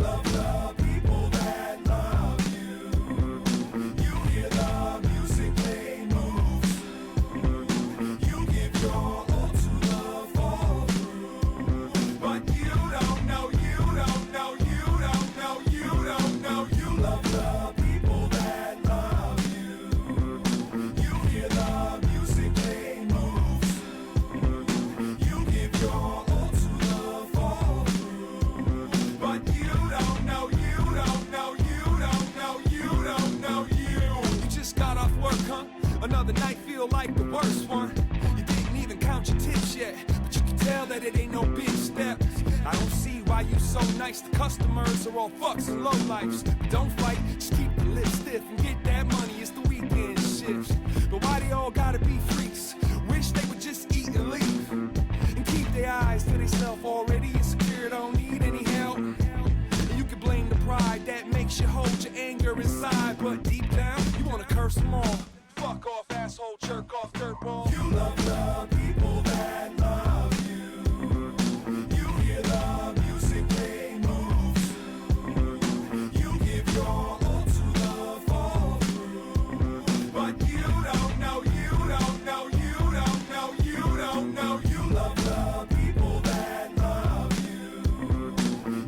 love the people that love you. You hear the music they move to. You give your all to the fall through. But you don't know, you don't know, you don't know, you don't know. You love the people that love you. You hear the music they move to. You give your all to the fall through. But you don't know, you don't know, you don't know, you don't know, you. You just got off work, huh? Another night feel like the worst one. You didn't even count your tips yet, but you can tell that it ain't no big steps. I don't see why you so nice. The customers are all fucks and lowlifes. But don't fight, just keep the lips stiff and get that money. It's the weekend shifts. But why they all gotta be freaks? Wish they would just eat and leave and keep their eyes to themselves. Already insecure, don't need any help. And you can blame the pride that makes you hold your anger inside, but deep down you wanna curse them all. Fuck off, asshole, jerk off, dirtball. You love the people that love you. You hear the music they move to. You give your all to the fall through. But you don't know, you don't know, you don't know, you don't know. You love the people that love you.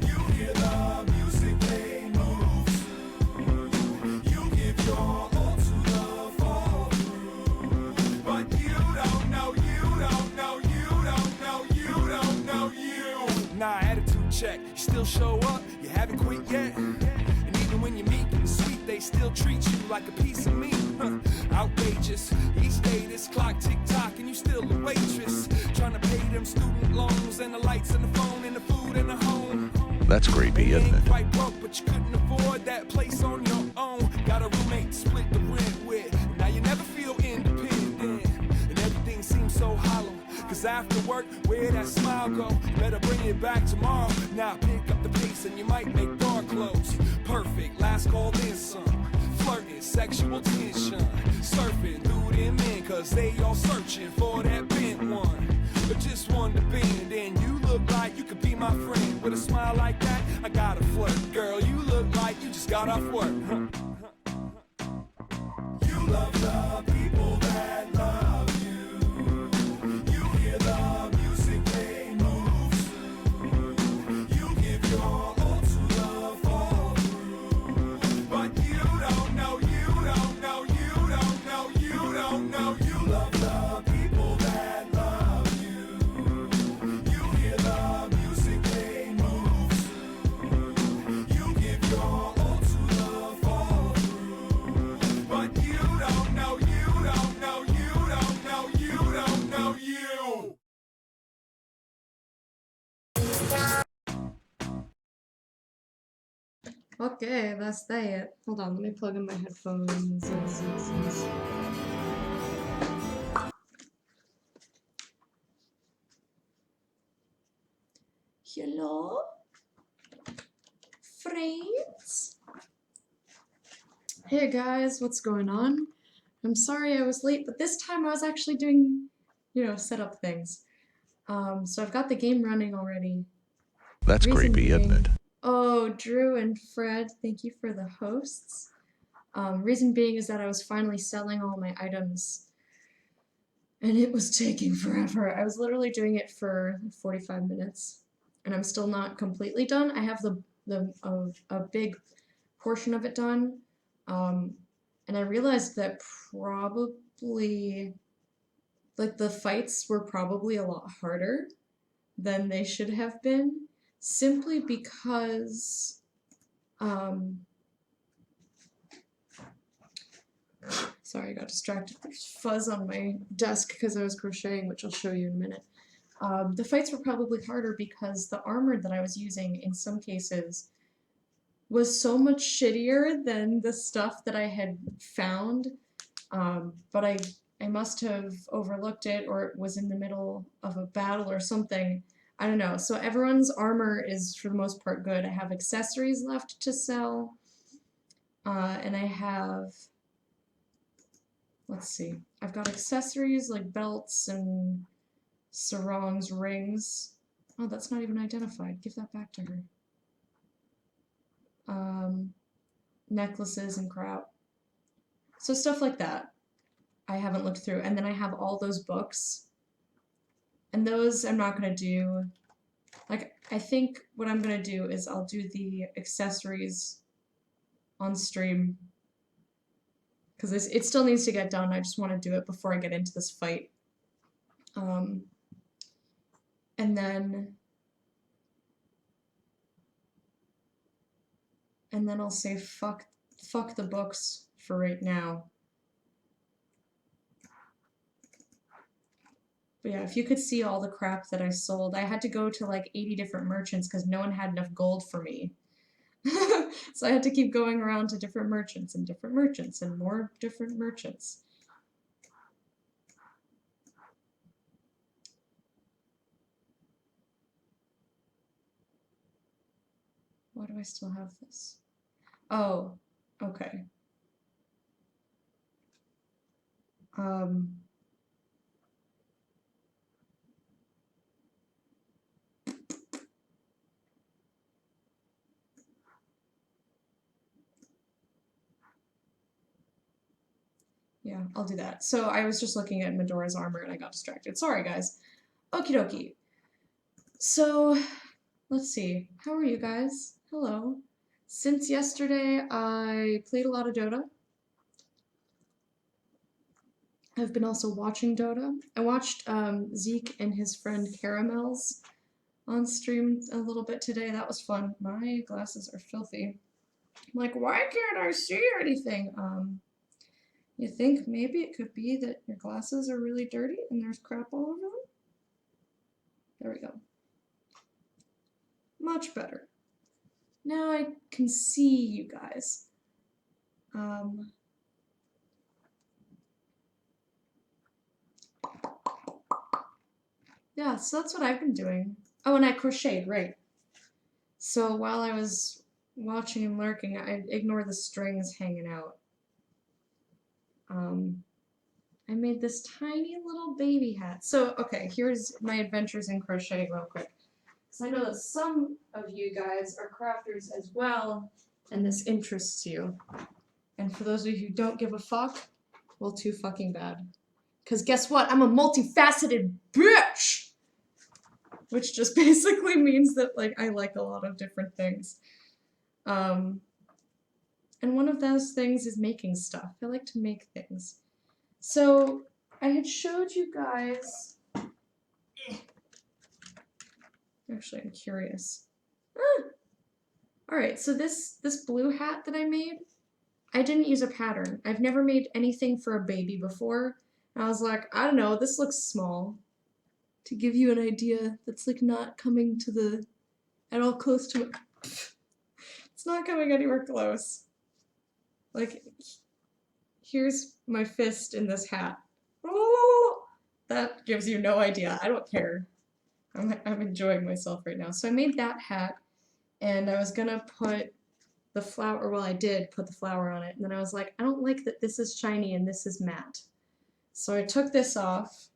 You hear the music they move to. You give your all to the fall through. But you don't know, you don't know, you don't know, you don't know, you. Nah, attitude check, you still show up, you haven't quit yet. And even when you're meek and sweet, they still treat you like a piece of meat. Outrageous, each day this clock tick-tock and you still a waitress. Trying to pay them student loans and the lights and the phone and the food and the home. That's creepy, You isn't ain't it? quite broke, but you couldn't afford that place on your own. Got a roommate to split the rent with. Now you never feel independent, and everything seems so hollow. Cause after work, where that smile go? Better bring it back tomorrow. Now pick up the pace and you might make door close. Perfect, last call then some. Flirting, sexual tension. Surfing through them men, cause they all searching for that bent one. But just one to bend, and you look like you could be my friend. With a smile like that, I gotta flirt. Girl, you look like you just got off work. You love the people that love you. You hear the music they move to. You give your all to the fall through. But you don't know, you don't know, you don't know, you don't know. You love the people that love you. You hear the music they move to. You give your all to the fall through. But you don't know, you don't know, you don't know, you don't know, you. Okay, that's that. Hold on, let me plug in my headphones. Hello, friends. Hey guys, what's going on? I'm sorry I was late, but this time I was actually doing, setup things. So I've got the game running already. That's Reason creepy, isn't being- it? Oh, Drew and Fred, thank you for the hosts. Reason being is that I was finally selling all my items, and it was taking forever. I was literally doing it for 45 minutes, and I'm still not completely done. I have a big portion of it done, and I realized that probably, like, the fights were probably a lot harder than they should have been, simply because sorry, I got distracted. There's fuzz on my desk because I was crocheting, which I'll show you in a minute. The fights were probably harder because the armor that I was using in some cases was so much shittier than the stuff that I had found, but I must have overlooked it, or it was in the middle of a battle or something. I don't know. So everyone's armor is, for the most part, good. I have accessories left to sell, and I have, let's see, I've got accessories like belts and sarongs, rings. Oh, that's not even identified. Give that back to her. necklaces and crap. So stuff like that I haven't looked through. And then I have all those books. And those I'm not going to do. Like, I think what I'm going to do is I'll do the accessories on stream. Because it still needs to get done. I just want to do it before I get into this fight. And then I'll say fuck the books for right now. But yeah, if you could see all the crap that I sold, I had to go to like 80 different merchants because no one had enough gold for me. So I had to keep going around to different merchants and more different merchants. Why do I still have this? Oh, okay. Yeah, I'll do that. So I was just looking at Medora's armor and I got distracted. Sorry, guys. Okie dokie. So, let's see. How are you guys? Hello. Since yesterday, I played a lot of Dota. I've been also watching Dota. I watched Zeke and his friend Caramel's on stream a little bit today. That was fun. My glasses are filthy. I'm like, why can't I see anything? You think maybe it could be that your glasses are really dirty and there's crap all over them? There we go. Much better. Now I can see you guys. Yeah, so that's what I've been doing. Oh, and I crocheted, right. So while I was watching and lurking, I ignored the strings hanging out. I made this tiny little baby hat. So, okay, here's my adventures in crochet real quick. Because I know that some of you guys are crafters as well, and this interests you. And for those of you who don't give a fuck, well, too fucking bad. Because guess what? I'm a multifaceted bitch! Which just basically means that, like, I like a lot of different things. And one of those things is making stuff. I like to make things. So, I had showed you guys... Actually, I'm curious. Alright, so this blue hat that I made, I didn't use a pattern. I've never made anything for a baby before. And I was like, I don't know, this looks small. To give you an idea, that's like not coming to the... at all close to it. It's not coming anywhere close. Like, here's my fist in this hat. Oh, that gives you no idea. I don't care. I'm enjoying myself right now. So I made that hat, and I was gonna put the flower, well, I did put the flower on it, and then I was like, I don't like that this is shiny and this is matte. So I took this off,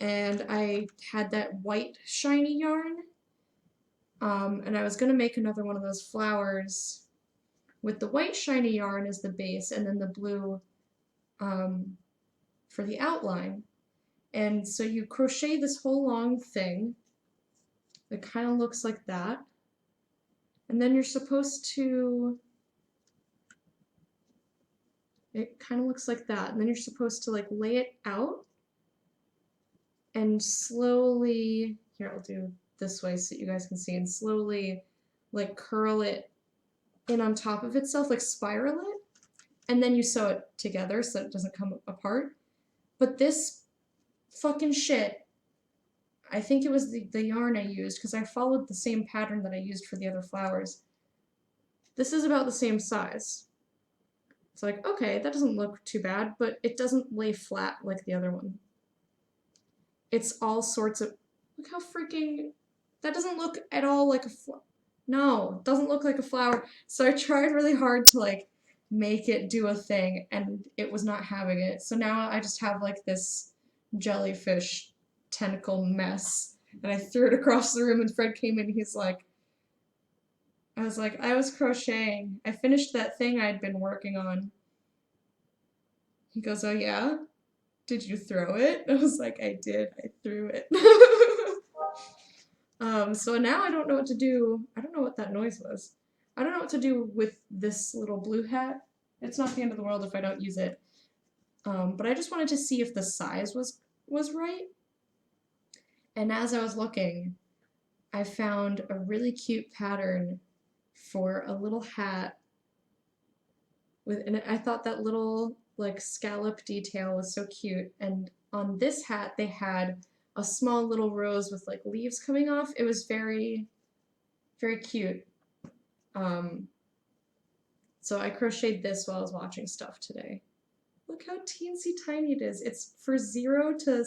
and I had that white shiny yarn, and I was gonna make another one of those flowers with the white shiny yarn as the base, and then the blue for the outline. And so you crochet this whole long thing that kind of looks like that. And then you're supposed to, it kind of looks like that. And then you're supposed to like lay it out and slowly, here I'll do this way so that you guys can see, and slowly like curl it in on top of itself, like spiral it. And then you sew it together so it doesn't come apart. But this fucking shit, I think it was the yarn I used, because I followed the same pattern that I used for the other flowers. This is about the same size. It's like, okay, that doesn't look too bad, but it doesn't lay flat like the other one. It's all sorts of, look how freaking, that doesn't look at all like a flower. No, it doesn't look like a flower. So I tried really hard to like make it do a thing, and it was not having it. So now I just have like this jellyfish tentacle mess, and I threw it across the room, and Fred came in, he's like, I was like, I was crocheting. I finished that thing I'd been working on. He goes, oh yeah? Did you throw it? I was like, I did. I threw it. So now I don't know what to do. I don't know what that noise was. I don't know what to do with this little blue hat. It's not the end of the world if I don't use it. But I just wanted to see if the size was right. And as I was looking, I found a really cute pattern for a little hat and I thought that little like scallop detail was so cute. And on this hat they had a small little rose with like leaves coming off. It was very, very cute. So I crocheted this while I was watching stuff today. Look how teensy tiny it is. It's for 0 to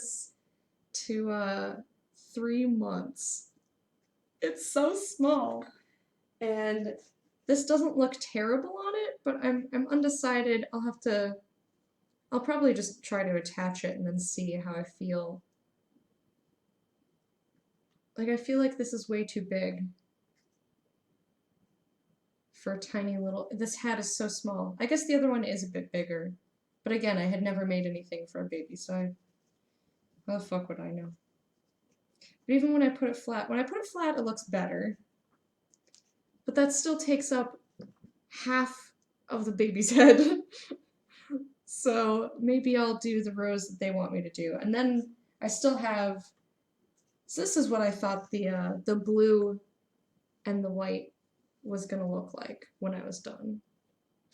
3 months. It's so small. And this doesn't look terrible on it, but I'm undecided. I'll probably just try to attach it and then see how I feel. Like, I feel like this is way too big for a tiny little... This hat is so small. I guess the other one is a bit bigger. But again, I had never made anything for a baby, so how the fuck would I know? But even when I put it flat, it looks better. But that still takes up half of the baby's head. So maybe I'll do the rose that they want me to do. And then I still have... So this is what I thought the blue and the white was gonna look like when I was done.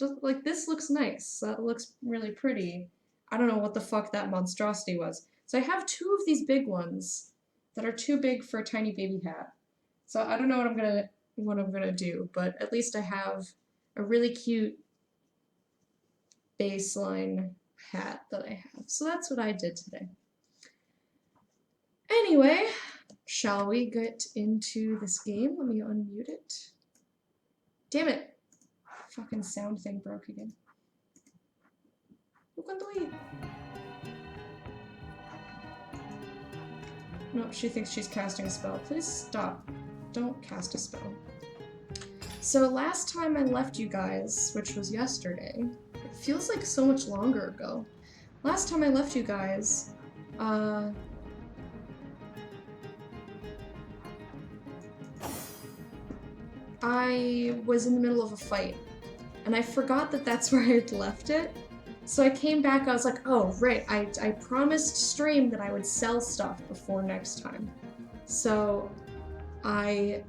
Just, like, this looks nice. That looks really pretty. I don't know what the fuck that monstrosity was. So I have 2 of these big ones that are too big for a tiny baby hat. So I don't know what I'm gonna do, but at least I have a really cute baseline hat that I have. So that's what I did today. Anyway, shall we get into this game? Let me unmute it. Damn it! Fucking sound thing broke again. No, she thinks she's casting a spell. Please stop. Don't cast a spell. So last time I left you guys, which was yesterday, it feels like so much longer ago. Last time I left you guys, I was in the middle of a fight, and I forgot that that's where I had left it. So I came back, I was like, oh, right, I promised stream that I would sell stuff before next time. So I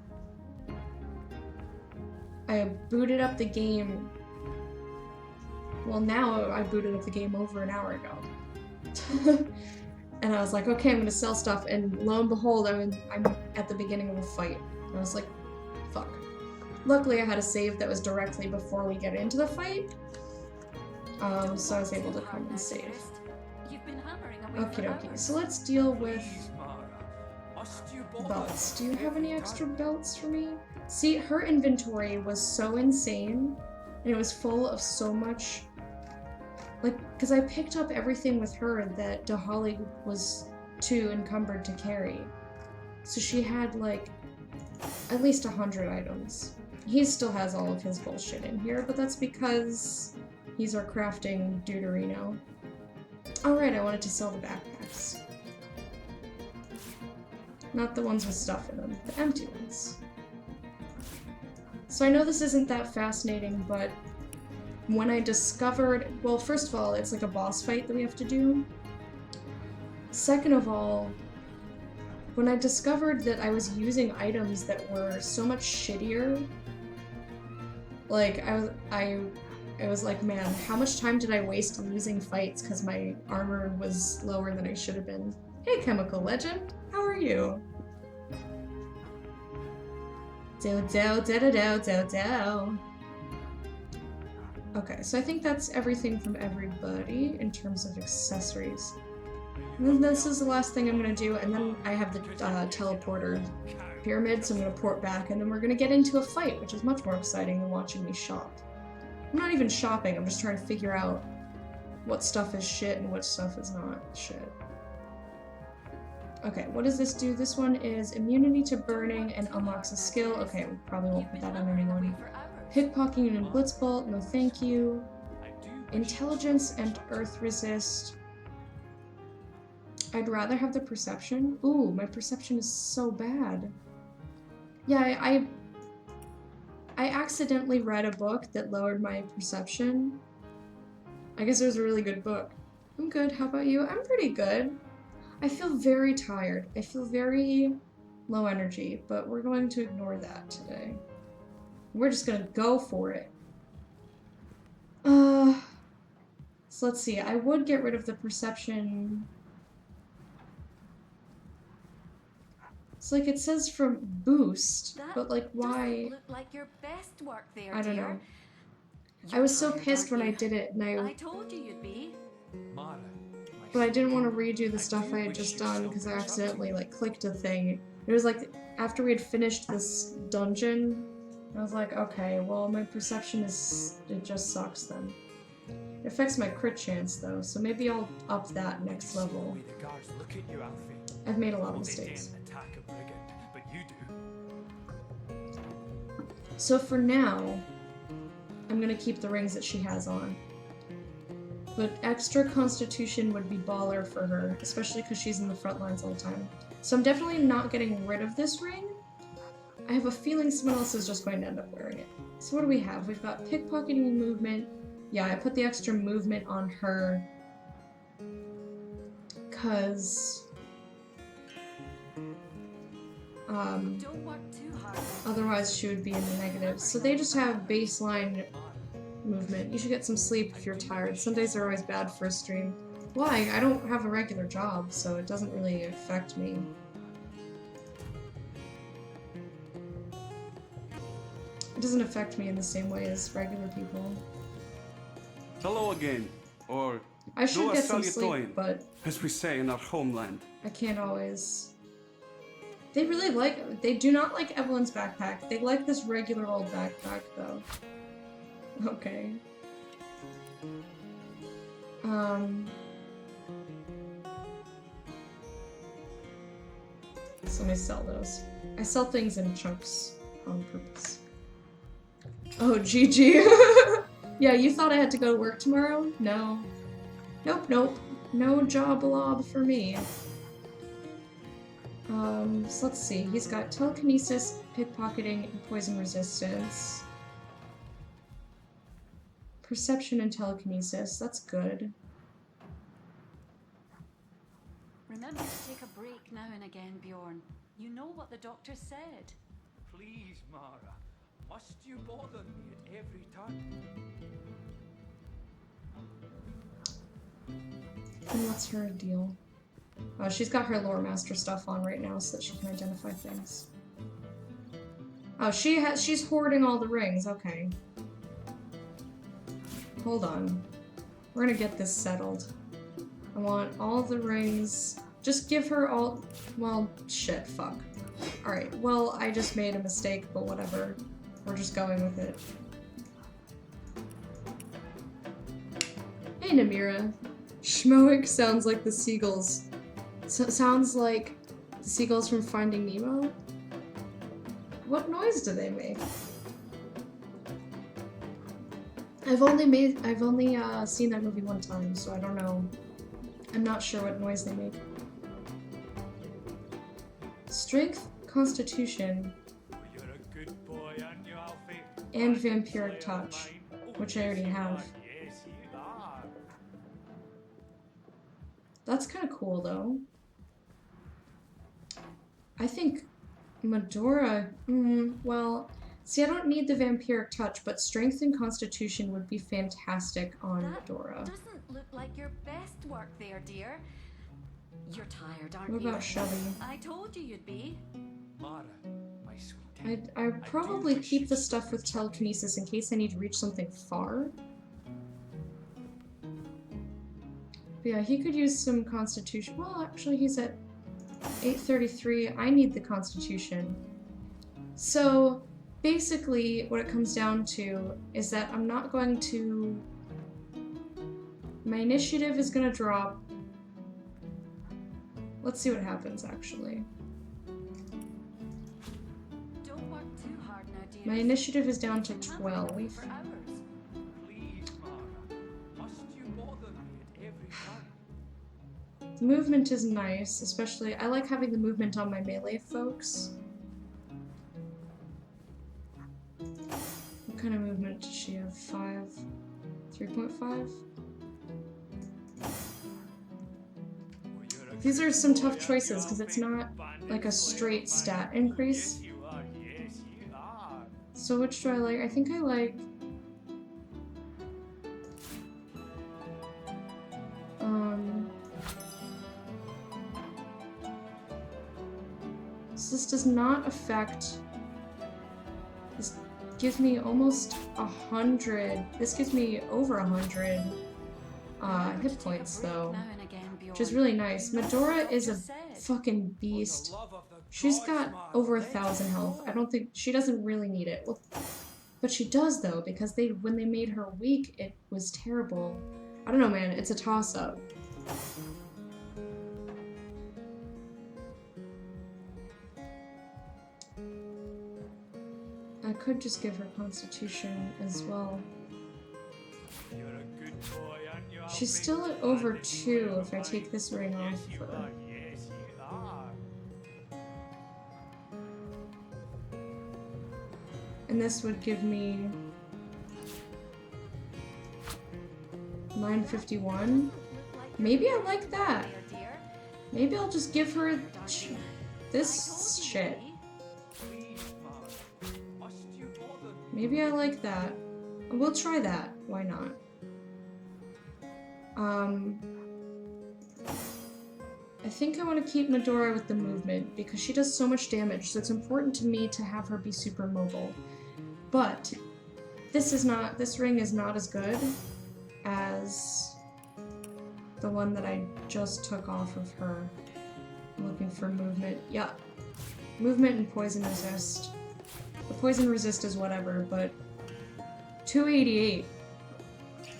booted up the game. Well, now I booted up the game over an hour ago. And I was like, okay, I'm gonna sell stuff, and lo and behold, I'm at the beginning of a fight. And I was like, fuck. Luckily, I had a save that was directly before we get into the fight, so I was able to come and save. Okie dokie, so let's deal with belts. Do you have any extra belts for me? See, her inventory was so insane, and it was full of so much, like, because I picked up everything with her that Dahali was too encumbered to carry. So she had, like, at least 100 items. He still has all of his bullshit in here, but that's because he's our crafting duderino. Alright, I wanted to sell the backpacks. Not the ones with stuff in them, the empty ones. So I know this isn't that fascinating, but when I discovered... Well, first of all, it's like a boss fight that we have to do. Second of all, when I discovered that I was using items that were so much shittier, like, I was like, man, how much time did I waste losing fights because my armor was lower than I should have been? Hey, Chemical Legend, how are you? Okay, so I think that's everything from everybody in terms of accessories. And then this is the last thing I'm gonna do, and then I have the teleporter pyramid, so I'm gonna port back, and then we're gonna get into a fight, which is much more exciting than watching me shop. I'm not even shopping, I'm just trying to figure out what stuff is shit and what stuff is not shit. Okay, what does this do? This one is immunity to burning and unlocks a skill. Okay, we probably won't put that on anyone. Pickpocketing and blitzbolt, no thank you. Intelligence and earth resist. I'd rather have the perception. Ooh, my perception is so bad. Yeah, I accidentally read a book that lowered my perception. I guess it was a really good book. I'm good, how about you? I'm pretty good. I feel very tired. I feel very low energy, but we're going to ignore that today. We're just gonna go for it. So let's see, I would get rid of the perception. It's like it says from boost, but like why? Look like your best work there, I don't dear. know. You're I was so tired, pissed when I aren't did it, and you? I told you you'd be. but I didn't want to redo the stuff I had just done because I accidentally like clicked a thing. It was like after we had finished this dungeon, I was like, okay, well my perception is, it just sucks then. It affects my crit chance though, so maybe I'll up that next level. I've made a lot of mistakes. So for now, I'm gonna keep the rings that she has on. But extra constitution would be baller for her, especially because she's in the front lines all the time. So I'm definitely not getting rid of this ring. I have a feeling someone else is just going to end up wearing it. So what do we have? We've got pickpocketing and movement. Yeah, I put the extra movement on her because Don't work too hard. otherwise she would be in the negatives. So they just have baseline movement. You should get some sleep if you're tired. Some days are always bad for a stream. Why? I don't have a regular job, so it doesn't really affect me. It doesn't affect me in the same way as regular people. Hello again, or I should do a get some salutoin, sleep, but as we say in our homeland. I can't always. They really like. They do not like Evelyn's backpack. They like this regular old backpack, though. Okay. So let me sell those. I sell things in chunks on purpose. Oh, GG. Yeah, you thought I had to go to work tomorrow? No. Nope, nope. No job lob for me. So let's see. He's got telekinesis, pickpocketing, and poison resistance. Perception and telekinesis. That's good. Remember to take a break now and again, Bjorn. You know what the doctor said. Please, Mara. Must you bother me at every turn? And what's her deal? Oh, she's got her lore master stuff on right now so that she can identify things. Oh, she's hoarding all the rings. Okay. Hold on. We're gonna get this settled. I want all the rings. Just give her all. Well, shit, fuck. Alright, well, I just made a mistake, but whatever. We're just going with it. Hey, Namira. Shmoic sounds like the seagulls. Sounds like the seagulls from Finding Nemo? What noise do they make? I've only seen that movie one time, so I don't know. I'm not sure what noise they make. Strength, Constitution, You're a good boy, aren't you, Alfie? and Vampiric Touch, which I already have. Yes, you are. That's kind of cool, though. I think Medora, well, see, I don't need the Vampiric Touch, but Strength and Constitution would be fantastic on That Medora. doesn't look like your best work there, dear. You're tired, aren't What you? about Shelly? I told you you'd be. Mara, my sweet. I'd probably keep the stuff with telekinesis in case I need to reach something far. But yeah, he could use some Constitution. Well, actually, he's at 833. I need the Constitution. So, basically, what it comes down to is that I'm not going to... My initiative is going to drop. Let's see what happens, actually. Don't work too hard now, dear. My initiative is down to 12. Please, Mara. Must you bother me at every turn? The movement is nice, especially I like having the movement on my melee folks. What kind of movement does she have? 5? 3.5? These are some tough choices because it's not like a straight stat increase. So which do I like? I think I like... So this does not affect... This gives me almost 100... This gives me over 100 hit points though. Which is really nice. Medora is a fucking beast. She's got over 1,000 health. I don't think... She doesn't really need it. Well, but she does though, because when they made her weak, it was terrible. I don't know, man. It's a toss-up. I could just give her Constitution as well. You're a good boy, aren't you? She's still at over 2 if I take this ring off Yes, of you her. are. Yes, you are. And this would give me 951. Maybe I like that. Maybe I'll just give her this shit. Please, Mara. Must you bother me? Maybe I like that. We'll try that. Why not? I think I want to keep Medora with the movement because she does so much damage, so it's important to me to have her be super mobile. But this ring is not as good as the one that I just took off of her. I'm looking for movement. Yeah. Movement and poison resist. The poison resist is whatever, but 288.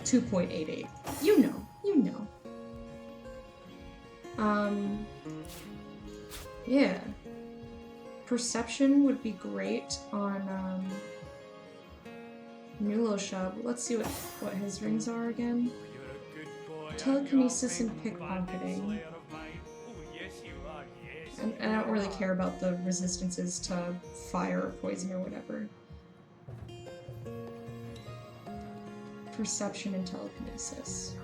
2.88. You know. Yeah. Perception would be great on, Nuloshub. Let's see what his rings are again. You're a good boy, Telekinesis and aren't you, pickpocketing. slayer of mine? Oh, yes, you are. Yes. And I don't really care about the resistances to fire or poison or whatever. Perception and telekinesis.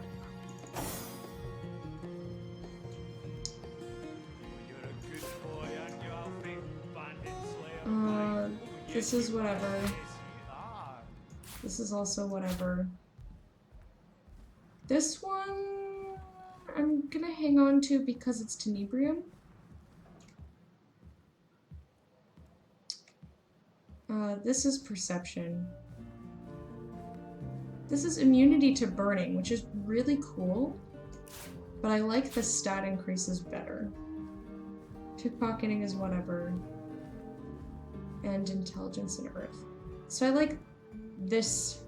You're a good boy, aren't you, Alfred? Bandit slayer of mine. Oh, This yes, is you are. whatever. Yes, you are. This is also whatever. This one I'm gonna hang on to because it's Tenebrium. This is Perception. This is immunity to burning, which is really cool, but I like the stat increases better. Pickpocketing is whatever. And intelligence and earth. So I like this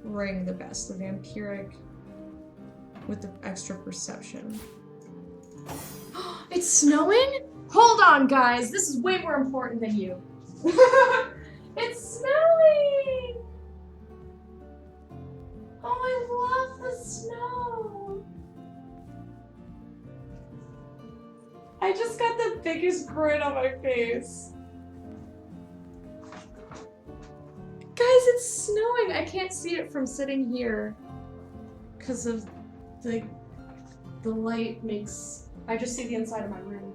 ring the best, the vampiric with the extra perception. It's snowing? Hold on, guys. This is way more important than you. It's snowing! Oh, I love the snow. I just got the biggest grin on my face. Guys, it's snowing. I can't see it from sitting here because of the light makes... I just see the inside of my room.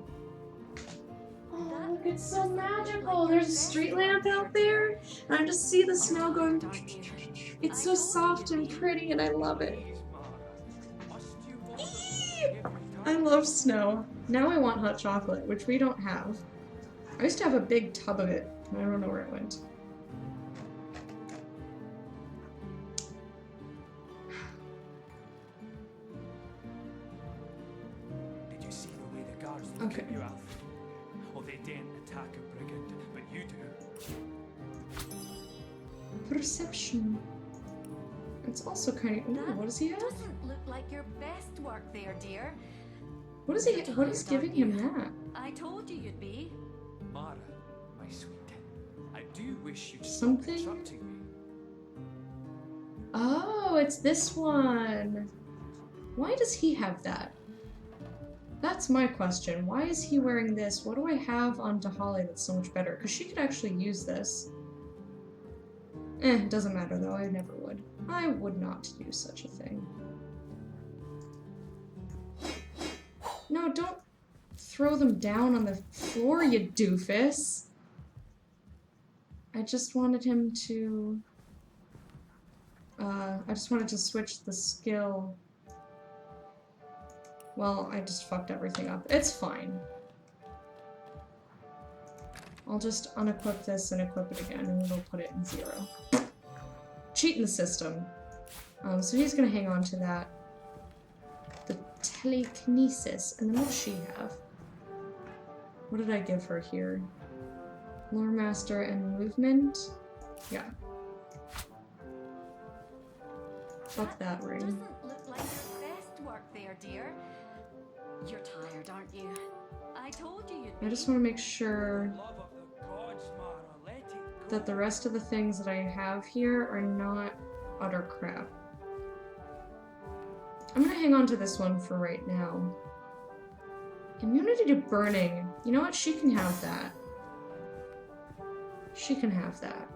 Oh, look, it's so magical. There's a street lamp out there, and I just see the snow going... It's so soft and pretty, and I love it. Please, Mara. Must you bother me Eee! every time? I love snow. Now I want hot chocolate, which we don't have. I used to have a big tub of it, and I don't know where it went. Did you see the way the guards look Okay. at you, Alfred? Oh, they didn't attack a brigand, but you do. Perception. It's also kind of... Ooh, what does he have? Doesn't look like your best work there, dear. What is he? What is giving him that? I told you you'd be. Mara, my sweet, I do wish you'd Something? stop interrupting me. Oh, it's this one. Why does he have that? That's my question. Why is he wearing this? What do I have on Dahali that's so much better? Because she could actually use this. Doesn't matter though. I never would. I would not do such a thing. No, don't throw them down on the floor, you doofus. I just wanted him to... I just wanted to switch the skill. Well, I just fucked everything up. It's fine. I'll just unequip this and equip it again, and it'll put it in 0. Cheating the system. So he's gonna hang on to that. The telekinesis. And then what does she have? What did I give her here? Lore Master and movement? Yeah. Fuck that ring. Doesn't look like your best work there, dear. You're tired, aren't you? I told you you'd be. I just want to make sure Love of the gods, Mara, let it go. that the rest of the things that I have here are not utter crap. I'm gonna hang on to this one for right now. Immunity to burning. You know what? She can have that. She can have that.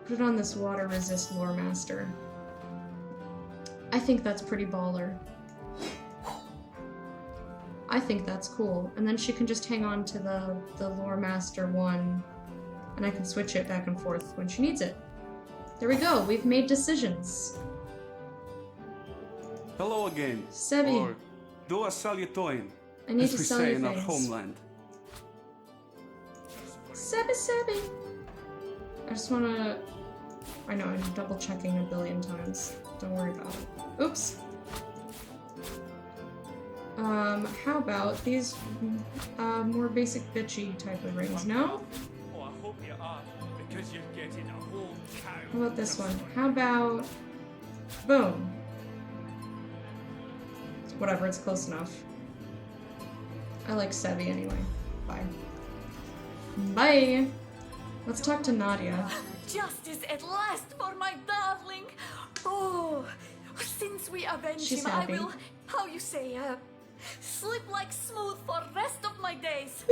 Put it on this water resist lore master. I think that's pretty baller. I think that's cool. And then she can just hang on to the lore master one, and I can switch it back and forth when she needs it. There we go. We've made decisions. Hello again. Sebi. Or do a salutoin, I need as to we sell say you in our things. homeland. Sebi, Sebi. I just wanna... I know, I'm double checking a billion times. Don't worry about it. Oops. How about these more basic bitchy type of rings? No? Oh, I hope you are, because you're getting a whole cow. How about this one? How about... Boom. Whatever, it's close enough. I like Sebi anyway. Bye. Bye! Let's talk to Nadia. Justice at last for my darling. Oh, since we avenge She's him, happy. I will, how you say, slip like smooth for rest of my days.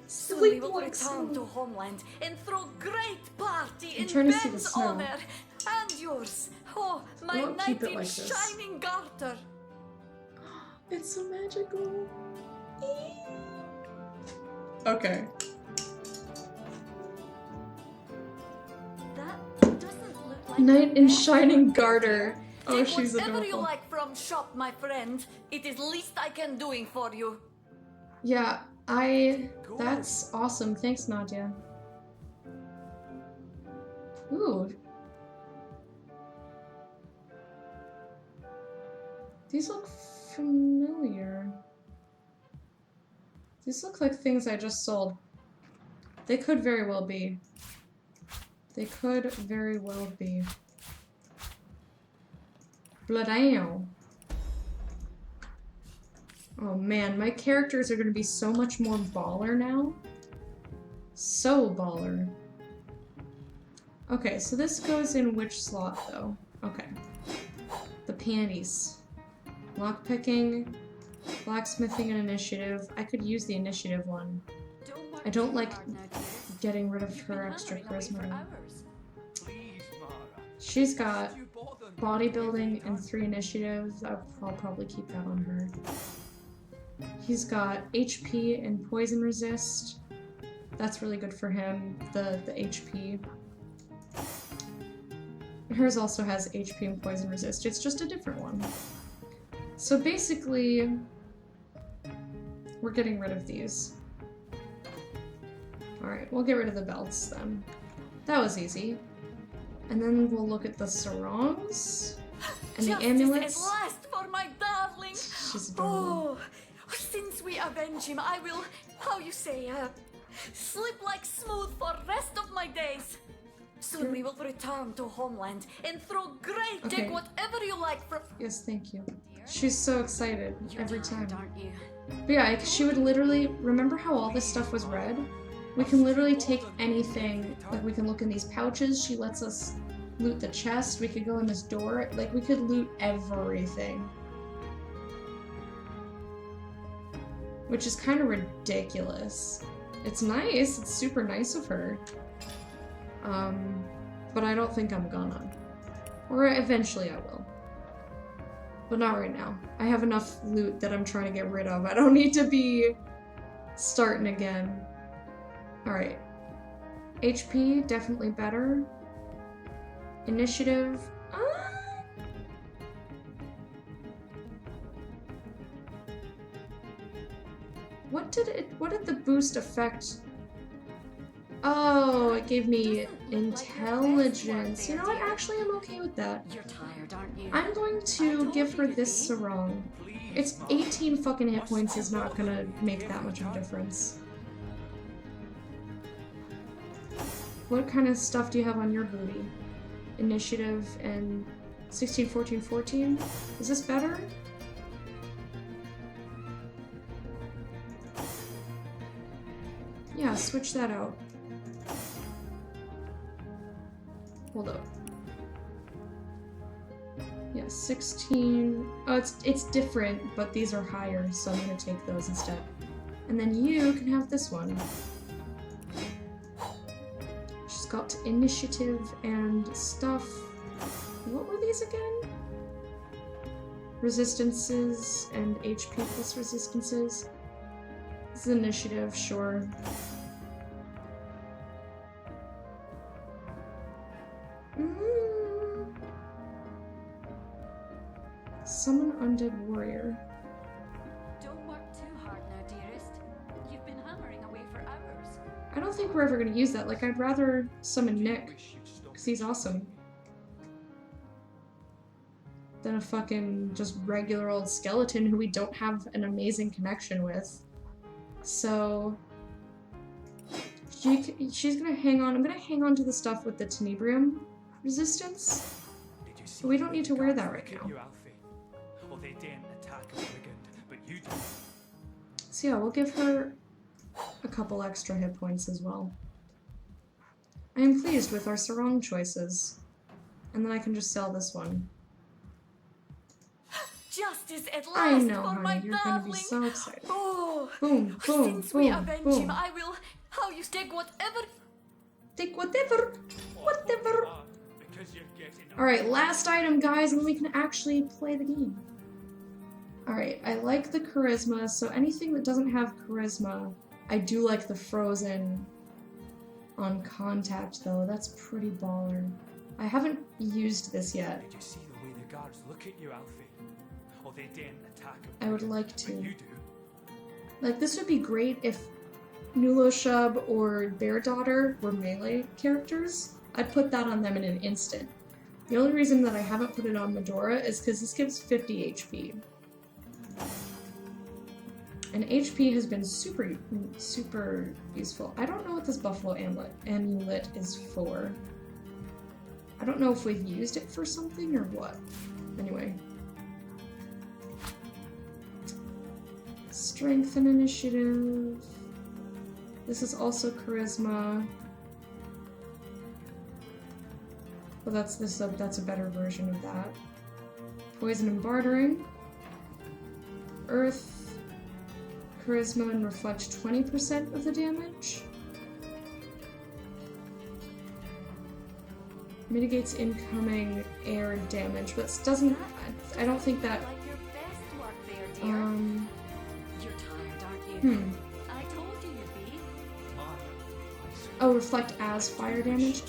Soon we Sleep will like return to smooth. homeland and throw great party I'm in trying to see the Ben's snow. honor and yours. Oh, my Don't keep knight it in like this. shining garter. It's so magical. Okay. That doesn't look like Knight the in best shining work garter. there. Oh, Take she's whatever you adorable. like from shop, my friend. It is least I can doing for you. Yeah, that's awesome. Thanks, Nadia. Ooh. These look familiar. These look like things I just sold. They could very well be. They could very well be. Bloodao. Oh man, my characters are gonna be so much more baller now. So baller. Okay, so this goes in which slot though? Okay. The panties. Lockpicking, blacksmithing, and initiative. I could use the initiative one. Don't I don't work like too hard now, dear. getting rid of You've been her extra hammering away for charisma. hours. Please, Mara. She's got You bought them. bodybuilding and 3 initiatives. I'll probably keep that on her. He's got HP and poison resist. That's really good for him, the HP. Hers also has HP and poison resist. It's just a different one. So basically, we're getting rid of these. Alright, we'll get rid of the belts then. That was easy. And then we'll look at the sarongs and the Justice amulets. at last for my darling. She's adorable. Oh, since we avenge him, I will, how you say, slip like smooth for rest of my days. Soon we will return to homeland and throw great Okay. dig whatever you like from. Yes, thank you. She's so excited You're every time. tired, aren't you? But yeah, she would literally, remember how all this stuff was red? We can literally take anything, like we can look in these pouches, she lets us loot the chest, we could go in this door, like we could loot everything. Which is kind of ridiculous. It's nice, it's super nice of her. But I don't think I'm gonna. Or eventually I will. But not right now. I have enough loot that I'm trying to get rid of. I don't need to be starting again. Alright. HP, definitely better. Initiative. What did the boost affect? Oh, it gave me intelligence. You know what? Actually, I'm okay with that. You're tired, aren't you? I'm going to give her this sarong. It's 18 fucking hit points is not gonna make that much of a difference. What kind of stuff do you have on your booty? Initiative and 16, 14, 14? Is this better? Yeah, switch that out. Hold up. Yeah, 16. Oh, it's different, but these are higher, so I'm gonna take those instead. And then you can have this one. She's got initiative and stuff. What were these again? Resistances and HP plus resistances. This is initiative, sure. Summon Undead Warrior. Don't work too hard now, dearest. You've been hammering away for hours. I don't think we're ever gonna use that. Like, I'd rather summon Nick, because he's awesome, than a fucking just regular old skeleton who we don't have an amazing connection with. So she's gonna hang on. I'm gonna hang on to the stuff with the tenebrium resistance. Did you see But we don't need to wear the that guards right look at now. you, Alfie? Oh, they didn't attack a brigand, but you did. So yeah, we'll give her a couple extra hit points as well. I am pleased with our sarong choices. And then I can just sell this one. Justice at last I know, for my honey, you're gonna be darling. so excited. Oh, Boom, boom, since we boom, avenge boom. him, I will. How you take whatever. Take whatever, whatever. Because you're getting Alright, last item, guys, and then we can actually play the game. Alright, I like the charisma, so anything that doesn't have charisma, I do like the frozen on contact, though. That's pretty baller. I haven't used this yet. Did you see the way the guards look at you, Alfie? Oh, they didn't attack a I would brigand, like but to. you do. Like, this would be great if Nuloshub or Bear Daughter were melee characters. I'd put that on them in an instant. The only reason that I haven't put it on Medora is because this gives 50 HP. And HP has been super useful. I don't know what this Buffalo amulet is for. I don't know if we've used it for something or what. Anyway. Strength and initiative. This is also charisma. Well, that's a better version of that. Poison and bartering. Earth, charisma, and reflect 20% of the damage. Mitigates incoming air damage, but it doesn't. I don't think that. Like your best work there, dear. You're tired, aren't you? I told you you'd be. Oh, reflect as fire damage.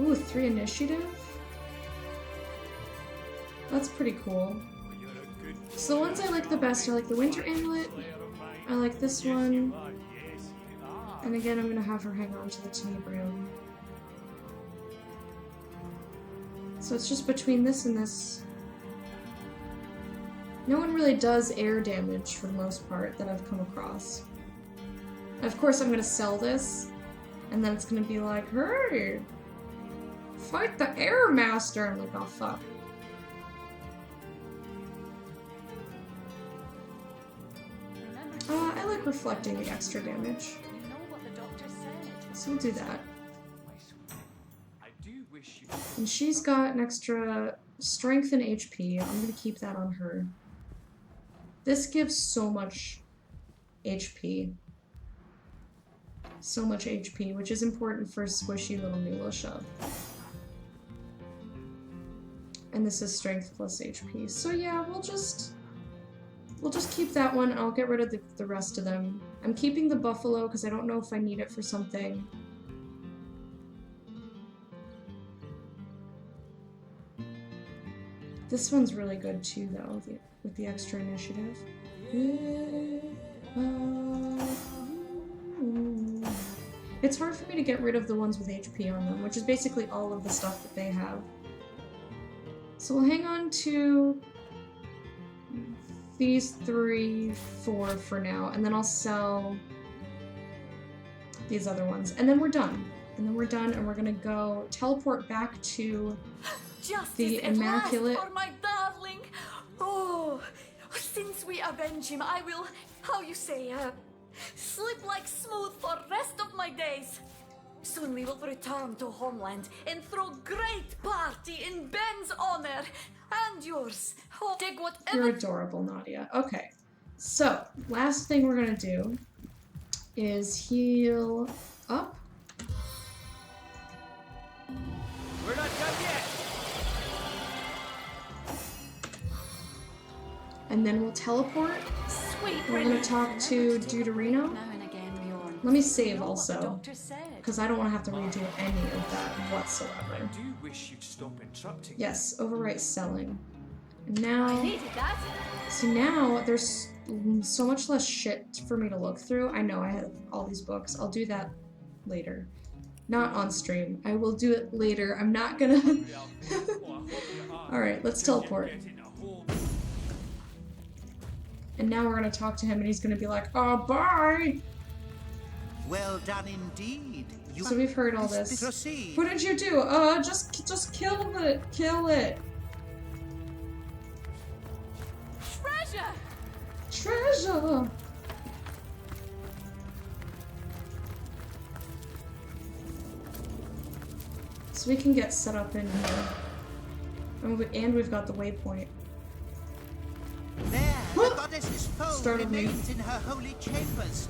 Ooh, 3 initiative? That's pretty cool. So the ones I like the best are like the Winter Amulet, I like this one, and again I'm gonna have her hang on to the tenebrium. So it's just between this and this. No one really does air damage for the most part that I've come across. Of course, I'm gonna sell this, and then it's gonna be like, hey, fight the air master. I'm like, oh fuck. I like reflecting the extra damage, You know what the doctor said. so we'll do that. I do wish you. And she's got an extra strength and HP. I'm gonna keep that on her. This gives so much HP. So much HP, which is important for squishy little Mila shove. And this is strength plus HP. So yeah, we'll just keep that one. I'll get rid of the rest of them. I'm keeping the buffalo because I don't know if I need it for something. This one's really good too, though, with the extra initiative. It's hard for me to get rid of the ones with HP on them, which is basically all of the stuff that they have. So we'll hang on to these 3, 4 for now, and then I'll sell these other ones, and then we're done. And then we're done, and we're gonna go teleport back to Justice the at immaculate. last for my darling. Oh, since we avenge him, I will, how you say, slip like smooth for rest of my days. Soon we will return to homeland and throw great party in Ben's honor and yours. Oh, take whatever. You're adorable, Nadia. Okay, so last thing we're gonna do is heal up. We're not done yet. And then we'll teleport. Sweet We're gonna relief. talk to Deuterino. Now and again, Bjorn. Let me save You know what the also, doctor said. because I don't want to have to redo any of that I whatsoever. do wish you'd stop interrupting. Yes, overwrite selling. And I now, needed that. so now there's so much less shit for me to look through. I know I have all these books. I'll do that later. Not on stream. I will do it later. I'm not gonna... Alright, let's teleport. And now we're gonna talk to him and he's gonna be like, oh, bye! Well done indeed. You So we've heard all this. Proceed. What did you do? Just kill it. Kill it. Treasure. Treasure! So we can get set up in here. And we've got the waypoint. There, the What? goddess's foe Startled me. remains in her holy chambers.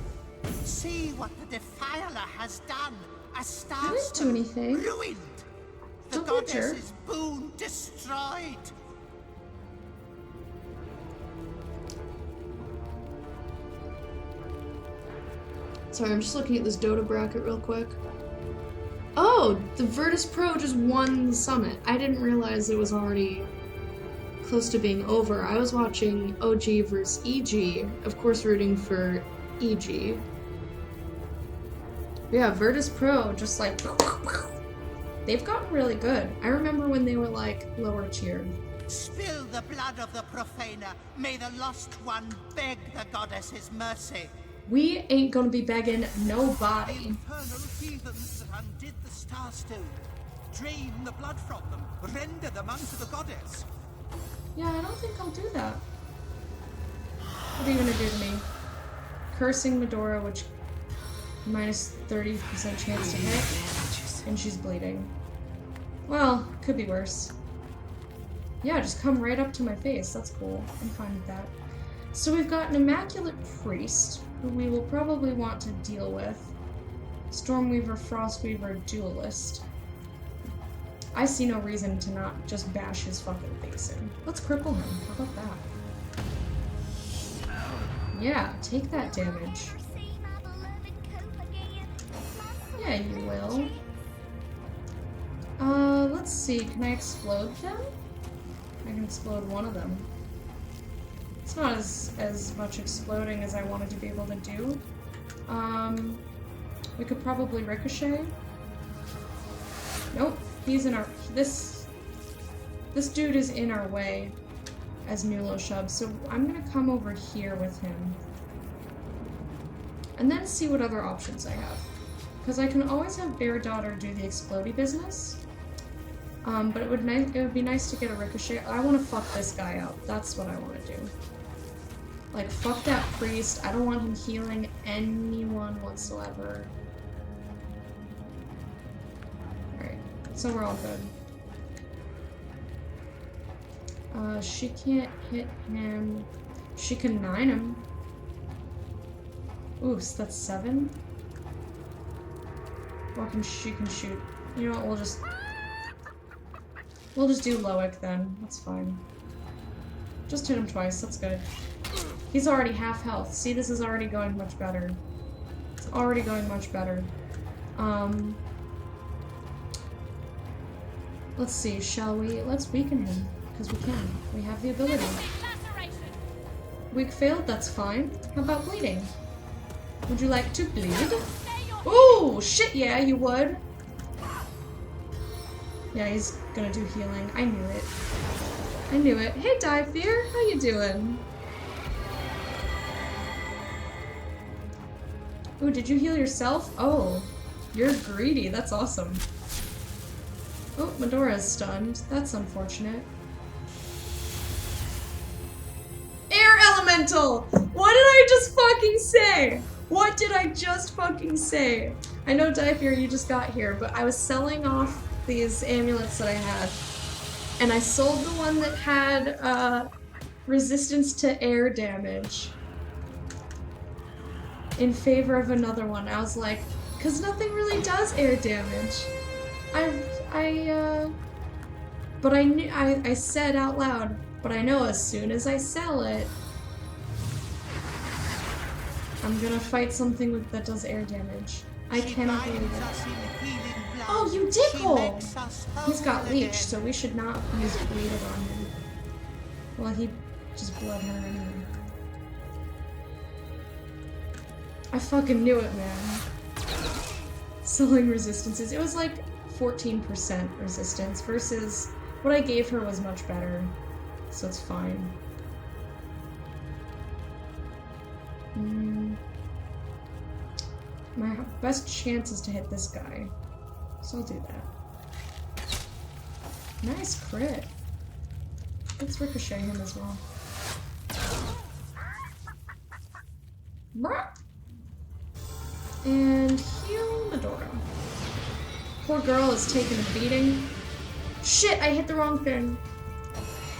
See what the defiler has done. A star I didn't do anything. ruined. The Don't be a jerk. goddess's boon destroyed. Sorry, I'm just looking at this Dota bracket real quick. Oh, the Virtus Pro just won the summit. I didn't realize it was already close to being over. I was watching OG versus EG, of course rooting for EG. Yeah, Virtus Pro just like... They've gotten really good. I remember when they were like lower tier. Spill the blood of the profaner. May the lost one beg the goddess's mercy. We ain't gonna be begging The nobody. infernal heathens that undid the Starstone. Drain the blood from them. Render them unto the goddess. Yeah, I don't think I'll do that. What are you gonna do to me? Cursing Medora, which minus 30% chance to hit, and she's bleeding. Well, could be worse. Yeah, just come right up to my face. That's cool. I'm fine with that. So we've got an Immaculate Priest, who we will probably want to deal with. Stormweaver, Frostweaver, Duelist. I see no reason to not just bash his fucking face in. Let's cripple him. How about that? Yeah, take that damage. Yeah, you will. Let's see. Can I explode them? I can explode one of them. It's not as much exploding as I wanted to be able to do. We could probably ricochet. Nope, he's in our... This dude is in our way. as Nulo Shub, so I'm gonna come over here with him. And then see what other options I have. Because I can always have Bear Daughter do the explodey business. But it would be nice to get a ricochet. I want to fuck this guy up. That's what I want to do. Like, fuck that priest. I don't want him healing anyone whatsoever. Alright, so we're all good. She can't hit him. She can 9 him. Ooh, so that's 7? Or she can shoot. You know what, we'll just do Loic then. That's fine. Just hit him twice, that's good. He's already half health. See, this is already going much better. It's already going much better. Let's see, shall we? Let's weaken him. Because we can. We have the ability. Weak failed, that's fine. How about bleeding? Would you like to bleed? Ooh, shit, yeah, you would. Yeah, he's gonna do healing. I knew it. I knew it. Hey, Diefear, how you doing? Ooh, did you heal yourself? Oh, you're greedy. That's awesome. Oh, Medora's stunned. That's unfortunate. Air Elemental! What did I just fucking say? What did I just fucking say? I know, Diefear, you just got here, but I was selling off these amulets that I had, and I sold the one that had resistance to air damage in favor of another one. I was like, cause nothing really does air damage. But I said out loud, but I know as soon as I sell it, I'm gonna fight something that does air damage. I cannot believe it. Oh, you dickhole! He's got leech, so we should not use bleed on him. Well, he just bled her anyway. I fucking knew it, man. Selling resistances. It was like 14% resistance versus what I gave her was much better. So it's fine. My best chance is to hit this guy. So I'll do that. Nice crit. Let's ricochet him as well. And heal Medora. Poor girl is taking a beating. Shit, I hit the wrong thing.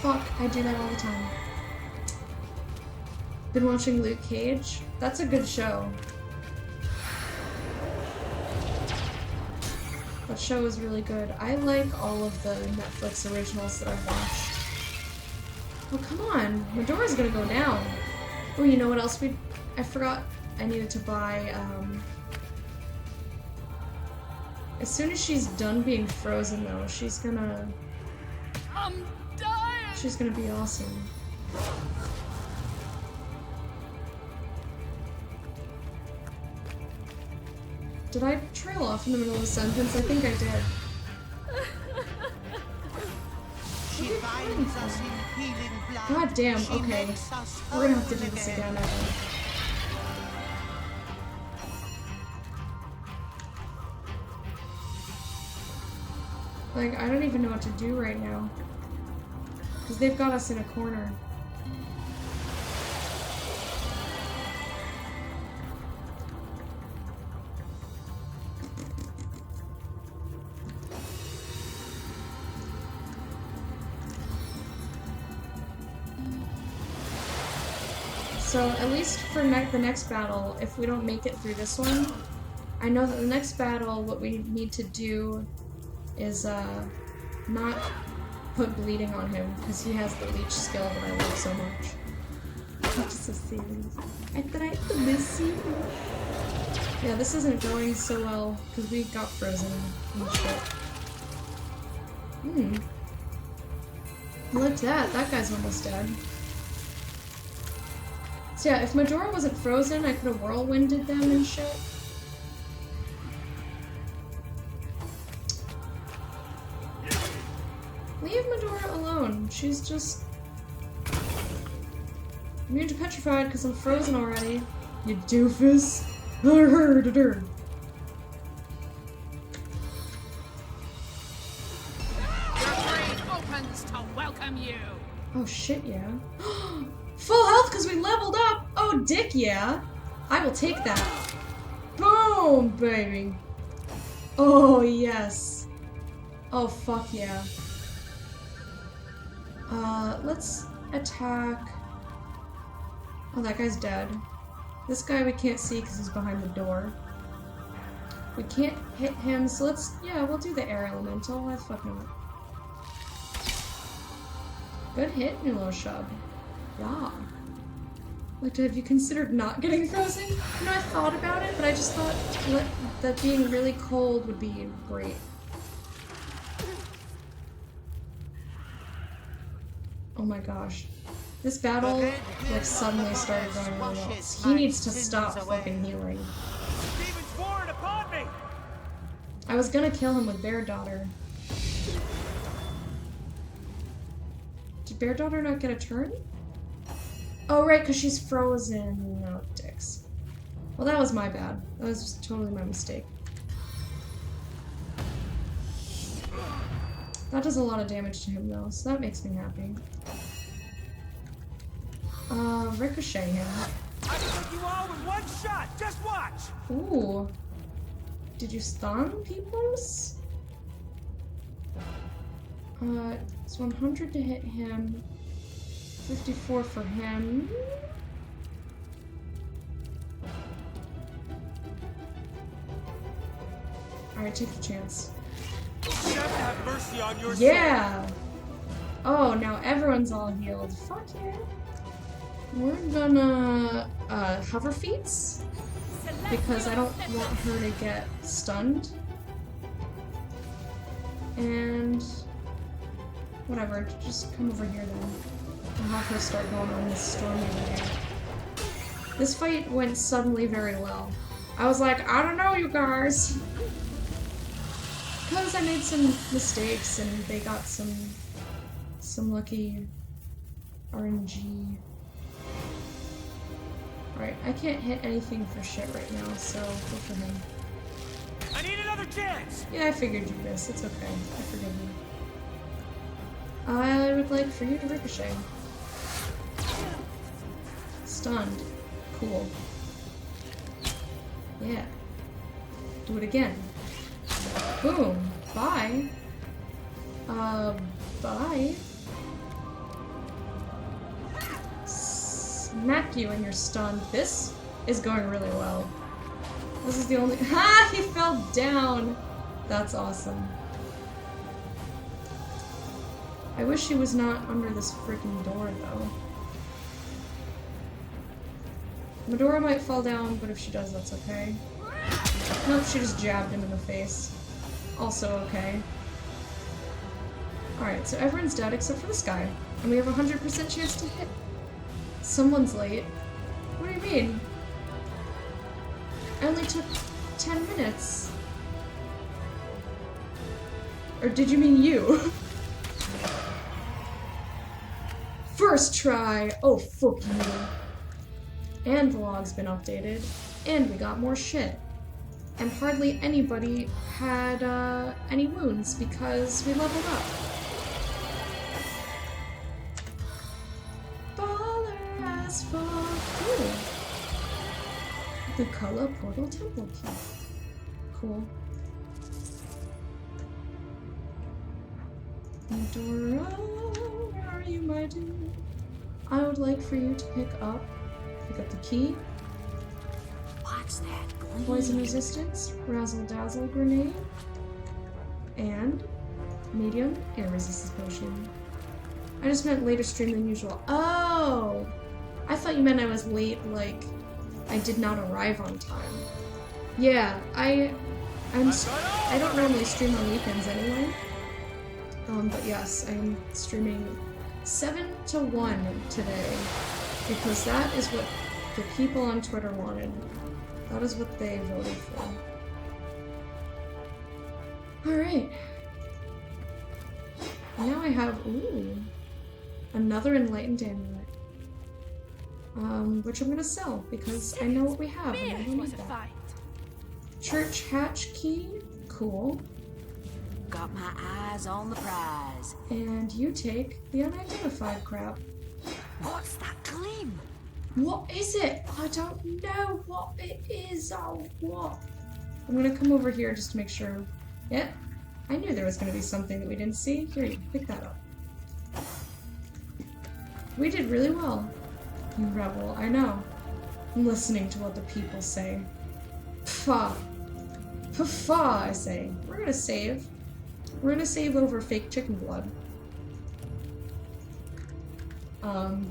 Fuck, I do that all the time. Been watching Luke Cage. That's a good show. That show is really good. I like all of the Netflix originals that I've watched. Oh, come on. Medora's gonna go down. Oh, you know what else I forgot I needed to buy, as soon as she's done being frozen, though, she's gonna... I'm dying! She's gonna be awesome. Did I trail off in the middle of a sentence? I think I did. God damn, okay. We're gonna have to do this again, I think. Like, I don't even know what to do right now. Because they've got us in a corner. So, at least for the next battle, if we don't make it through this one, I know that the next battle, what we need to do is not put bleeding on him, because he has the leech skill that I love so much. I'm just so serious. I tried to miss you. Yeah, this isn't going so well, because we got frozen and shit. Look at that, that guy's almost dead. So yeah, if Medora wasn't frozen, I could have whirlwinded them and shit. Leave Medora alone. She's just immune to petrified because I'm frozen already. You doofus. Arrgh. Opens to welcome you. Oh shit, yeah. Full health because we leveled up! Oh, dick, yeah. I will take that. Boom, baby. Oh, yes. Oh, fuck yeah. Let's attack... Oh, that guy's dead. This guy we can't see because he's behind the door. We can't hit him, so let's... Yeah, we'll do the air elemental. I fucking... Good hit, new little shub. Yeah. Like, have you considered not getting frozen? You know, I thought about it, but I just thought that being really cold would be great. Oh my gosh. This battle, like, suddenly started going really well. He needs to stop fucking healing. Demons pouring upon me! I was gonna kill him with Bear Daughter. Did Bear Daughter not get a turn? Oh, right, because she's frozen. No, dicks. Well, that was my bad. That was totally my mistake. That does a lot of damage to him, though, so that makes me happy. Ricochet him. I can take you all with one shot! Just watch! Ooh. Did you stun peoples? It's 100 to hit him. 54 for him. Alright, take the chance. You have to have mercy on your Yeah! Oh, now everyone's all healed. Fuck yeah. We're gonna hover feats because I don't want her to get stunned. And whatever, just come over here then. I'll have her start going on this storm over here. This fight went suddenly very well. I was like, I don't know, you guys. Because I made some mistakes and they got some lucky RNG. Alright, I can't hit anything for shit right now, so go for him. I need another chance! Yeah, I figured you'd miss. It's okay. I forgive you. I would like for you to ricochet. Stunned. Cool. Yeah. Do it again. Boom. Bye. Bye. Smack you and you're stunned. This is going really well. This is the only- Ha! He fell down! That's awesome. I wish he was not under this freaking door, though. Medora might fall down, but if she does, that's okay. Nope, she just jabbed him in the face. Also okay. Alright, so everyone's dead except for this guy. And we have a 100% chance to hit. Someone's late. What do you mean? I only took 10 minutes. Or did you mean you? First try! Oh, fuck you. And the log's been updated. And we got more shit. And hardly anybody had any wounds because we leveled up. Baller as fuck. Ooh. The color portal temple key. Cool. Medora, where are you, my dude? I would like for you to pick up the key. What's that gleam? Poison resistance, razzle dazzle grenade, and medium air resistance potion. I just meant later stream than usual. Oh! I thought you meant I was late, like I did not arrive on time. Yeah, I don't normally stream on weekends anyway. But yes, I'm streaming 7 to 1 today because that is what the people on Twitter wanted. That is what they voted for. Alright. Now I have, ooh, another enlightened amulet. which I'm gonna sell because I know what we have and I don't Was need it that. fine? Church hatch key, cool. Got my eyes on the prize. And you take the unidentified crap. What's that gleam? What is it? I don't know what it is. Oh, what? I'm gonna come over here just to make sure. Yeah, I knew there was gonna be something that we didn't see. Here, you pick that up. We did really well. You rebel, I know. I'm listening to what the people say. Pfa. Pfa, I say. We're gonna save. We're gonna save over fake chicken blood.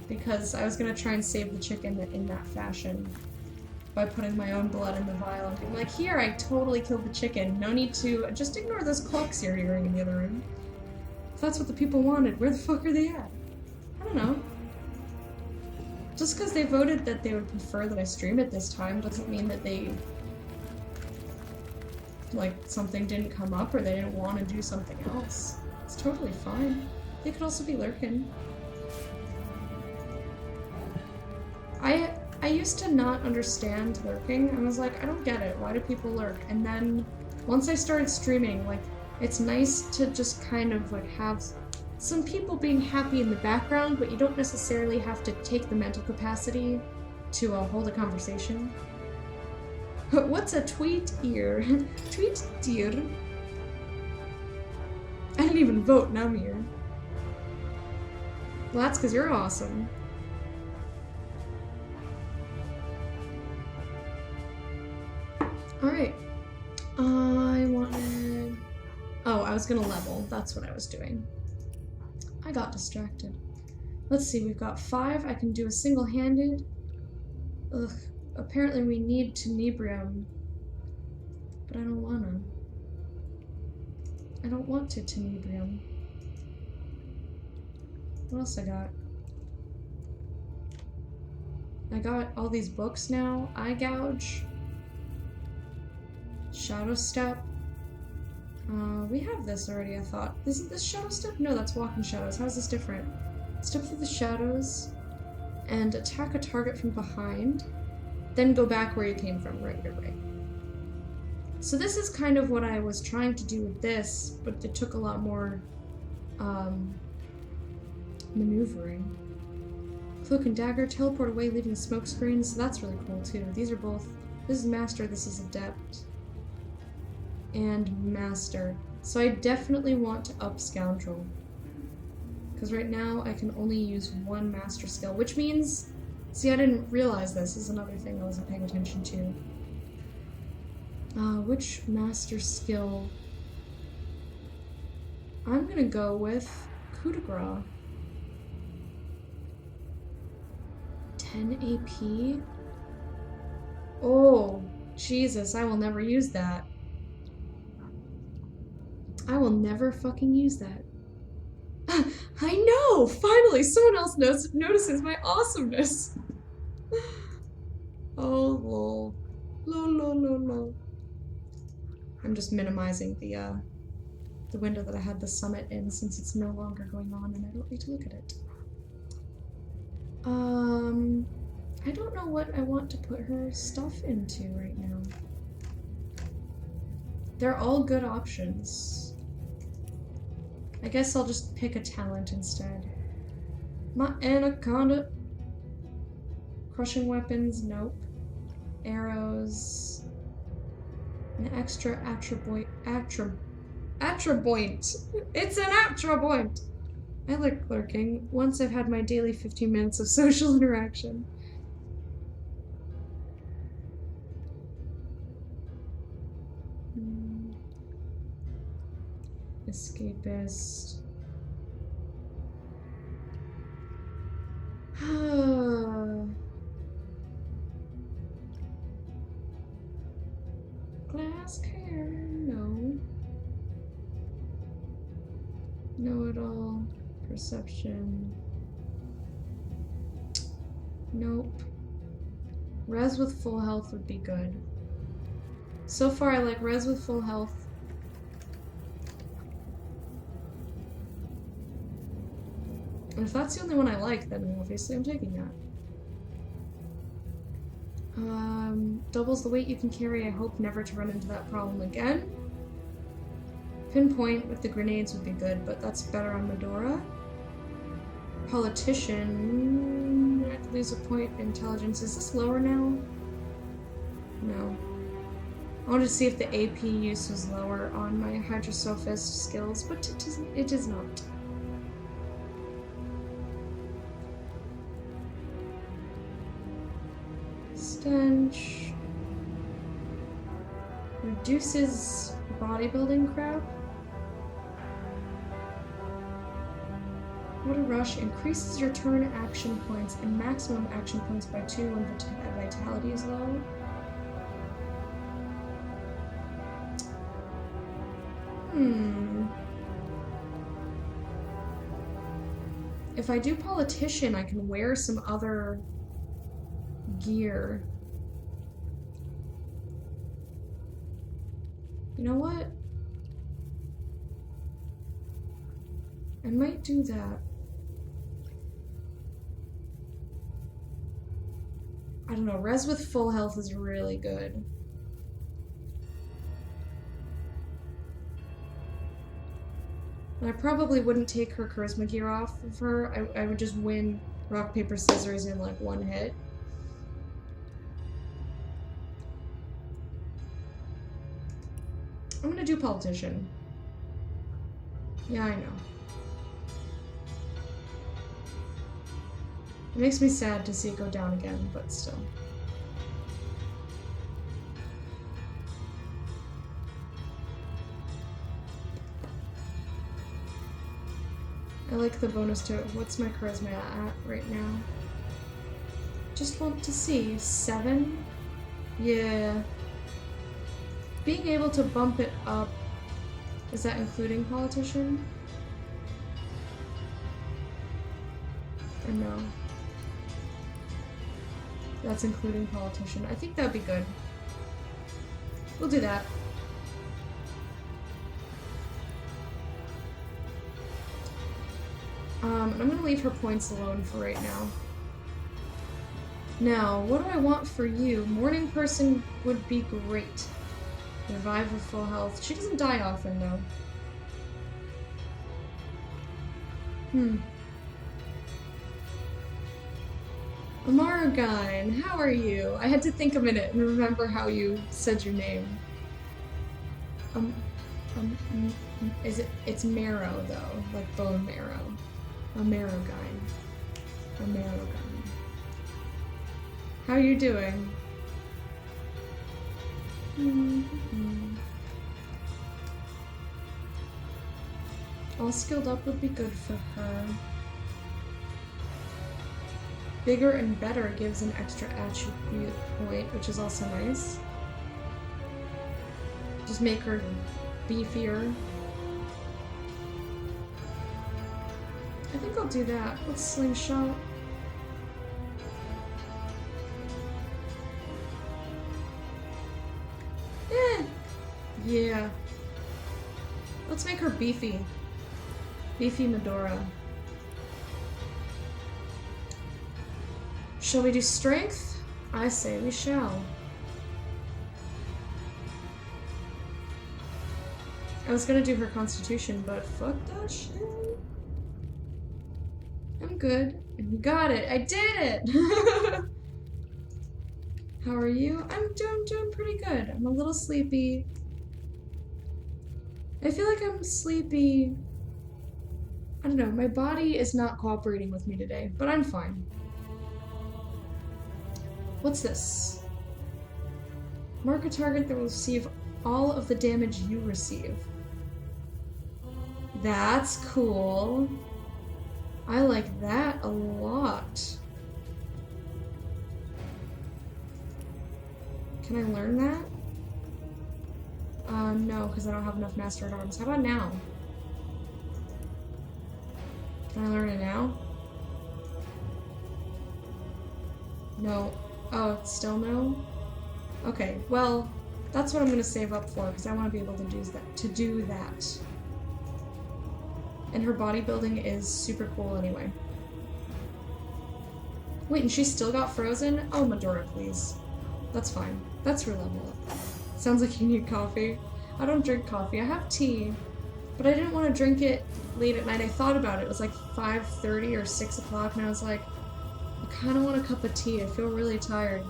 Because I was gonna try and save the chicken in that fashion by putting my own blood in the vial and being like, here, I totally killed the chicken. No need to, just ignore those clocks you're hearing in the other room. If that's what the people wanted, where the fuck are they at? I don't know. Just because they voted that they would prefer that I stream it this time doesn't mean that they, like, something didn't come up or they didn't want to do something else. It's totally fine. They could also be lurking. I used to not understand lurking. I was like, I don't get it. Why do people lurk? And then once I started streaming, like, it's nice to just kind of like have some people being happy in the background, but you don't necessarily have to take the mental capacity to hold a conversation. What's a tweet ear? Tweet dear. I didn't even vote, now I'm here. Well, that's because you're awesome. Alright. I wanted... Oh, I was gonna level. That's what I was doing. I got distracted. Let's see, we've got 5. I can do a single-handed. Ugh. Apparently we need tenebrium. But I don't wanna. I don't want to tenebrium. What else I got? I got all these books now. Eye gouge. Shadow step. We have this already, I thought. Isn't this shadow step? No, that's walking shadows. How is this different? Step through the shadows and attack a target from behind. Then go back where you came from. Right. So this is kind of what I was trying to do with this, but it took a lot more maneuvering. Cloak and dagger, teleport away, leaving a smoke screen. So that's really cool too. These are both. This is master. This is adept. And master. So I definitely want to up scoundrel. Because right now I can only use 1 master skill, which means... See, I didn't realize this. This is another thing I wasn't paying attention to. Which master skill? I'm gonna go with coup de grace. 10 AP? Oh, Jesus, I will never use that. I will never fucking use that. I know! Finally, someone else notices my awesomeness! Oh, lol. Lol. I'm just minimizing the window that I had the summit in since it's no longer going on and I don't need to look at it. I don't know what I want to put her stuff into right now. They're all good options. I guess I'll just pick a talent instead. My anaconda. Crushing weapons, nope. Arrows. An extra attribuint. It's an attribuint! I like lurking once I've had my daily 15 minutes of social interaction. Escapist. Glass hair, no. Know-it-all. Perception. Nope. Res with full health would be good. So far I like res with full health. And if that's the only one I like, then obviously I'm taking that. Doubles the weight you can carry. I hope never to run into that problem again. Pinpoint with the grenades would be good, but that's better on Medora. Politician. I'd lose a point. Intelligence. Is this lower now? No. I wanted to see if the AP use was lower on my Hydrosophist skills, but it is not. Stench. Reduces bodybuilding crap. What a rush. Increases your turn action points and maximum action points by 2 when vitality is low. If I do politician, I can wear some other gear. You know what? I might do that. I don't know, res with full health is really good. And I probably wouldn't take her charisma gear off of her. I would just win rock, paper, scissors in like one hit. I'm gonna do politician. Yeah, I know. It makes me sad to see it go down again, but still. I like the bonus to it. What's my charisma at right now? Just want to see. 7? Yeah. Being able to bump it up. Is that including politician? Or no? That's including politician. I think that'd be good. We'll do that. And I'm gonna leave her points alone for right now. Now, what do I want for you? Morning person would be great. Revive with full health. She doesn't die often, though. Amaragine, how are you? I had to think a minute and remember how you said your name. It's marrow, though. Like bone marrow. Amaragine. Amaragine. How are you doing? All skilled up would be good for her. Bigger and better gives an extra attribute point, which is also nice. Just make her beefier. I think I'll do that. Let's slingshot. Yeah. Let's make her beefy. Beefy Medora. Shall we do strength? I say we shall. I was gonna do her constitution, but fuck that shit. I'm good. And we got it. I did it! How are you? I'm doing pretty good. I'm a little sleepy. I feel like I'm sleepy. I don't know, my body is not cooperating with me today, but I'm fine. What's this? Mark a target that will receive all of the damage you receive. That's cool. I like that a lot. Can I learn that? No, because I don't have enough Master at Arms. How about now? Can I learn it now? No. Oh, it's still no? Okay, well, that's what I'm gonna save up for, because I want to be able to do that. And her bodybuilding is super cool anyway. Wait, and she still got frozen? Oh, Medora, please. That's fine. That's her level up. Sounds like you need coffee. I don't drink coffee. I have tea, but I didn't want to drink it late at night. I thought about it. It was like 5:30 or 6 o'clock, and I was like, I kind of want a cup of tea. I feel really tired.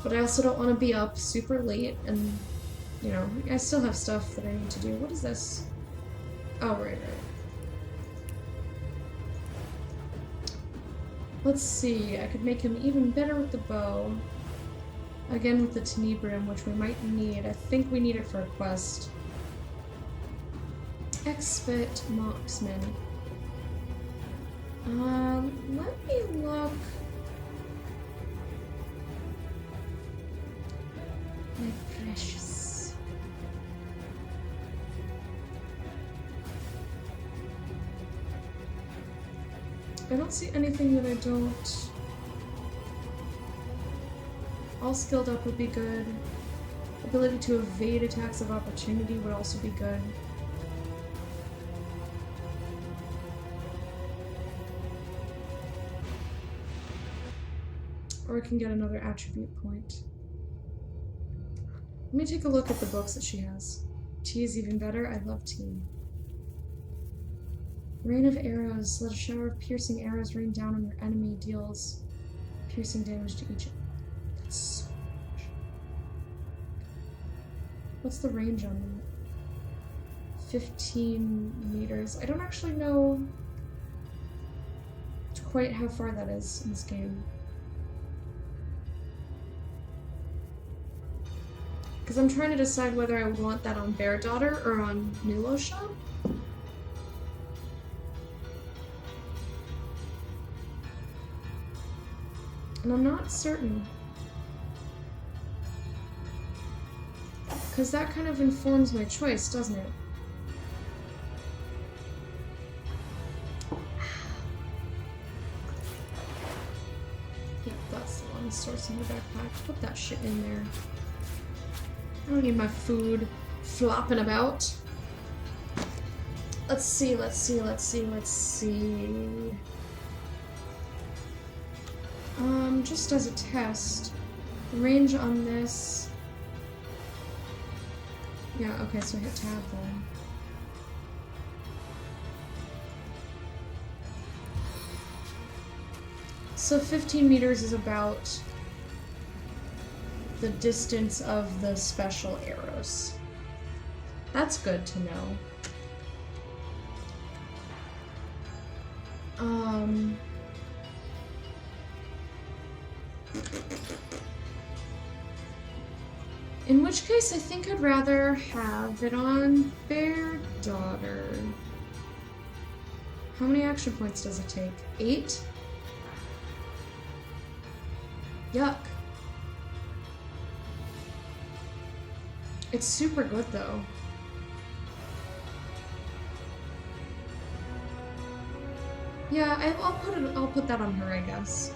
But I also don't want to be up super late, and, you know, I still have stuff that I need to do. What is this? Oh, right. Let's see. I could make him even better with the bow. Again with the tenebrium, which we might need. I think we need it for a quest. Expert marksman. Let me look. My precious. I don't see anything that I don't. All skilled up would be good. Ability to evade attacks of opportunity would also be good. Or I can get another attribute point. Let me take a look at the books that she has. Tea is even better. I love tea. Rain of arrows. Let a shower of piercing arrows rain down on your enemy. Deals piercing damage to each. That's so much. What's the range on that? 15 meters. I don't actually know quite how far that is in this game. Because I'm trying to decide whether I would want that on Bear Daughter or on Loic. And I'm not certain. Because that kind of informs my choice, doesn't it? Yep, that's the one. Source in the backpack. Put that shit in there. I don't need my food flopping about. Let's see. Just as a test, the range on this. Yeah, okay, so hit tab then. So 15 meters is about the distance of the special arrows. That's good to know. In which case, I think I'd rather have it on Bear Daughter. How many action points does it take? 8? Yuck. It's super good though. Yeah, I'll put that on her, I guess.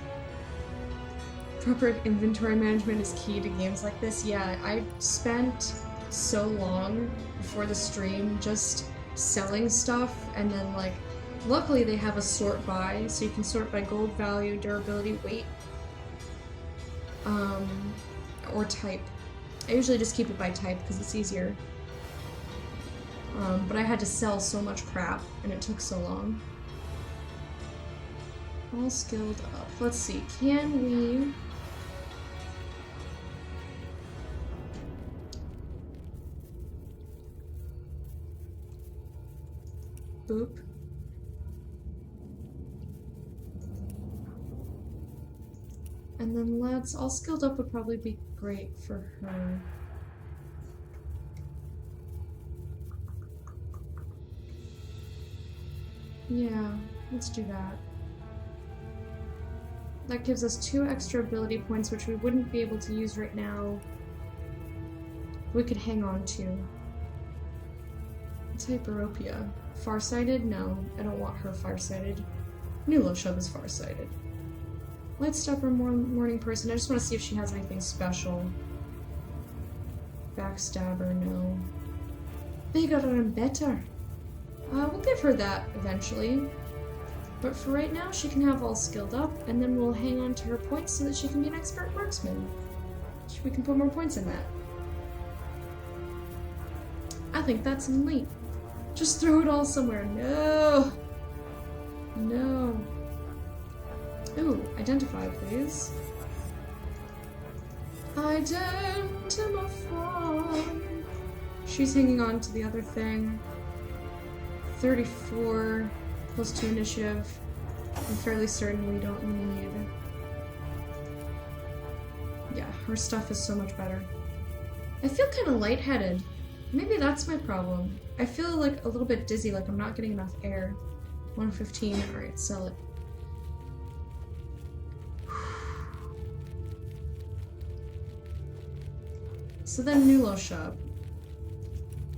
Proper inventory management is key to games like this. Yeah, I spent so long before the stream just selling stuff, and then like, luckily they have a sort by, so you can sort by gold value, durability, weight, or type. I usually just keep it by type because it's easier. But I had to sell so much crap, and it took so long. All skilled up. Let's see, can we... Boop. And then let's... All skilled up would probably be great for her. Yeah, let's do that. That gives us 2 extra ability points, which we wouldn't be able to use right now. We could hang on to. What's Hyperopia? Farsighted? No, I don't want her farsighted. Loic is farsighted. Lightstepper, morning person. I just want to see if she has anything special. Backstabber, no. Bigger and better. We'll give her that eventually. But for right now, she can have all skilled up, and then we'll hang on to her points so that she can be an expert marksman. We can put more points in that. I think that's neat. Just throw it all somewhere. No! No. Ooh, identify, please. Identify. She's hanging on to the other thing. 34 plus 2 initiative. I'm fairly certain we don't need. Yeah, her stuff is so much better. I feel kind of lightheaded. Maybe that's my problem. I feel like a little bit dizzy, like I'm not getting enough air. 115, alright, sell it. So then Nulo shop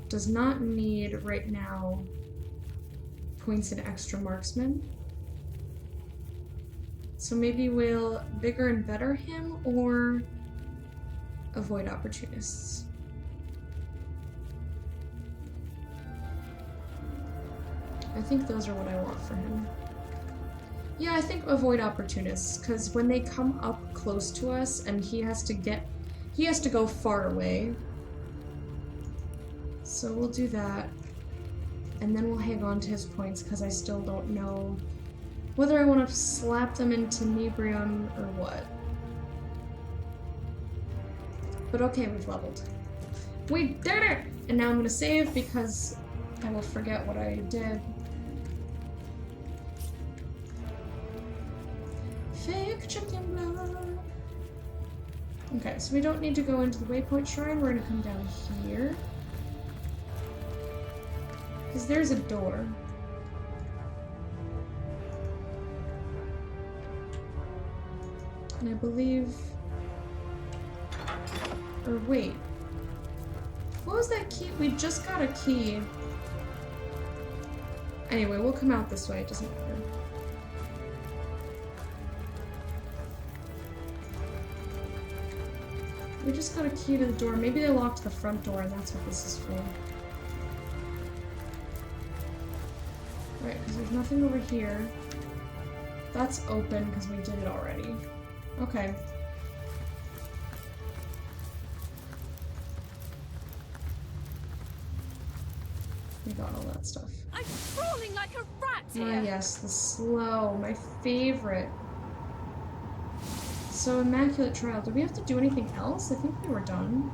does not need right now points in extra marksman. So maybe we'll bigger and better him or avoid opportunists. I think those are what I want for him. Yeah, I think avoid opportunists, because when they come up close to us and he has to go far away. So we'll do that. And then we'll hang on to his points, because I still don't know whether I want to slap them into Nebrium or what. But okay, we've leveled. We did it! And now I'm going to save, because I will forget what I did. Fake chicken blood. Okay, so we don't need to go into the waypoint shrine. We're gonna come down here. Because there's a door. And I believe... Or wait. What was that key? We just got a key. Anyway, we'll come out this way. It doesn't matter. We just got a key to the door. Maybe they locked the front door and that's what this is for. Right, because there's nothing over here. That's open because we did it already. Okay. We got all that stuff. I'm crawling like a rat here. Ah yes, the slow, my favorite. So, Immaculate Trial. Do we have to do anything else? I think we were done.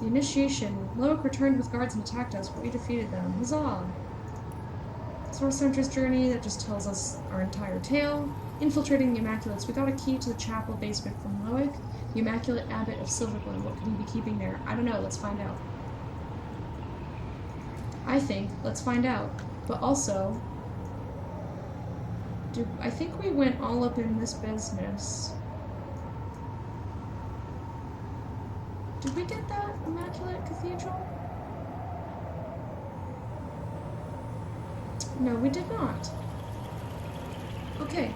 The initiation. Loic returned with guards and attacked us, but we defeated them. Huzzah! Source Hunter's Journey, that just tells us our entire tale. Infiltrating the Immaculates. We got a key to the chapel basement from Loic. The Immaculate Abbot of Silverglen. What could he be keeping there? I don't know. Let's find out. I think. Let's find out. But also... I think we went all up in this business. Did we get that Immaculate Cathedral? No, we did not. Okay.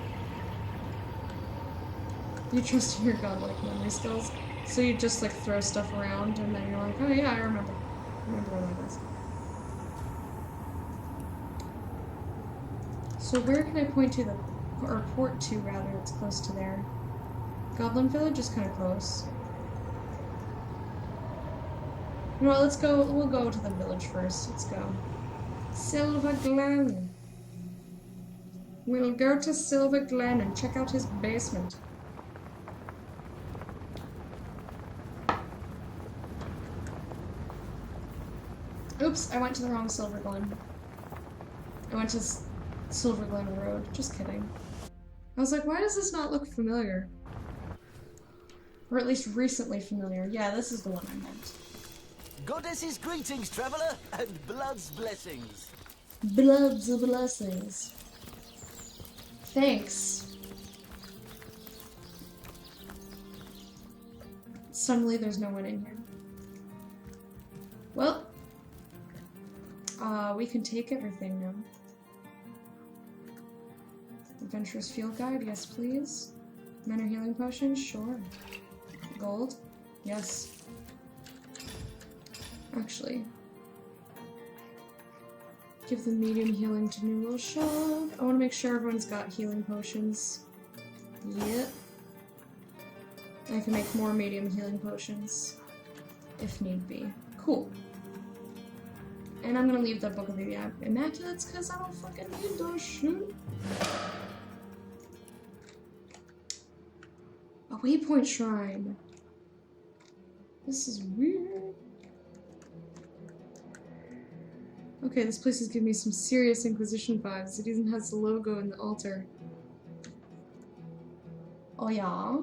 You trust in your godlike memory skills, so you just like throw stuff around and then you're like, oh yeah, I remember. I remember where that is. So where can I point to or port to rather, it's close to there. Goblin Village is kind of close. You know what, let's go, we'll go to the village first, let's go. Silver Glen. We'll go to Silver Glen and check out his basement. Oops, I went to the wrong Silver Glen. I went to Silver Glen Road. Just kidding. I was like, why does this not look familiar? Or at least recently familiar. Yeah, this is the one I meant. Goddess's greetings, traveler, and blood's blessings. Blood's blessings. Thanks. Suddenly there's no one in here. Well, we can take everything now. Adventurous Field Guide, yes please. Minor Healing Potion, sure. Gold, yes. Actually, give the medium healing to Nulo Shop. I want to make sure everyone's got healing potions. Yep. I can make more medium healing potions, if need be. Cool. And I'm gonna leave the Book of the Immaculates because I don't fucking need those shit. A waypoint shrine. This is weird. Okay, this place is giving me some serious Inquisition vibes. It even has the logo in the altar. Oh yeah?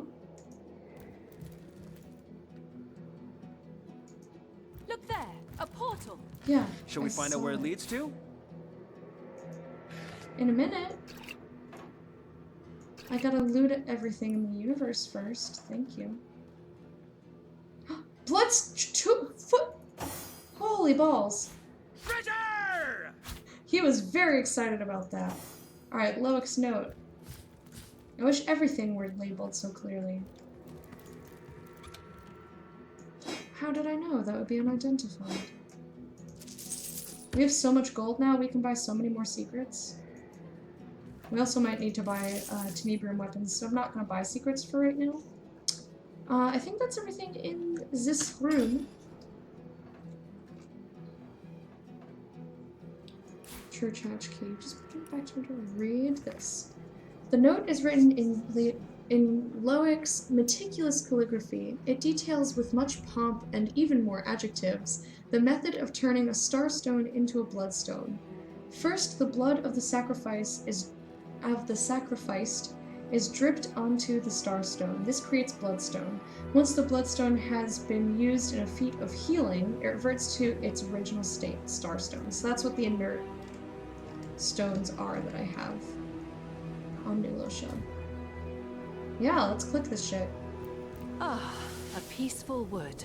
Look there, a portal. Yeah. Shall we find out where it leads to? In a minute. I gotta loot everything in the universe first. Thank you. Foot. Holy balls. Treasure! He was very excited about that. Alright, Loic's note. I wish everything were labeled so clearly. How did I know that would be unidentified? We have so much gold now, we can buy so many more secrets. We also might need to buy Tenebrium weapons, so I'm not going to buy secrets for right now. I think that's everything in this room. Church Hatch Key. Just put it back to read this. The note is written in Loic's meticulous calligraphy. It details with much pomp and even more adjectives the method of turning a starstone into a bloodstone. First, the blood of the sacrificed is dripped onto the starstone. This creates bloodstone. Once the bloodstone has been used in a feat of healing, it reverts to its original state, starstone. So that's what the inert stones are that I have on New Lotia. Yeah, let's click this shit. Ah, a peaceful wood.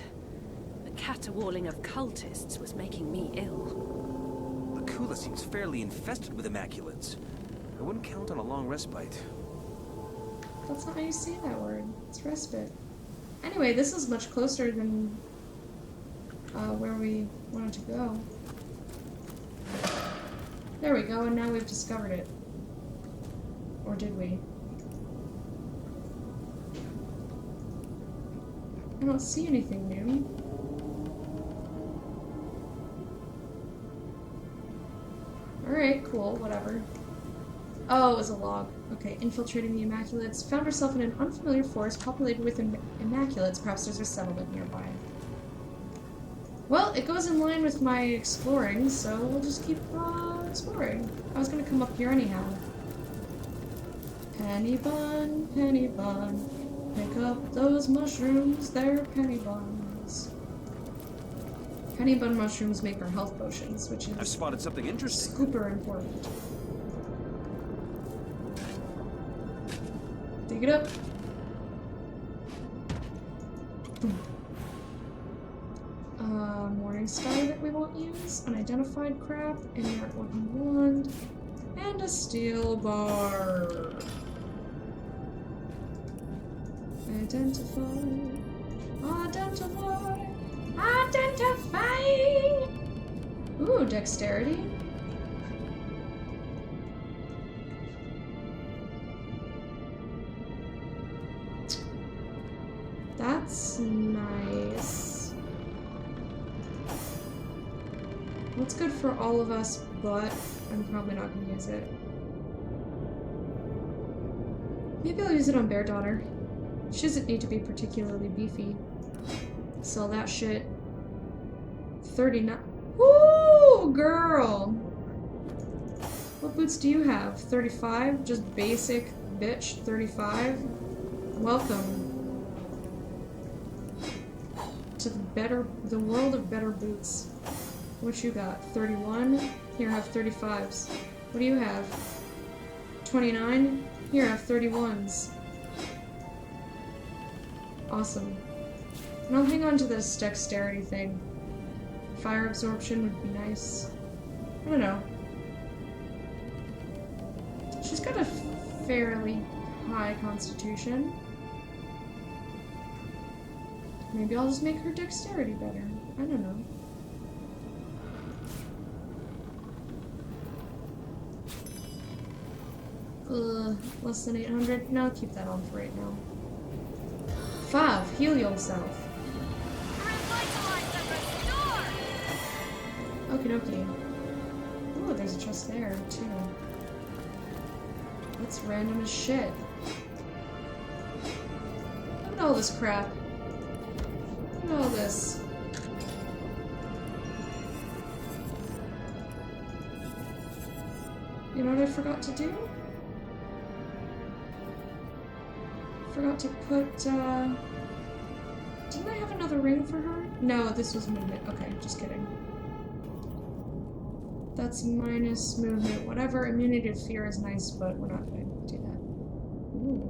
The caterwauling of cultists was making me ill. The Kula seems fairly infested with Immaculates. I wouldn't count on a long respite. That's not how you say that word. It's respite. Anyway, this is much closer than where we wanted to go. There we go, and now we've discovered it. Or did we? I don't see anything new. Alright, cool, whatever. Oh, it was a log. Okay, infiltrating the Immaculates. Found herself in an unfamiliar forest populated with Immaculates. Perhaps there's a settlement nearby. Well, it goes in line with my exploring, so we'll just keep exploring. I was gonna come up here anyhow. Penny bun, pick up those mushrooms, they're penny buns. Penny bun mushrooms make our health potions, which is I've spotted something interesting. super important. Dig it up. Boom. Morning star that we won't use, unidentified crap, inert wooden wand, and a steel bar. Identify! Ooh, dexterity. That's nice. What's good for all of us, but I'm probably not going to use it. Maybe I'll use it on Bear Daughter. She doesn't need to be particularly beefy. Sell that shit. 39. Woo, girl! What boots do you have? 35? Just basic bitch. 35? Welcome to the world of better boots. What you got? 31? Here, have 35s. What do you have? 29? Here, have 31s. Awesome. And I'll hang on to this dexterity thing. Fire absorption would be nice. I don't know. She's got a fairly high constitution. Maybe I'll just make her dexterity better. I don't know. Less than 800? No, keep that on for right now. Fav, heal yourself. Okie dokie. Oh, there's a chest there, too. That's random as shit. Look at all this crap. Look at all this. You know what I forgot to do? Forgot to put, didn't I have another ring for her? No, this was movement. Okay, just kidding. That's minus movement. Whatever. Immunity to fear is nice, but we're not going to do that. Ooh.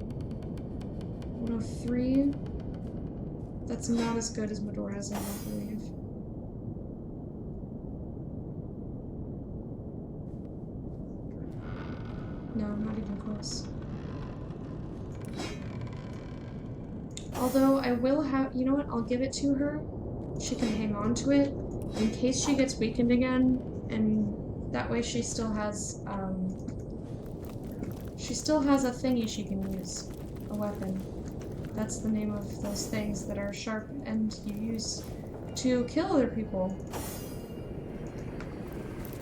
103. That's not as good as Medora's, I don't believe. No, not even close. Although I will have, you know what, I'll give it to her. She can hang on to it in case she gets weakened again, and that way she still has a thingy she can use, a weapon. That's the name of those things that are sharp and you use to kill other people.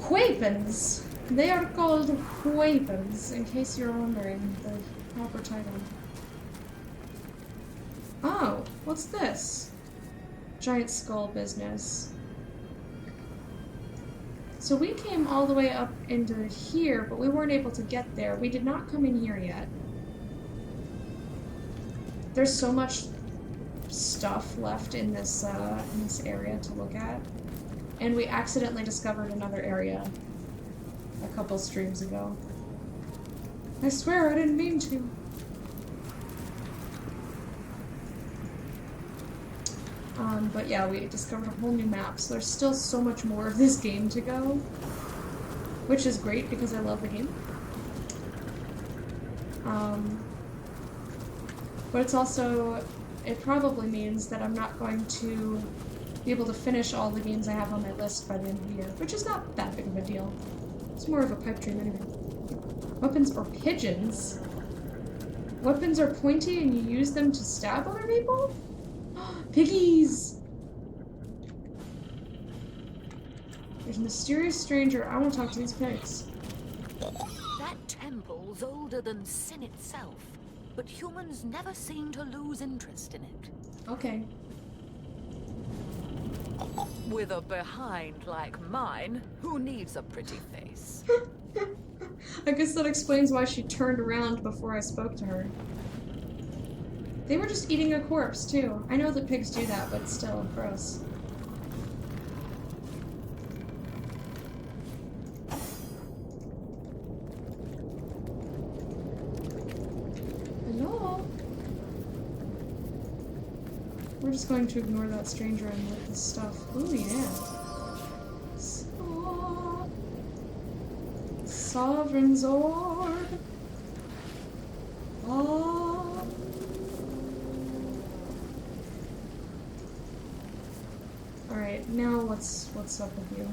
Weapons! They are called weapons, in case you're wondering the proper title. Oh, what's this? Giant skull business. So we came all the way up into here, but we weren't able to get there. We did not come in here yet. There's so much stuff left in this area to look at. And we accidentally discovered another area a couple streams ago. I swear I didn't mean to. But yeah, we discovered a whole new map, so there's still so much more of this game to go. Which is great because I love the game. But it's also, it probably means that I'm not going to be able to finish all the games I have on my list by the end of the year, which is not that big of a deal. It's more of a pipe dream anyway. Weapons or pigeons? Weapons are pointy and you use them to stab other people? Piggies! There's a mysterious stranger. I want to talk to these pigs. That temple's older than sin itself, but humans never seem to lose interest in it. Okay. With a behind like mine, who needs a pretty face? I guess that explains why she turned around before I spoke to her. They were just eating a corpse, too. I know that pigs do that, but still, gross. Hello? We're just going to ignore that stranger and look this stuff. Ooh, yeah. Sovereign's Orb. Oh. Alright, now what's up with you?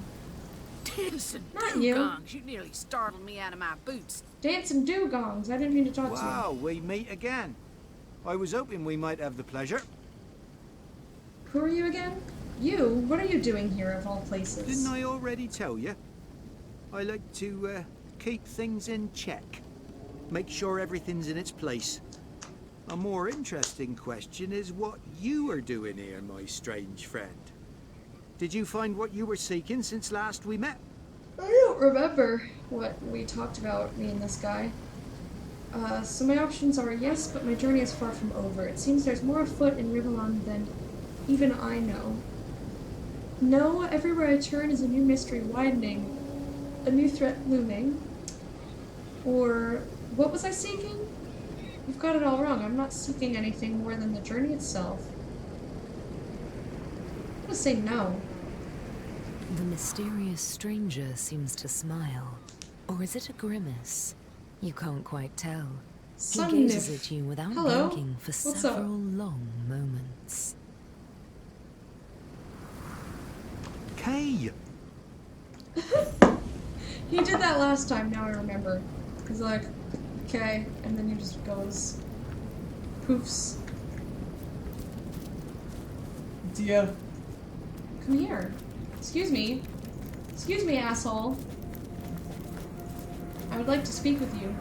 Dancing Not you. dugongs, you nearly startled me out of my boots. Dancing dugongs, I didn't mean to talk to you. Wow, we meet again. I was hoping we might have the pleasure. Who are you again? You? What are you doing here of all places? Didn't I already tell you? I like to keep things in check. Make sure everything's in its place. A more interesting question is what you are doing here, my strange friend. Did you find what you were seeking since last we met? I don't remember what we talked about, me and this guy. So my options are yes, but my journey is far from over. It seems there's more afoot in Rivalon than even I know. No, everywhere I turn is a new mystery widening, a new threat looming. Or, what was I seeking? You've got it all wrong. I'm not seeking anything more than the journey itself. I'm gonna say no. The mysterious stranger seems to smile. Or is it a grimace? You can't quite tell. He gazes at you without blinking for several long moments. Kay! He did that last time, now I remember. He's like, okay, and then he just goes, poofs. dear. Come here. Excuse me. Excuse me, asshole. I would like to speak with you.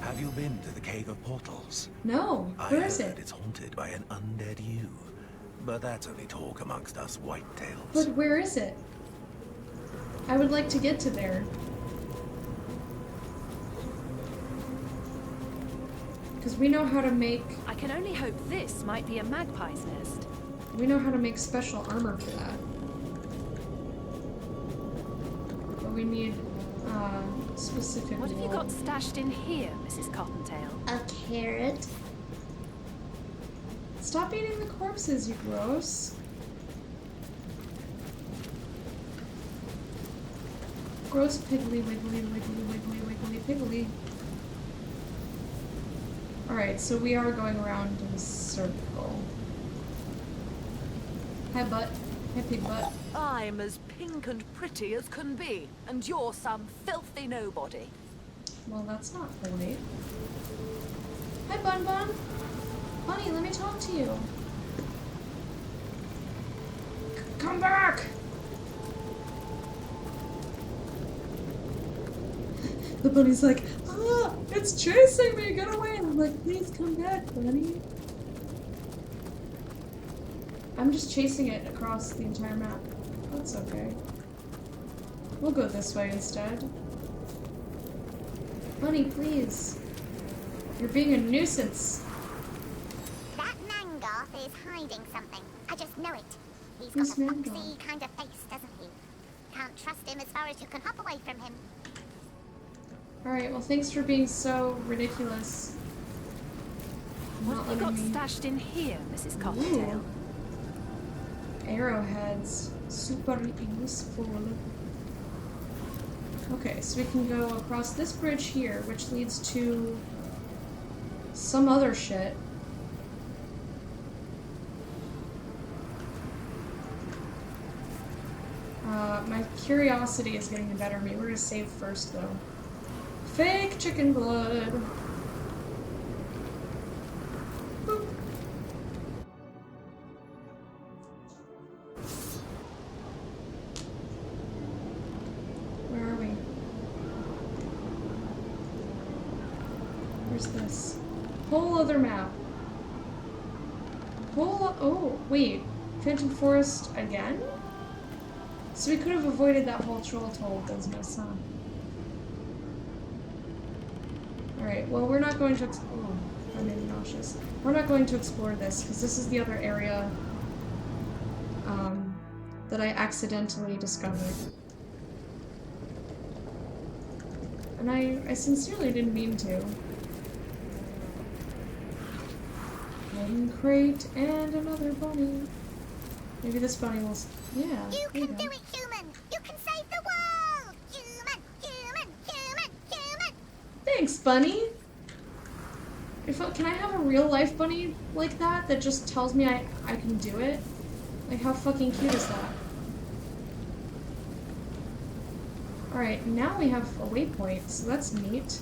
Have you been to the Cave of Portals? No. Where is it? It's haunted by an undead ewe. But that's only talk amongst us whitetails. But where is it? I would like to get to there. Because we know how to make... I can only hope this might be a magpie's nest. We know how to make special armor for that. But we need specific What have you got stashed in here, Mrs. Cottontail? A carrot. Stop eating the corpses, you gross. Gross piggly wiggly wiggly wiggly wiggly piggly. Alright, so we are going around in a circle. Hi, butt. Hi, pig butt. I'm as pink and pretty as can be, and you're some filthy nobody. Well, that's not polite. Hi, Bun Bun. Bunny, let me talk to you. Come back! The bunny's like, ah, it's chasing me, get away! And I'm like, please come back, bunny. I'm just chasing it across the entire map. That's okay. We'll go this way instead. Bunny, please. You're being a nuisance. That Mangoth is hiding something. I just know it. He's got a foxy kind of face, doesn't he? Can't trust him as far as you can hop away from him. Alright, well thanks for being so ridiculous. What have you got stashed in here, Mrs. Cottontail? Arrowheads. Super useful. Okay, so we can go across this bridge here, which leads to some other shit. My curiosity is getting the better of me. We're gonna save first, though. Fake chicken blood! Boop. Where are we? Where's this? Whole other map. Oh, wait. Phantom Forest again? So we could have avoided that whole troll toll business, huh? Alright, well we're not going to explore. Oh, I'm getting nauseous. We're not going to explore this, because this is the other area that I accidentally discovered. And I sincerely didn't mean to. Golden crate and another bunny. Maybe this bunny will... Yeah. You can do it, human! You can save the world! Human! Human! Human! Human! Thanks, bunny! Can I have a real life bunny like that just tells me I can do it? Like, how fucking cute is that? Alright, now we have a waypoint, so that's neat.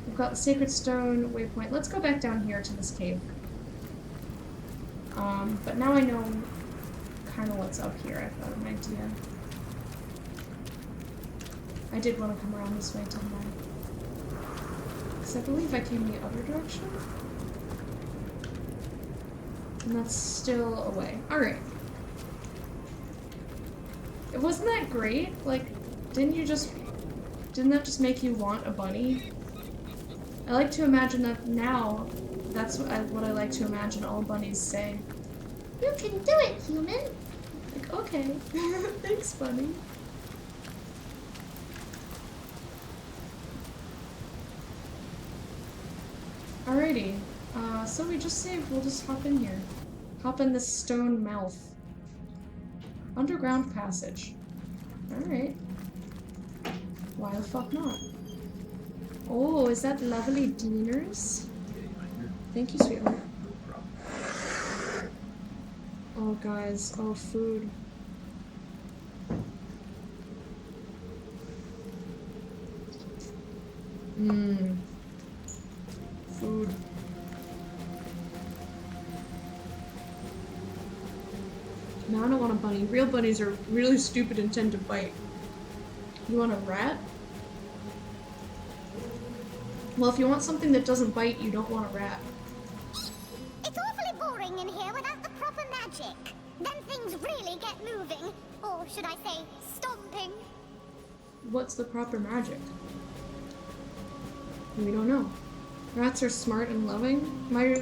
We've got the Sacred Stone waypoint. Let's go back down here to this cave. But now I know kind of what's up here. I've got an idea. I did want to come around this way, didn't I? Because I believe I came the other direction. And that's still away. Alright. Wasn't that great? Like, didn't that just make you want a bunny? I like to imagine that now, that's what I like to imagine all bunnies say. You can do it, human! Like, okay. Thanks, bunny. Alrighty. So we just saved. We'll just hop in here. Hop in this stone mouth. Underground passage. Alright. Why the fuck not? Oh, is that lovely diners? Thank you, sweetheart. Oh, guys. Oh, food. Mmm. Food. No, I don't want a bunny. Real bunnies are really stupid and tend to bite. You want a rat? Well, if you want something that doesn't bite, you don't want a rat. It's awfully boring in here without the proper magic. Then things really get moving. Or should I say, stomping. What's the proper magic? We don't know. Rats are smart and loving. My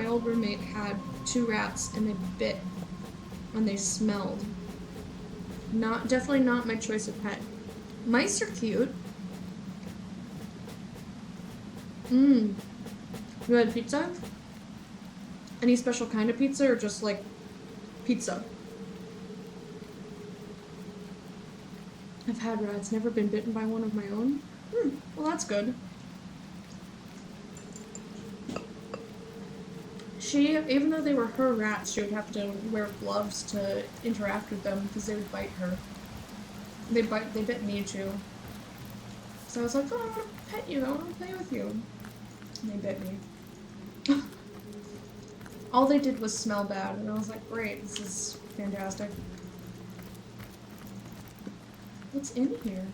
old roommate, had 2 rats and they bit when they smelled. Definitely not my choice of pet. Mice are cute. You had pizza? Any special kind of pizza or just like pizza? I've had rats, never been bitten by one of my own. Well, that's good. Even though they were her rats, she would have to wear gloves to interact with them because they would bite her. They bit me too. So I was like, oh, I want to pet you, I want to play with you. And they bit me. All they did was smell bad, and I was like, great, this is fantastic. What's in here?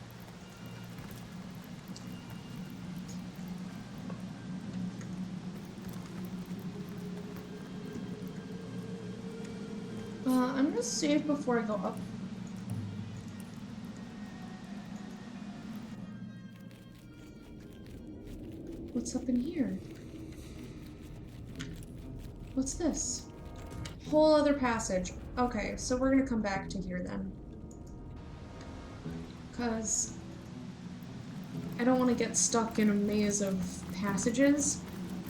I'm gonna save before I go up. What's up in here? What's this? Whole other passage. Okay, so we're gonna come back to here then. Because I don't want to get stuck in a maze of passages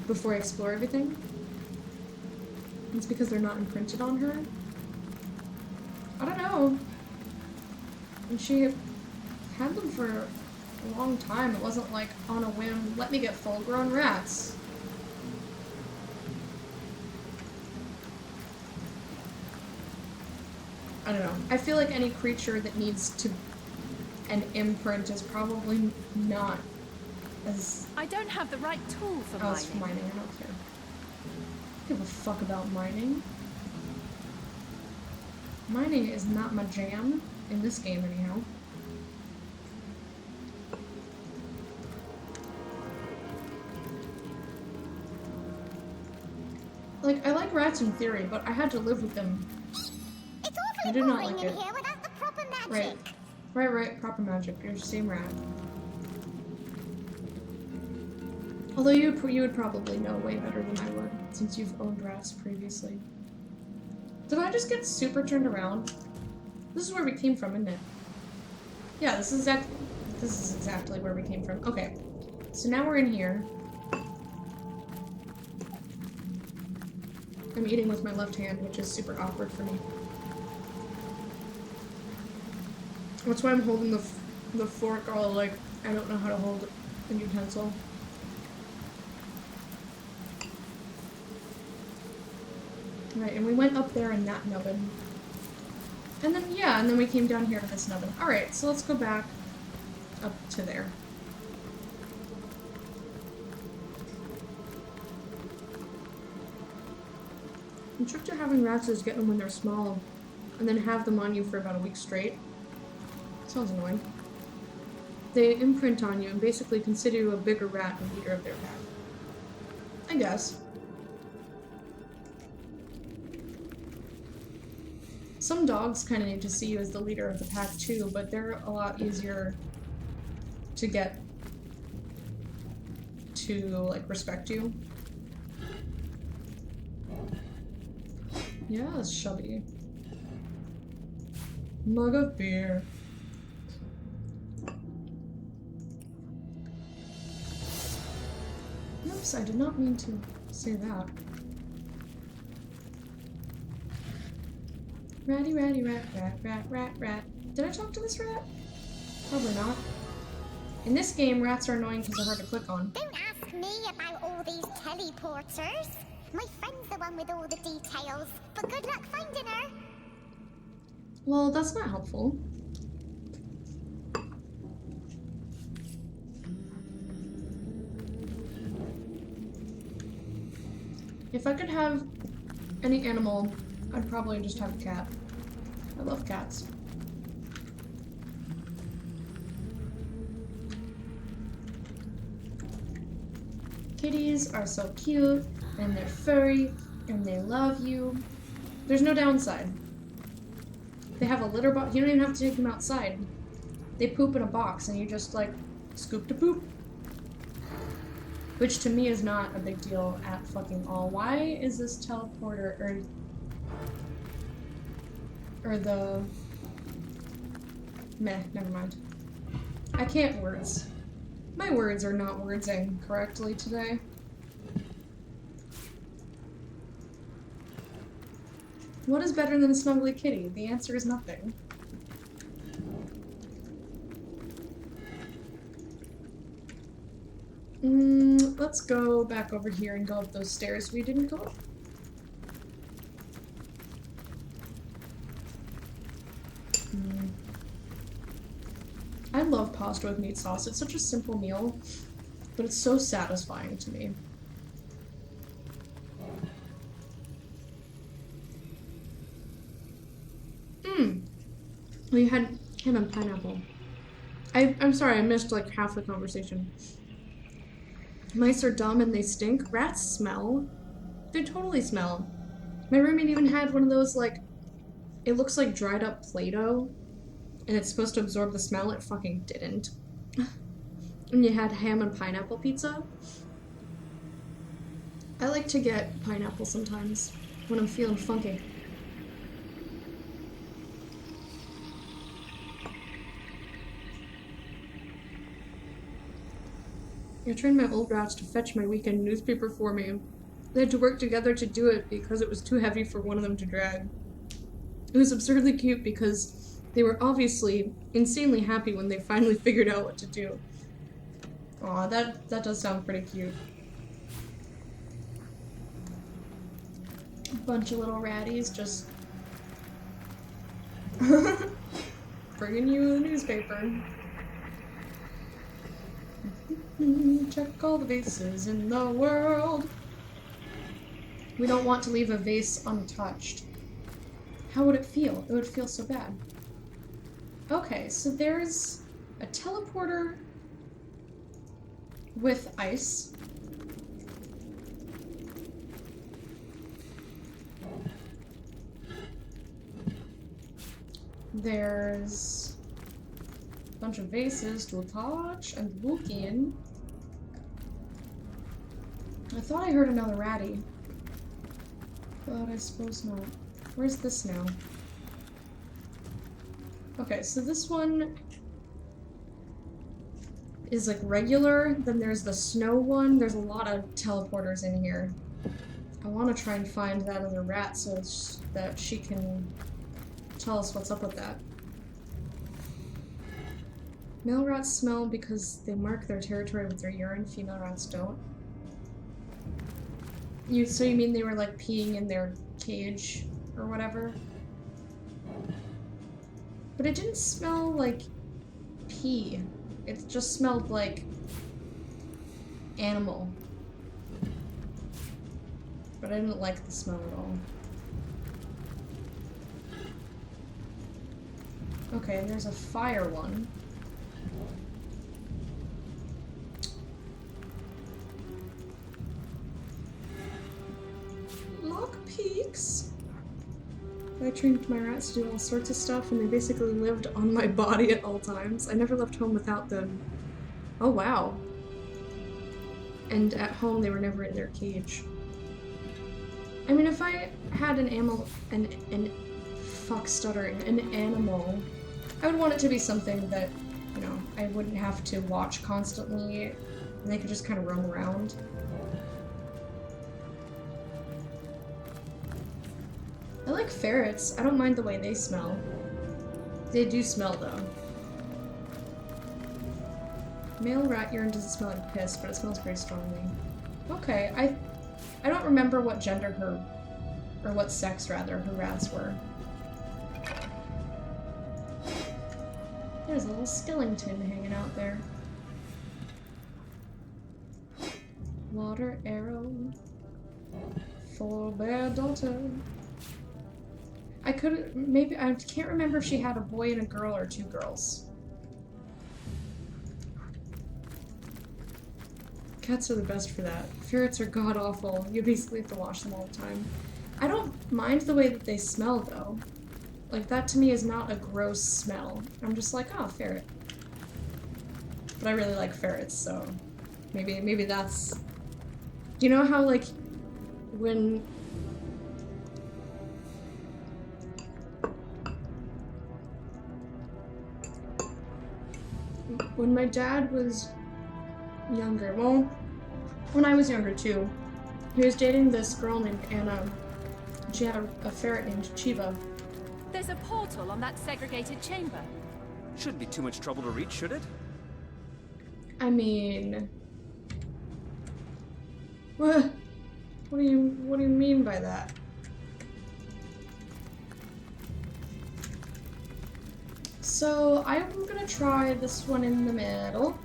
before I explore everything. It's because they're not imprinted on her. I don't know. And she had them for a long time. It wasn't like on a whim, let me get full-grown rats. I don't know. I feel like any creature that needs to an imprint is probably not as... I don't have the right tool for mining. As mining, I don't care. I don't give a fuck about mining. Mining is not my jam, in this game anyhow. Like, I like rats in theory, but I had to live with them. It's I awfully did not boring like in it. here without the proper magic. Right, proper magic. You're the same rat. Although you would probably know way better than I would, since you've owned rats previously. Did I just get super turned around? This is where we came from, isn't it? Yeah, this is exactly where we came from. Okay, so now we're in here. I'm eating with my left hand, which is super awkward for me. That's why I'm holding the fork all like I don't know how to hold a utensil. Right, and we went up there in that nubbin. And then we came down here to this nubbin. Alright, so let's go back up to there. The trick to having rats is get them when they're small, and then have them on you for about a week straight. Sounds annoying. They imprint on you and basically consider you a bigger rat and leader of their pack. I guess. Some dogs kind of need to see you as the leader of the pack too, but they're a lot easier to get to, like, respect you. Yes, Shubby. Mug of beer. Oops, I did not mean to say that. Ratty, ratty, rat, rat, rat, rat, rat. Did I talk to this rat? Probably not. In this game, rats are annoying because they're hard to click on. Don't ask me about all these teleporters. My friend's the one with all the details, but good luck finding her. Well, that's not helpful. If I could have any animal, I'd probably just have a cat. I love cats. Kitties are so cute, and they're furry, and they love you. There's no downside. They have a litter box. You don't even have to take them outside. They poop in a box, and you just, like, scoop the poop. Which to me is not a big deal at fucking all. Why is this teleporter, or the... Meh, never mind. I can't words. My words are not wordsing correctly today. What is better than a snuggly kitty? The answer is nothing. Let's go back over here and go up those stairs we didn't go up. I love pasta with meat sauce. It's such a simple meal, but it's so satisfying to me. We had ham and pineapple. I'm sorry, I missed like half the conversation. Mice are dumb and they stink. Rats smell. They totally smell. My roommate even had one of those, like, it looks like dried up Play-Doh, and it's supposed to absorb the smell. It fucking didn't. And you had ham and pineapple pizza. I like to get pineapple sometimes when I'm feeling funky. I trained my old rats to fetch my weekend newspaper for me. They had to work together to do it because it was too heavy for one of them to drag. It was absurdly cute because they were obviously insanely happy when they finally figured out what to do. Aw, that does sound pretty cute. A bunch of little ratties just bringing you a newspaper. Check all the vases in the world. We don't want to leave a vase untouched. How would it feel? It would feel so bad. Okay, so there's a teleporter with ice. There's a bunch of vases to touch and look in. I thought I heard another ratty, but I suppose not. Where's this now? Okay, so this one is like regular, then there's the snow one. There's a lot of teleporters in here. I want to try and find that other rat so that she can tell us what's up with that. Male rats smell because they mark their territory with their urine, female rats don't. So you mean they were like peeing in their cage or whatever? But it didn't smell like pee. It just smelled like animal. But I didn't like the smell at all. Okay, and there's a fire one. Lockpicks. I trained my rats to do all sorts of stuff, and they basically lived on my body at all times. I never left home without them. Oh wow. And at home they were never in their cage. I mean, if I had an animal, an animal, I would want it to be something that, you know, I wouldn't have to watch constantly, and they could just kind of roam around. I like ferrets. I don't mind the way they smell. They do smell, though. Male rat urine doesn't smell like piss, but it smells very strongly. Okay, I don't remember what gender her, or what sex, rather, her rats were. There's a little skeleton hanging out there. Water arrow for bad daughter. I could maybe I can't remember if she had a boy and a girl or 2 girls. Cats are the best for that. Ferrets are god awful. You basically have to wash them all the time. I don't mind the way that they smell though. Like that to me is not a gross smell. I'm just like, oh, ferret. But I really like ferrets, so maybe that's. You know how like when my dad was younger, well, when I was younger too, he was dating this girl named Anna. She had a ferret named Chiva. There's a portal on that segregated chamber. Shouldn't be too much trouble to reach, should it? I mean, what do you mean by that? So I'm gonna try this one in the middle.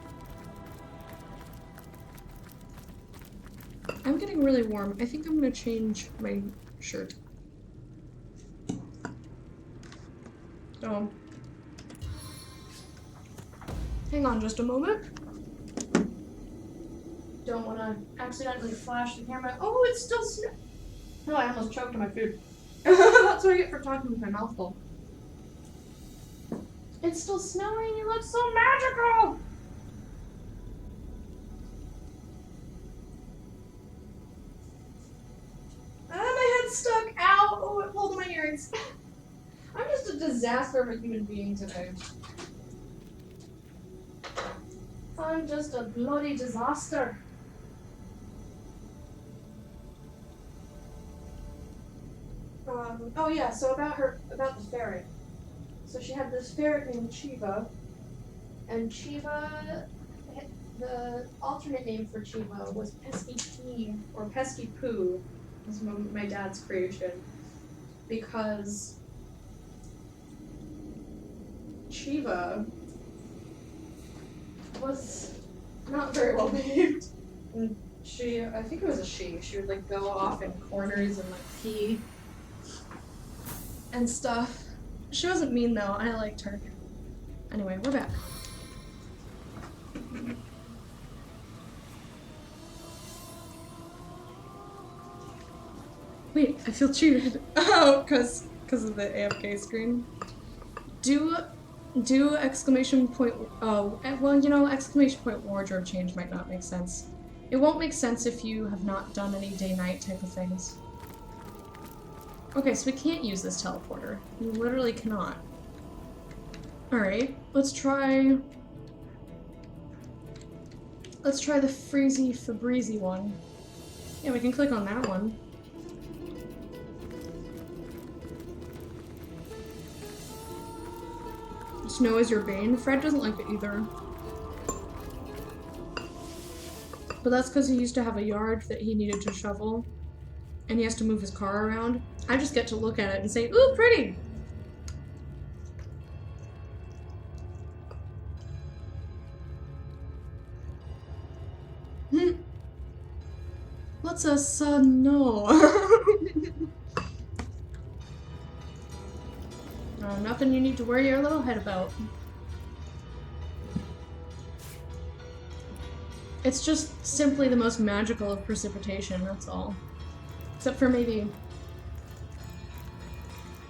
I'm getting really warm. I think I'm gonna change my shirt. So, hang on just a moment. Don't want to accidentally flash the camera. Oh, it's still snow. Oh, I almost choked on my food. That's what I get for talking with my mouth full. It's still snowing. You look so magical. My head's stuck. Ow! Oh, it pulled my earrings. I'm just a disaster of a human being today. I'm just a bloody disaster. Oh yeah, so about the ferret. So she had this ferret named Chiva, and Chiva, the alternate name for Chiva was Pesky P, or Pesky Poo, was my dad's creation, because Chiva was not very well behaved. And I think it was a she would like go off in corners and like pee and stuff. She wasn't mean though, I liked her. Anyway, we're back. Wait, I feel cheated. Oh, cause of the AFK screen. Do exclamation point, oh, well, you know, exclamation point wardrobe change might not make sense. It won't make sense if you have not done any day-night type of things. Okay, so we can't use this teleporter. We literally cannot. Alright, let's try the Freezy Febreze one. Yeah, we can click on that one. Snow is your bane. Fred doesn't like it either. But that's because he used to have a yard that he needed to shovel. And he has to move his car around. I just get to look at it and say, ooh, pretty! What's a sun? No. Nothing you need to worry your little head about. It's just simply the most magical of precipitation, that's all. Except for maybe...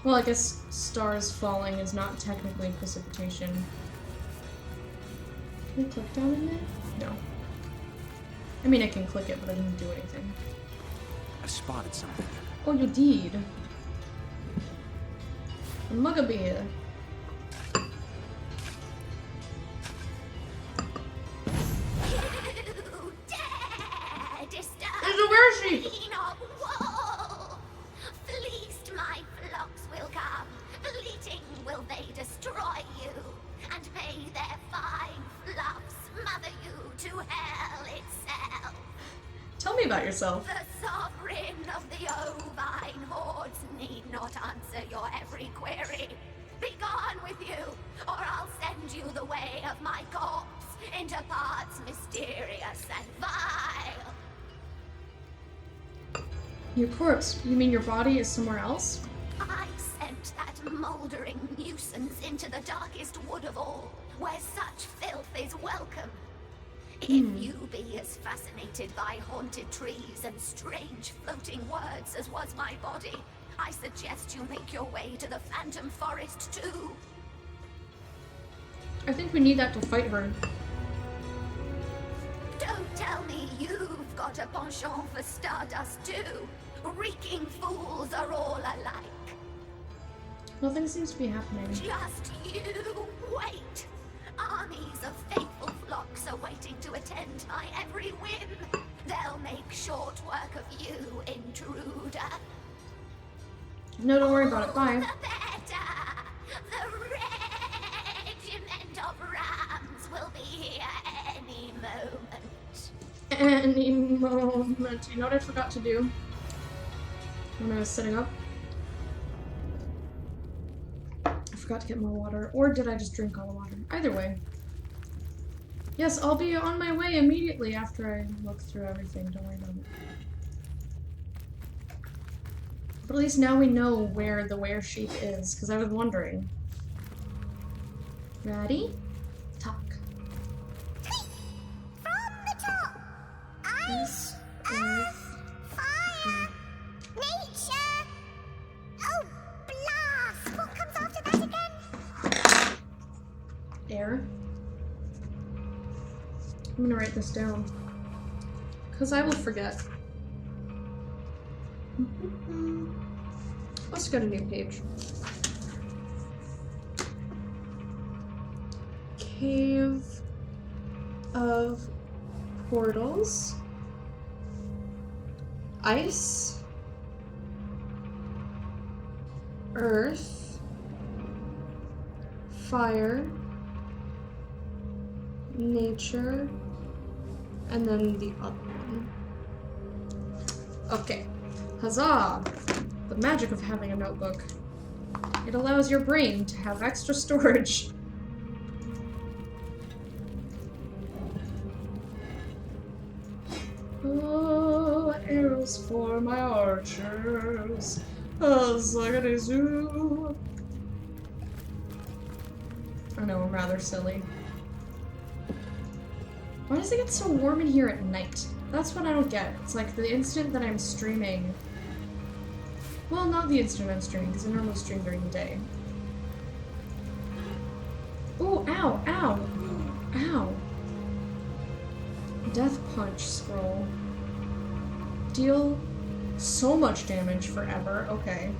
Well, I guess stars falling is not technically precipitation. Can I click down in there? No. I mean, I can click it, but I didn't do anything. I spotted something. Oh, you did. A mugabee. Where is she? Fleeced my flocks will come, bleating will they destroy you, and may their fine fluff smother you to hell itself. Tell me about yourself. The sovereign of the ovine hordes need not answer your every query. Be gone with you, or I'll send you the way of my corpse into parts mysterious and vile. Your corpse? You mean your body is somewhere else? I sent smoldering nuisance into the darkest wood of all, where such filth is welcome. If you be as fascinated by haunted trees and strange floating words as was my body, I suggest you make your way to the Phantom Forest too. I think we need that to fight her. Don't tell me you've got a penchant for stardust too. Reeking fools are all alike. Nothing seems to be happening. Just you wait. Armies of faithful flocks are waiting to attend my every whim. They'll make short work of you, intruder. No, don't worry about it. Bye. The better. The regiment of rams will be here any moment. Any moment. You know what I forgot to do when I was setting up? I forgot to get more water. Or did I just drink all the water? Either way. Yes, I'll be on my way immediately after I look through everything. Don't worry about it. But at least now we know where the were-sheep is, because I was wondering. Ready? Talk. From the top. Ice, earth, fire, nature. Oh, blast! What comes after that again? Air. I'm gonna write this down, because I will forget. Let's go to new page. Cave of Portals. Ice. Earth. Fire. Nature. And then the other one. Okay. Huzzah! The magic of having a notebook. It allows your brain to have extra storage. Oh, arrows for my archers. Zaggity zoo. I know, I'm rather silly. Why does it get so warm in here at night? That's what I don't get. It's like the instant that I'm streaming. Well, not the instant I'm streaming, because I normally stream during the day. Oh, ow, ow, ow. Death Punch scroll. Deal so much damage forever. Okay.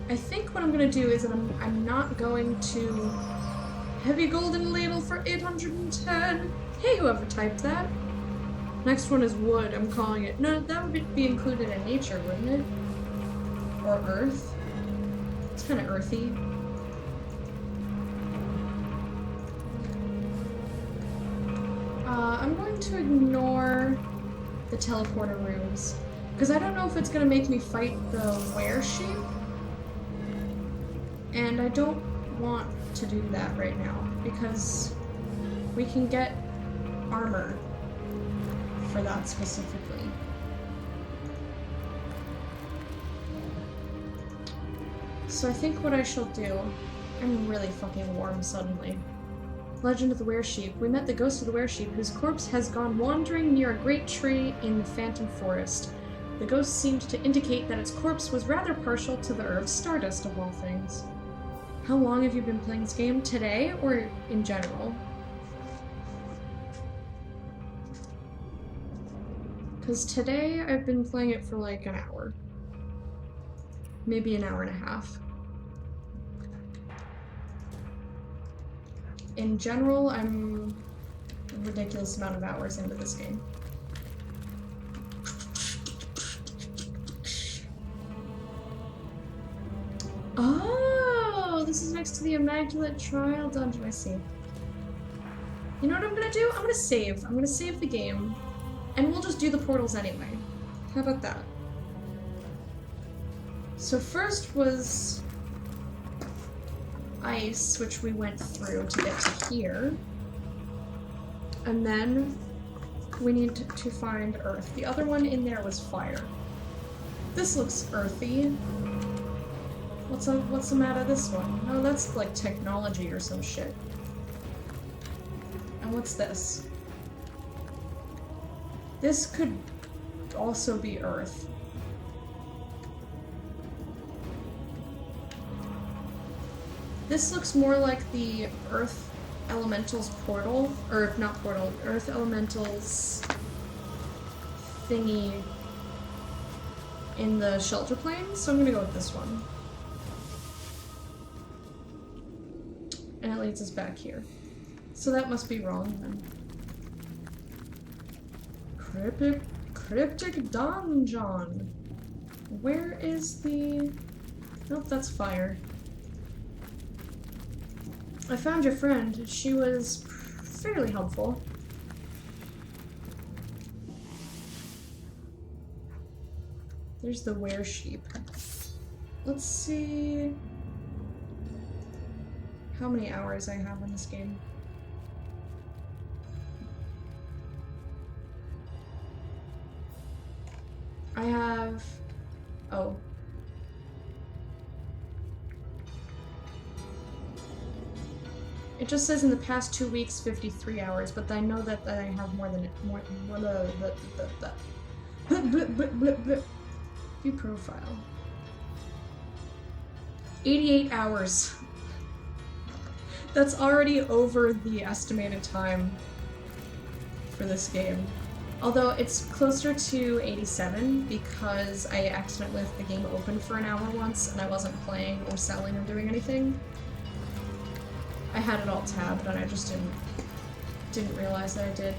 I think what I'm gonna do is I'm not going to heavy golden ladle for 810. Hey, whoever typed that. Next one is wood. I'm calling it. No, that would be included in nature, wouldn't it? Or earth. It's kind of earthy. I'm going to ignore the teleporter rooms, because I don't know if it's going to make me fight the were-sheep, and I don't want to do that right now, because we can get armor for that specifically. So I think what I shall do... I'm really fucking warm suddenly. Legend of the Were-Sheep. We met the ghost of the Were-Sheep, whose corpse has gone wandering near a great tree in the Phantom Forest. The ghost seemed to indicate that its corpse was rather partial to the herb stardust of all things. How long have you been playing this game? Today, or in general? Because today I've been playing it for like an hour. Maybe an hour and a half. In general, I'm a ridiculous amount of hours into this game. Oh, this is next to the Immaculate Trial Dungeon, I see. You know what I'm gonna do? I'm gonna save. I'm gonna save the game, and we'll just do the portals anyway. How about that? So first was ice, which we went through to get to here. And then we need to find earth. The other one in there was fire. This looks earthy. What's the matter this one? Oh, that's like technology or some shit. And what's this? This could also be Earth. This looks more like the Earth Elementals portal, or not portal, Earth Elementals thingy in the shelter plane, so I'm gonna go with this one. And it leads us back here. So that must be wrong then. Cryptic Donjon. Where is the... Nope, that's fire. I found your friend. She was fairly helpful. There's the were-sheep. Let's see how many hours I have in this game. I have... oh. It just says in the past 2 weeks, 53 hours, but I know that I have more than view profile. 88 hours. That's already over the estimated time for this game. Although it's closer to 87 because I accidentally left the game open for an hour once and I wasn't playing or selling or doing anything. I had it all tabbed and I just didn't realize that I did.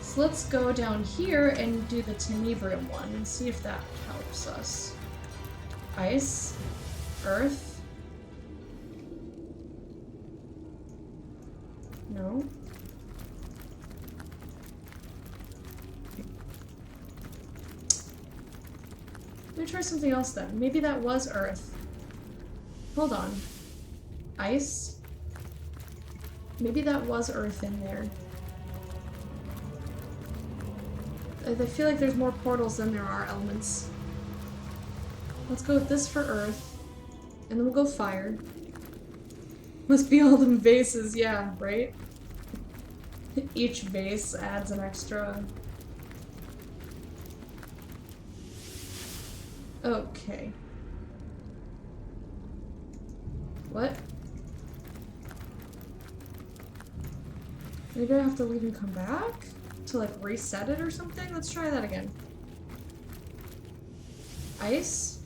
So let's go down here and do the Tenebrium one and see if that helps us. Ice, earth. No. Let me try something else then. Maybe that was earth. Hold on. Ice. Maybe that was earth in there. I feel like there's more portals than there are elements. Let's go with this for earth. And then we'll go fire. Must be all them vases, yeah, right? Each vase adds an extra... Okay. What? Maybe I have to leave and come back? To like reset it or something? Let's try that again. Ice?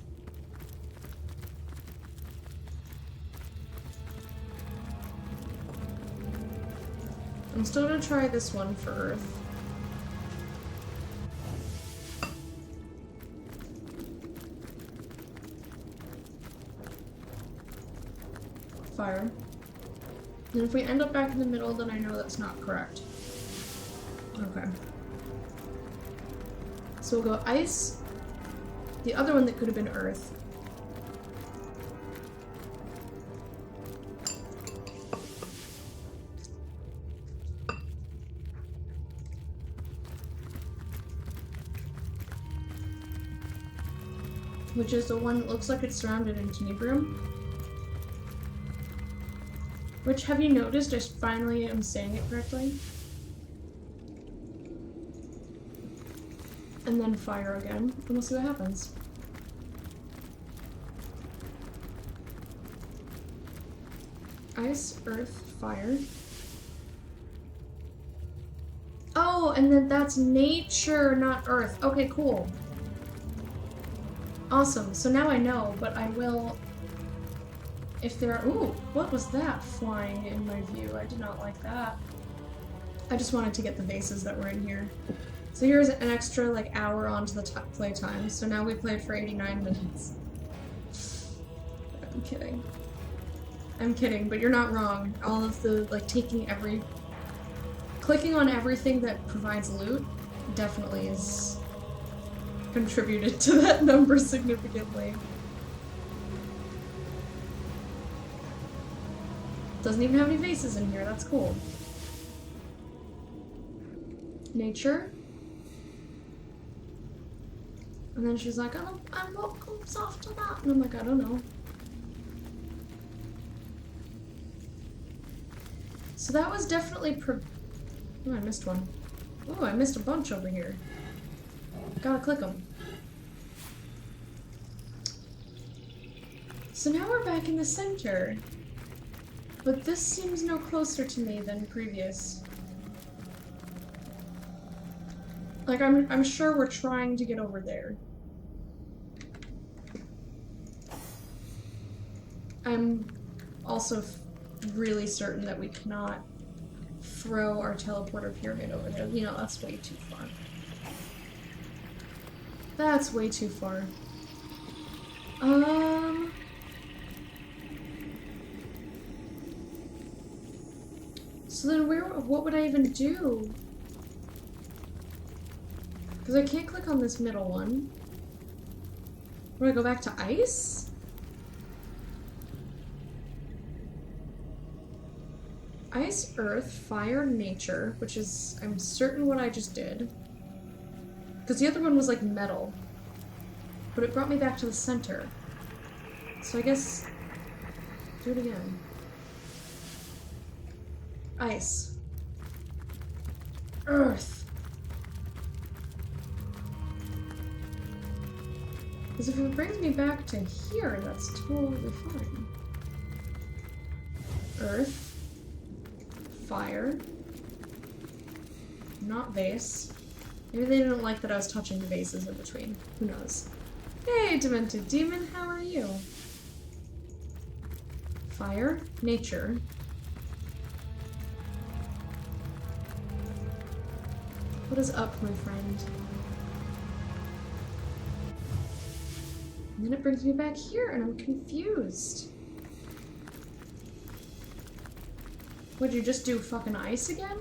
I'm still gonna try this one for earth. Fire. And if we end up back in the middle, then I know that's not correct. Okay. So we'll go ice. The other one that could have been earth. Which is the one that looks like it's surrounded in Tenebrium. Which, have you noticed, I finally am saying it correctly? And then fire again, and we'll see what happens. Ice, earth, fire. Oh, and then that's nature, not earth. Okay, cool. Awesome, so now I know, but I will... If there are... Ooh, what was that flying in my view? I did not like that. I just wanted to get the vases that were in here. So here's an extra, like, hour onto the play time. So now we played for 89 minutes. I'm kidding. I'm kidding, but you're not wrong. All of the, like, clicking on everything that provides loot definitely is contributed to that number significantly. Doesn't even have any vases in here, that's cool. Nature. And then she's like, oh, and what comes after that? And I'm like, I don't know. So that was definitely oh, I missed one. Oh, I missed a bunch over here. Gotta click them. So now we're back in the center. But this seems no closer to me than previous. Like, I'm sure we're trying to get over there. I'm also really certain that we cannot throw our teleporter pyramid over there. You know, that's way too far. That's way too far. So then what would I even do? Because I can't click on this middle one. Would I go back to ice? Ice, earth, fire, nature, which is, I'm certain what I just did. Because the other one was like metal. But it brought me back to the center. So I guess, do it again. Ice. Earth. Because if it brings me back to here, that's totally fine. Earth. Fire. Not vase. Maybe they didn't like that I was touching the vases in between. Who knows? Hey, Demented Demon, how are you? Fire. Nature. What is up, my friend? And then it brings me back here, and I'm confused. Would you just do fucking ice again?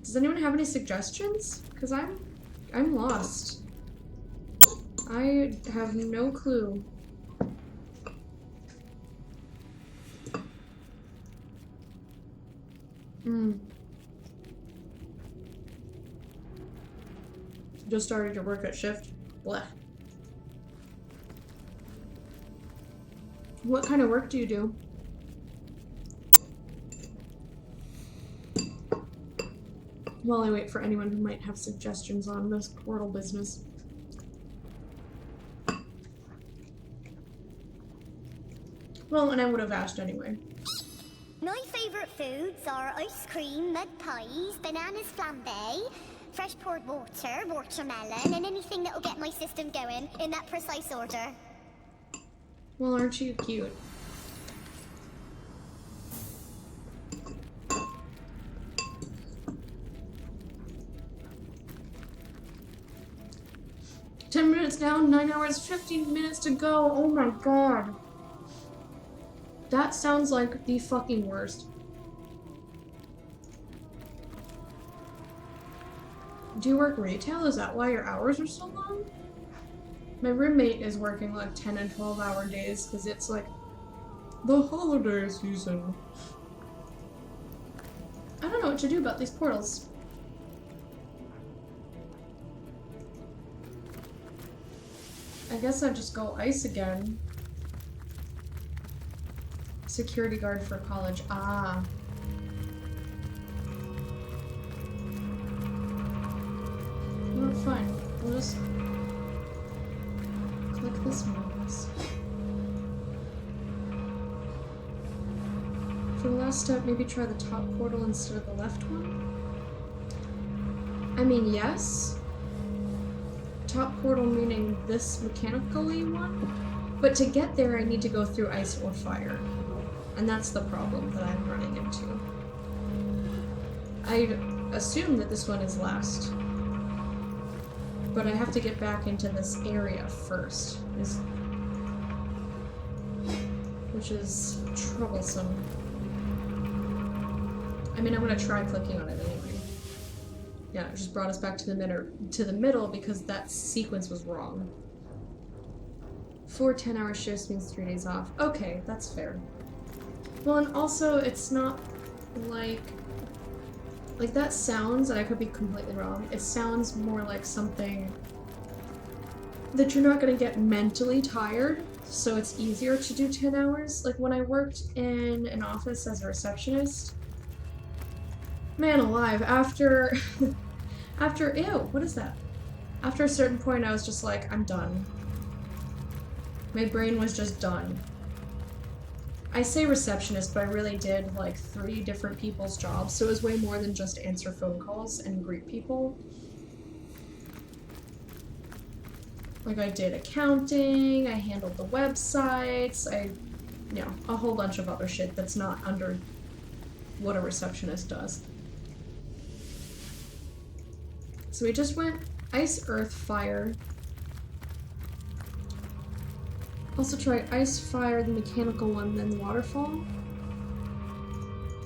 Does anyone have any suggestions? Because I'm lost. I have no clue. Just started your work at shift. Blech. What kind of work do you do? While I wait for anyone who might have suggestions on this portal business. Well, and I would have asked anyway. My favourite foods are ice cream, mud pies, bananas flambe, fresh poured water, watermelon, and anything that'll get my system going in that precise order. Well, aren't you cute? "10 minutes down, 9 hours, 15 minutes to go." Oh my god. That sounds like the fucking worst. Do you work retail? Is that why your hours are so long? My roommate is working like 10 and 12-hour days because it's like the holiday season. I don't know what to do about these portals. I guess I'd just go ice again. Security guard for college. Ah. Well, fine. We'll just click this one, I guess. For the last step, maybe try the top portal instead of the left one? I mean, yes. Top portal meaning this mechanical-y one? But to get there, I need to go through ice or fire. And that's the problem that I'm running into. I assume that this one is last. But I have to get back into this area first. Which is troublesome. I mean, I'm gonna try clicking on it anyway. Yeah, it just brought us back to the middle because that sequence was wrong. 4 10-hour shifts means 3 days off. Okay, that's fair. Well, and also, it's not like that sounds, and I could be completely wrong, it sounds more like something that you're not going to get mentally tired, so it's easier to do 10 hours. Like when I worked in an office as a receptionist, man alive, after ew, what is that? After a certain point I was just like, I'm done. My brain was just done. I say receptionist, but I really did like 3 different people's jobs, so it was way more than just answer phone calls and greet people. Like I did accounting, I handled the websites, you know, a whole bunch of other shit that's not under what a receptionist does. So we just went ice, earth, fire. Also try ice, fire, the mechanical one, then the waterfall.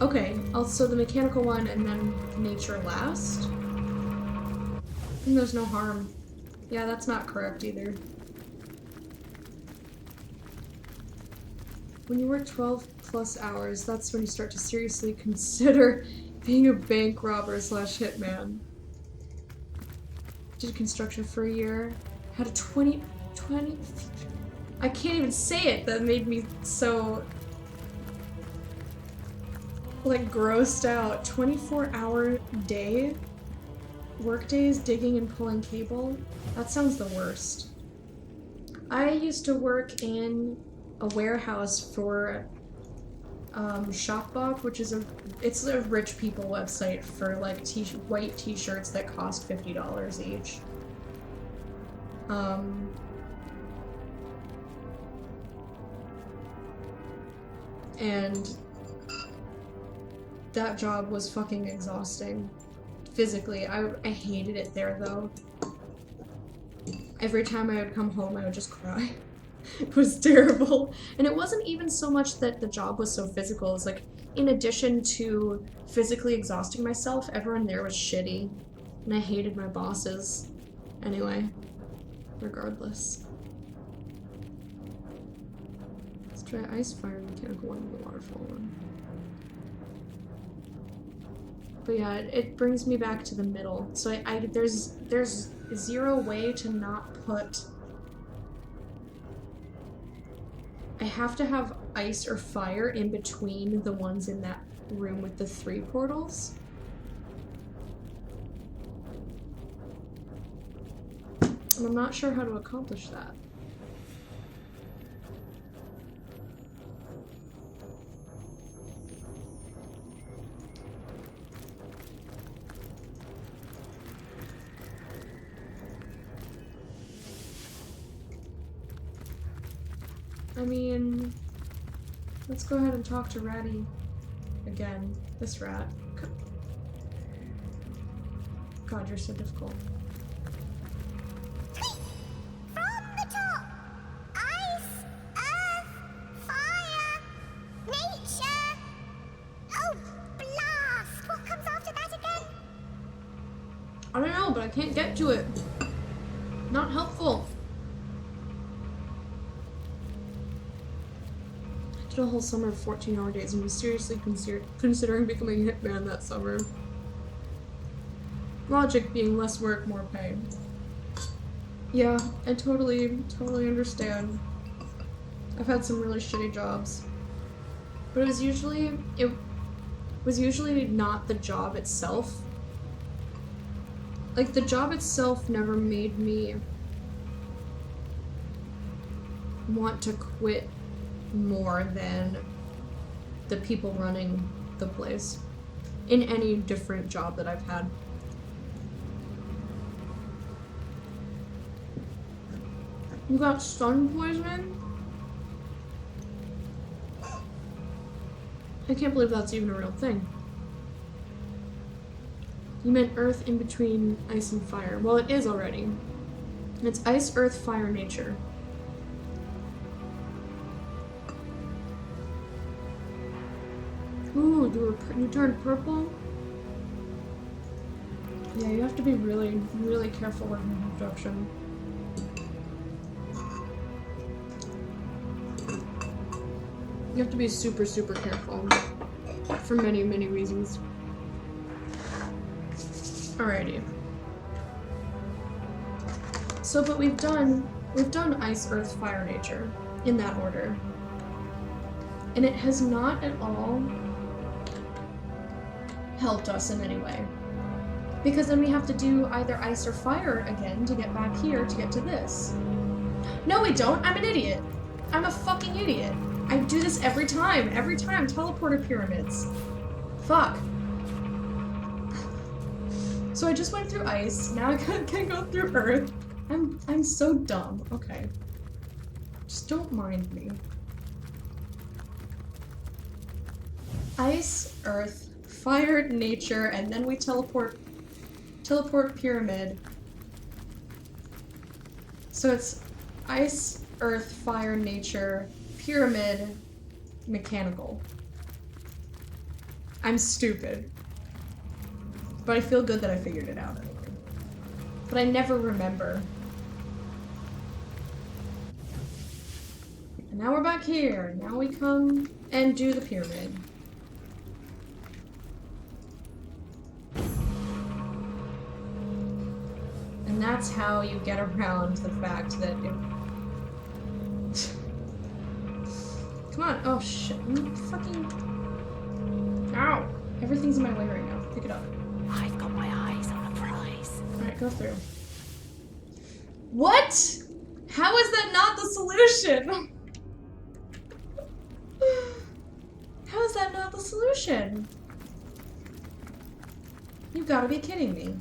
Okay, also the mechanical one and then nature last. And there's no harm. Yeah, that's not correct either. When you work 12 plus hours, that's when you start to seriously consider being a bank robber / hitman. Did construction for a year. Had a 20... I can't even say it, that made me so... like grossed out. 24-hour day? Work days digging and pulling cable? That sounds the worst. I used to work in a warehouse for Shopbop, which is it's a rich people website for like white t-shirts that cost $50 each. And that job was fucking exhausting. Physically, I hated it there though. Every time I would come home, I would just cry. It was terrible. And it wasn't even so much that the job was so physical. It's like, in addition to physically exhausting myself, everyone there was shitty. And I hated my bosses. Anyway, regardless. Let's try ice, fire, mechanical one, and the waterfall one. But yeah, it brings me back to the middle. So there's zero way to not put... I have to have ice or fire in between the ones in that room with the 3 portals. And I'm not sure how to accomplish that. I mean, let's go ahead and talk to Ratty again. This rat. God, you're so difficult. From the top! Ice, earth, fire, nature! Oh, blast! What comes after that again? I don't know, but I can't get to it. Not helpful. A whole summer of 14-hour days and was seriously considering becoming a hitman that summer. Logic being less work, more pay. Yeah, I totally understand. I've had some really shitty jobs. But it was usually not the job itself. Like, the job itself never made me want to quit more than the people running the place in any different job that I've had. You got sun poisoning? I can't believe that's even a real thing. You meant earth in between ice and fire. Well, it is already. It's ice, earth, fire, nature. Ooh, you turned purple? Yeah, you have to be really, really careful with construction. You have to be super, super careful. For many, many reasons. Alrighty. So, but we've done we've done ice, earth, fire, nature in that order. And it has not at all helped us in any way. Because then we have to do either ice or fire again to get back here to get to this. No, we don't. I'm an idiot. I'm a fucking idiot. I do this every time. Every time. Teleporter pyramids. Fuck. So I just went through ice. Now I can go through earth. I'm so dumb. Okay. Just don't mind me. Ice, earth, fire, nature, and then we teleport pyramid. So it's ice, earth, fire, nature, pyramid, mechanical. I'm stupid. But I feel good that I figured it out anyway. But I never remember. And now we're back here. Now we come and do the pyramid. And that's how you get around the fact that it... Come on. Oh shit. Fucking... Ow! Everything's in my way right now. Pick it up. I've got my eyes on a prize. Alright, go through. What?! How is that not the solution? How is that not the solution? You've gotta be kidding me.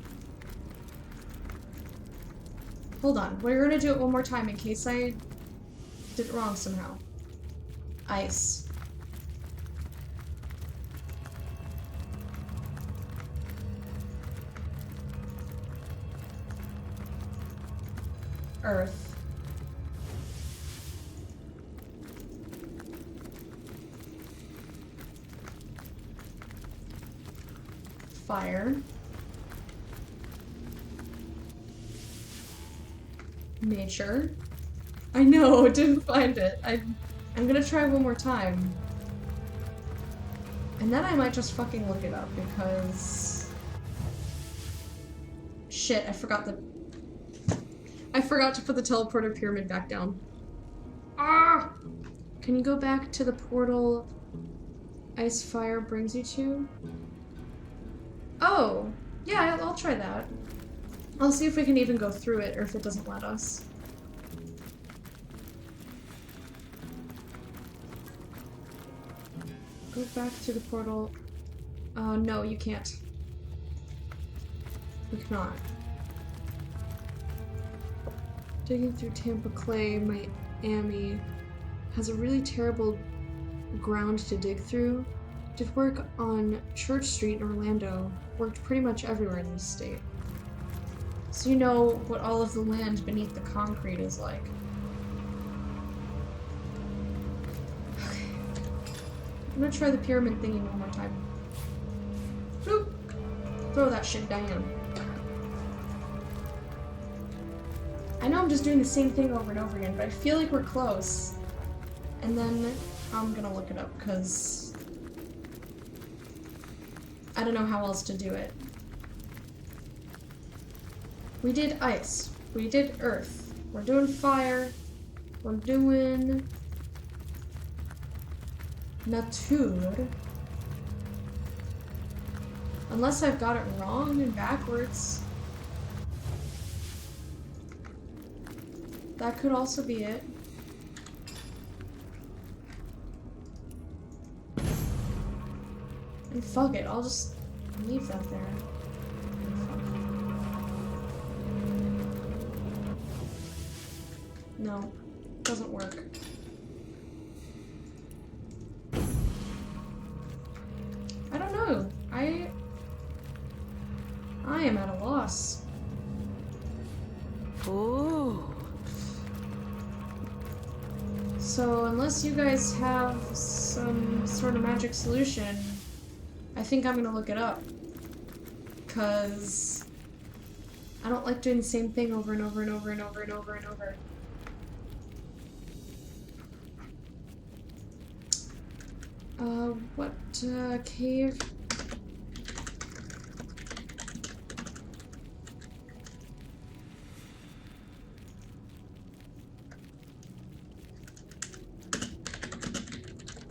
Hold on, we're gonna do it one more time in case I did it wrong somehow. Ice. Earth. Fire. Nature. I know, didn't find it. I'm gonna try one more time. And then I might just fucking look it up because... Shit, I forgot to put the teleporter pyramid back down. Ah! Can you go back to the portal ice fire brings you to? Oh! Yeah, I'll try that. I'll see if we can even go through it or if it doesn't let us. Go back to the portal. No, you can't. We cannot. Digging through Tampa Clay, Miami, has a really terrible ground to dig through. Did work on Church Street in Orlando. Worked pretty much everywhere in this state. So you know what all of the land beneath the concrete is like. Okay. I'm gonna try the pyramid thingy one more time. Bloop! Throw that shit down. I know I'm just doing the same thing over and over again, but I feel like we're close. And then I'm gonna look it up, because I don't know how else to do it. We did ice. We did earth. We're doing fire. We're doing nature. Unless I've got it wrong and backwards. That could also be it. And fuck it, I'll just leave that there. No, doesn't work. I don't know. I am at a loss. Oh. So unless you guys have some sort of magic solution, I think I'm gonna look it up. 'Cause I don't like doing the same thing over and over and over and over and over and over. What, cave?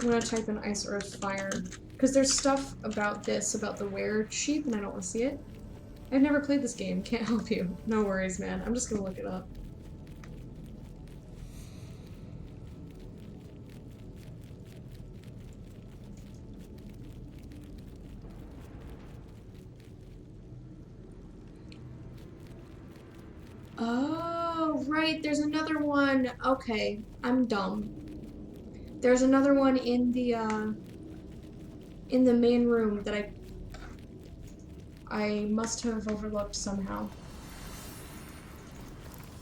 I'm gonna type in ice, earth, fire. Because there's stuff about this, about the were sheep, and I don't want to see it. I've never played this game. Can't help you. No worries, man. I'm just gonna look it up. Oh, right. There's another one. Okay. I'm dumb. There's another one in the main room that I must have overlooked somehow.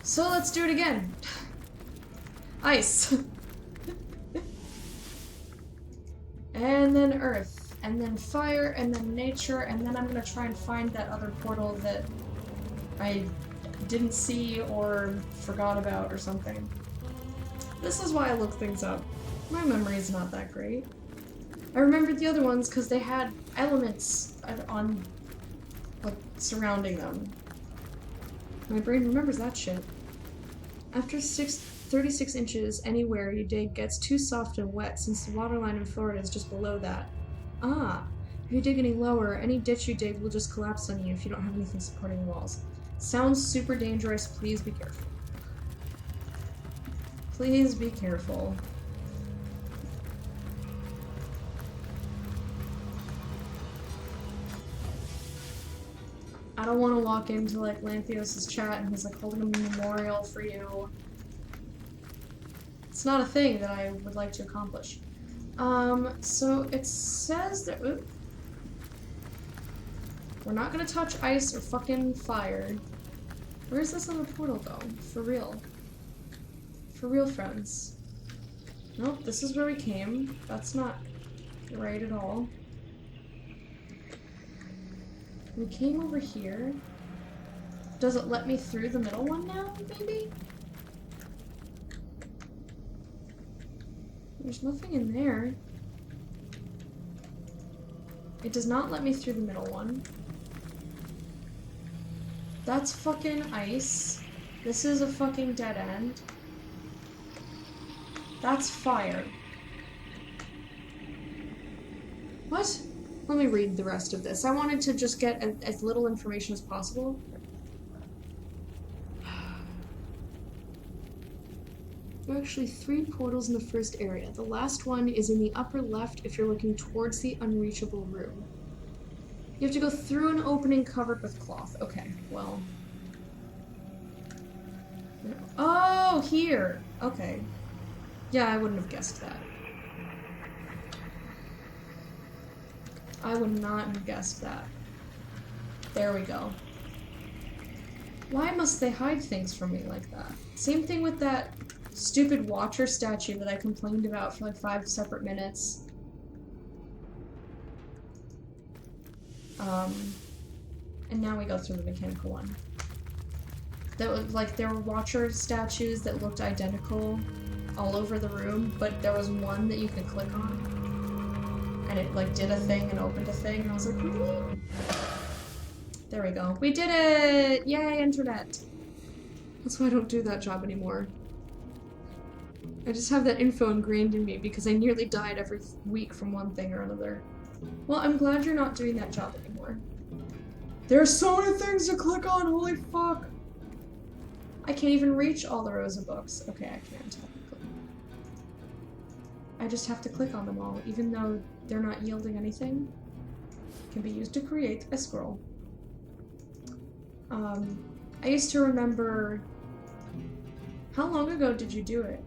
So let's do it again. Ice. And then earth. And then fire. And then nature. And then I'm gonna try and find that other portal that I didn't see or forgot about or something. This is why I look things up. My memory is not that great. I remembered the other ones because they had elements on, like, surrounding them. My brain remembers that shit. After 36 inches anywhere you dig gets too soft and wet since the waterline in Florida is just below that. Ah, if you dig any lower, any ditch you dig will just collapse on you if you don't have anything supporting the walls. Sounds super dangerous, please be careful. Please be careful. I don't want to walk into, like, Lanthios' chat and he's, like, holding a memorial for you. It's not a thing that I would like to accomplish. So it says that... Ooh. We're not gonna touch ice or fucking fire. Where's this other portal, though? For real. For real, friends. Nope, this is where we came. That's not right at all. We came over here. Does it let me through the middle one now, maybe? There's nothing in there. It does not let me through the middle one. That's fucking ice. This is a fucking dead end. That's fire. What? Let me read the rest of this. I wanted to just get as little information as possible. There are actually 3 portals in the first area. The last one is in the upper left if you're looking towards the unreachable room. You have to go through an opening covered with cloth. Okay, well... Oh, here! Okay. Yeah, I wouldn't have guessed that. I would not have guessed that. There we go. Why must they hide things from me like that? Same thing with that stupid Watcher statue that I complained about for like 5 separate minutes. And now we go through the mechanical one. That was like, there were Watcher statues that looked identical all over the room, but there was one that you could click on. And it like did a thing and opened a thing, and I was like, really? There we go. We did it! Yay, internet! That's why I don't do that job anymore. I just have that info ingrained in me because I nearly died every week from one thing or another. Well, I'm glad you're not doing that job anymore. There's so many things to click on, holy fuck! I can't even reach all the rows of books. Okay, I can technically. I just have to click on them all, even though they're not yielding anything. Can be used to create a scroll. I used to remember... How long ago did you do it?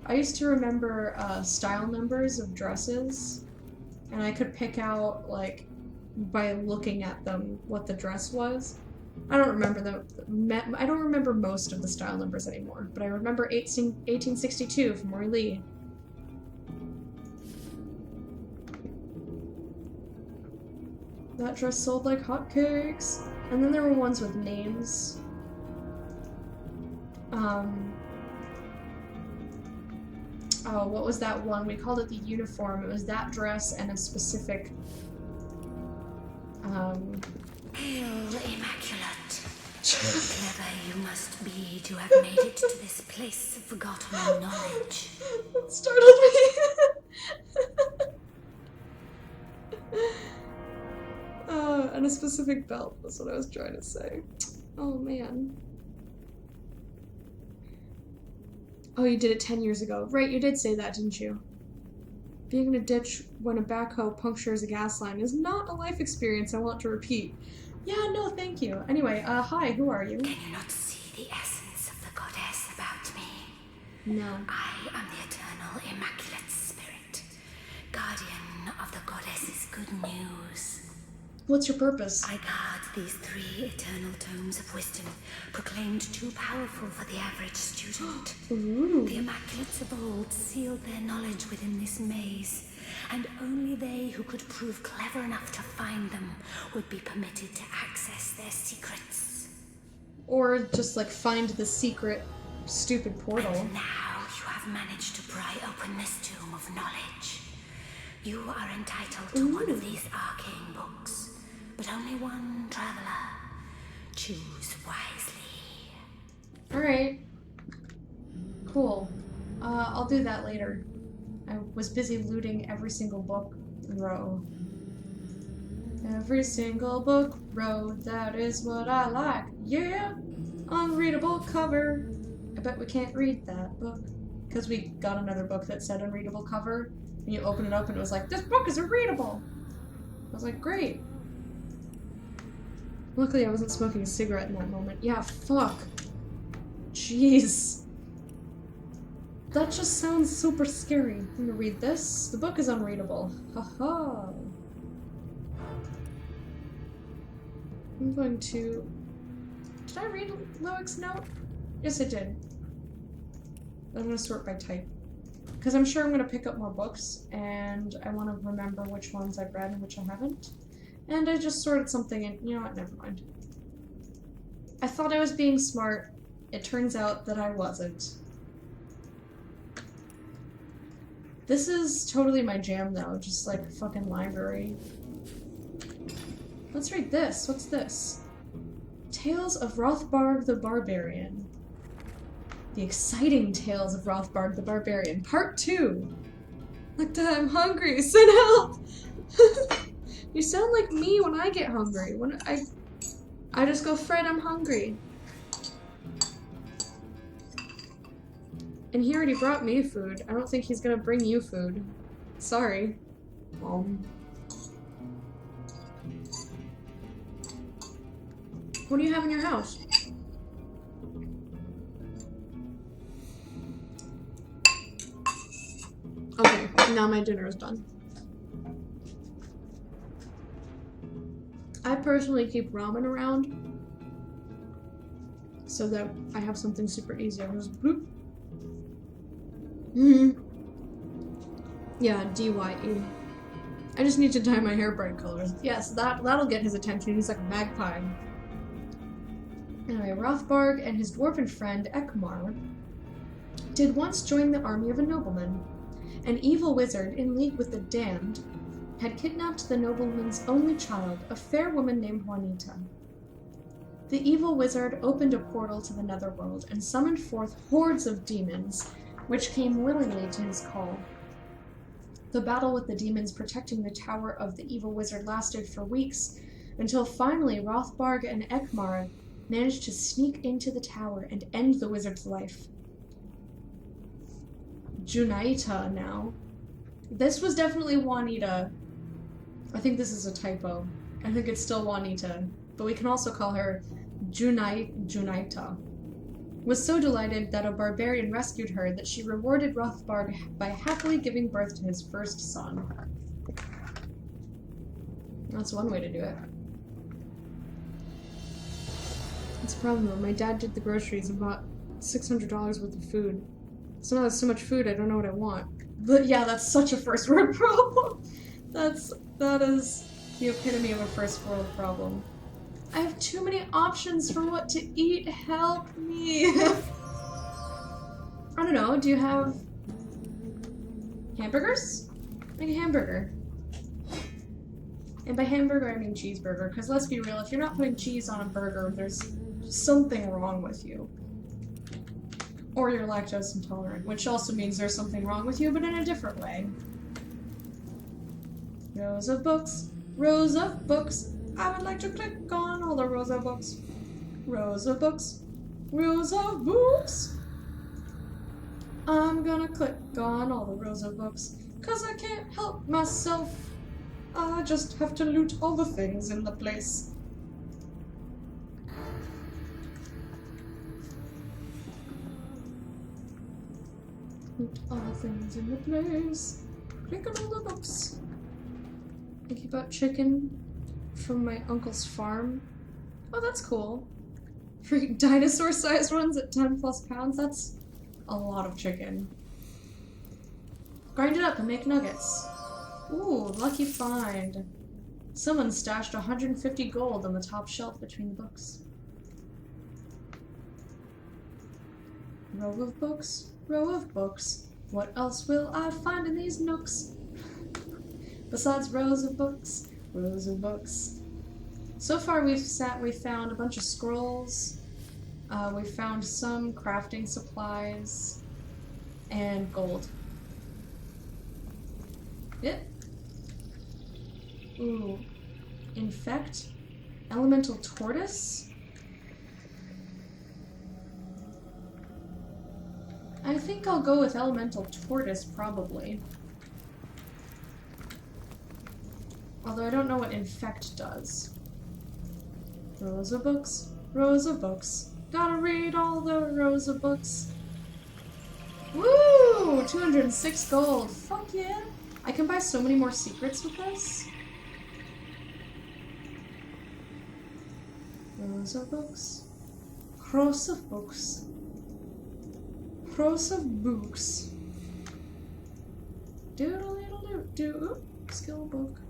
I used to remember style numbers of dresses, and I could pick out, like, by looking at them, what the dress was. I don't remember I don't remember most of the style numbers anymore, but I remember 1862 from Roy Lee. That dress sold like hotcakes. And then there were ones with names. Oh, what was that one? We called it the uniform. It was that dress and a specific... Hail, Immaculate. How clever you must be to have made it to this place of forgotten knowledge. That startled me. specific belt, that's what I was trying to say. Oh man. Oh, you did it 10 years ago. Right, you did say that, didn't you? Being in a ditch when a backhoe punctures a gas line is not a life experience I want to repeat. Yeah, no, thank you. Anyway, hi, who are you? Can you not see the essence of the goddess about me? No. I am the eternal immaculate spirit, guardian of the goddess's good news. What's your purpose? I guard these 3 eternal tomes of wisdom, proclaimed too powerful for the average student. Ooh. The Immaculates of old sealed their knowledge within this maze, and only they who could prove clever enough to find them would be permitted to access their secrets. Or just, like, find the secret, stupid portal. And now you have managed to pry open this tomb of knowledge. You are entitled to one of these arcane books, but only one, traveler. Choose wisely. Alright. Cool. I'll do that later. I was busy looting every single book row. Every single book row, that is what I like. Yeah! Unreadable cover. I bet we can't read that book. Because we got another book that said unreadable cover, and you open it up and it was like, this book is unreadable! I was like, great. Luckily I wasn't smoking a cigarette in that moment. Yeah, fuck. Jeez. That just sounds super scary. I'm gonna read this. The book is unreadable. Haha. I'm going to... Did I read Loic's note? Yes, I did. I'm gonna sort by type. Because I'm sure I'm gonna pick up more books, and I want to remember which ones I've read and which I haven't. And I just sorted something in. You know what? Never mind. I thought I was being smart. It turns out that I wasn't. This is totally my jam, though. Just like a fucking library. Let's read this. What's this? Tales of Rothbard the Barbarian. The exciting Tales of Rothbard the Barbarian, Part 2. Look, I'm hungry. Send help! You sound like me when I get hungry. When I just go, Fred, I'm hungry. And he already brought me food. I don't think he's gonna bring you food. Sorry. What do you have in your house? Okay, now my dinner is done. I personally keep ramen around so that I have something super easy. I just bloop. Yeah, DYE. I just need to dye my hair bright colors. Yes, that'll get his attention. He's like a magpie. Anyway, Rothbard and his dwarven friend Ekmar did once join the army of a nobleman. An evil wizard in league with the damned had kidnapped the nobleman's only child, a fair woman named Juanita. The evil wizard opened a portal to the netherworld and summoned forth hordes of demons, which came willingly to his call. The battle with the demons protecting the tower of the evil wizard lasted for weeks, until finally Rothbard and Ekmar managed to sneak into the tower and end the wizard's life. Junaita now. This was definitely Juanita. I think this is a typo. I think it's still Juanita, but we can also call her Junaita. Was so delighted that a barbarian rescued her that she rewarded Rothbard by happily giving birth to his first son. That's one way to do it. That's a problem though. My dad did the groceries and bought $600 worth of food. So now there's so much food I don't know what I want. But yeah, that's such a first world problem. That is the epitome of a first world problem. I have too many options for what to eat. Help me. I don't know. Do you have hamburgers? Make a hamburger. And by hamburger, I mean cheeseburger. Because let's be real, if you're not putting cheese on a burger, there's something wrong with you. Or you're lactose intolerant, which also means there's something wrong with you, but in a different way. Rows of books. Rows of books. I would like to click on all the rows of books. Rows of books. Rows of books. I'm gonna click on all the rows of books, 'cause I can't help myself. I just have to loot all the things in the place. Loot all the things in the place. Click on all the books. I keep out chicken from my uncle's farm. Oh, that's cool. Freaking dinosaur-sized ones at 10 plus pounds. That's a lot of chicken. Grind it up and make nuggets. Ooh, lucky find. Someone stashed 150 gold on the top shelf between the books. Row of books, row of books. What else will I find in these nooks? Besides rows of books, rows of books. So far we found a bunch of scrolls. We found some crafting supplies and gold. Yep. Ooh. Infect? Elemental tortoise? I think I'll go with elemental tortoise, probably. Although I don't know what infect does. Rows of books, rows of books. Gotta read all the rows of books. Woo! 206 gold. Fuck yeah! I can buy so many more secrets with this. Rows of books. Rows of books. Rows of books. Doodle-doodle-doo. Skill book.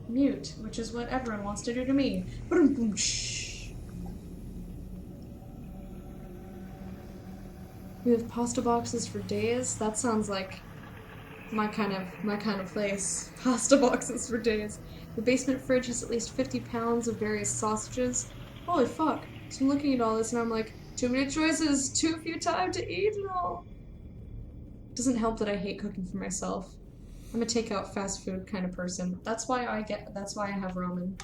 Mute, which is what everyone wants to do to me. Boom, shh. We have pasta boxes for days. That sounds like my kind of place. Pasta boxes for days. The basement fridge has at least 50 pounds of various sausages. Holy fuck. So I'm looking at all this and I'm like, too many choices, too few time to eat it all. Doesn't help that I hate cooking for myself. I'm a takeout fast food kind of person. That's why I have ramen.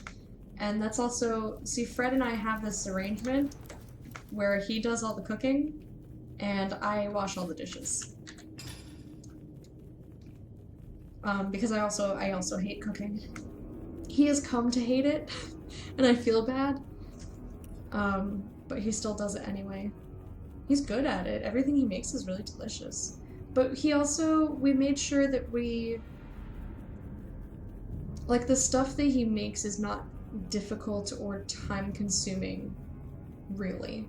And that's also, see, Fred and I have this arrangement where he does all the cooking and I wash all the dishes. Because I also hate cooking. He has come to hate it and I feel bad. But he still does it anyway. He's good at it. Everything he makes is really delicious. But we made sure that the stuff that he makes is not difficult or time-consuming, really.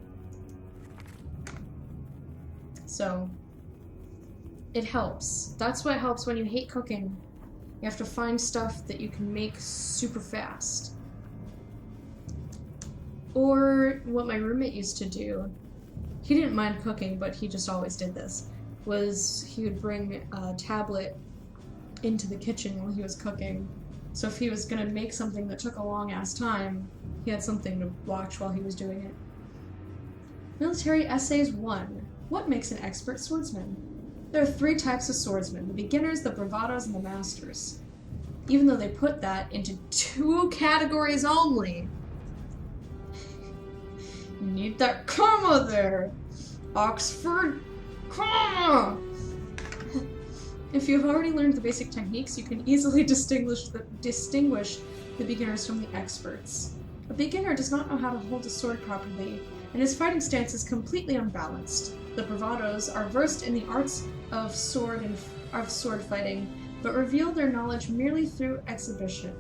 So, it helps. That's what helps when you hate cooking. You have to find stuff that you can make super fast. Or what my roommate used to do, he didn't mind cooking, but he just always did this, was he would bring a tablet into the kitchen while he was cooking. So if he was gonna make something that took a long ass time, he had something to watch while he was doing it. Military Essays 1. What makes an expert swordsman? There are 3 types of swordsmen, the beginners, the bravados, and the masters. Even though they put that into 2 categories only. You need that comma there! Oxford comma! If you've already learned the basic techniques, you can easily distinguish the beginners from the experts. A beginner does not know how to hold a sword properly, and his fighting stance is completely unbalanced. The bravados are versed in the arts of sword fighting, but reveal their knowledge merely through exhibition.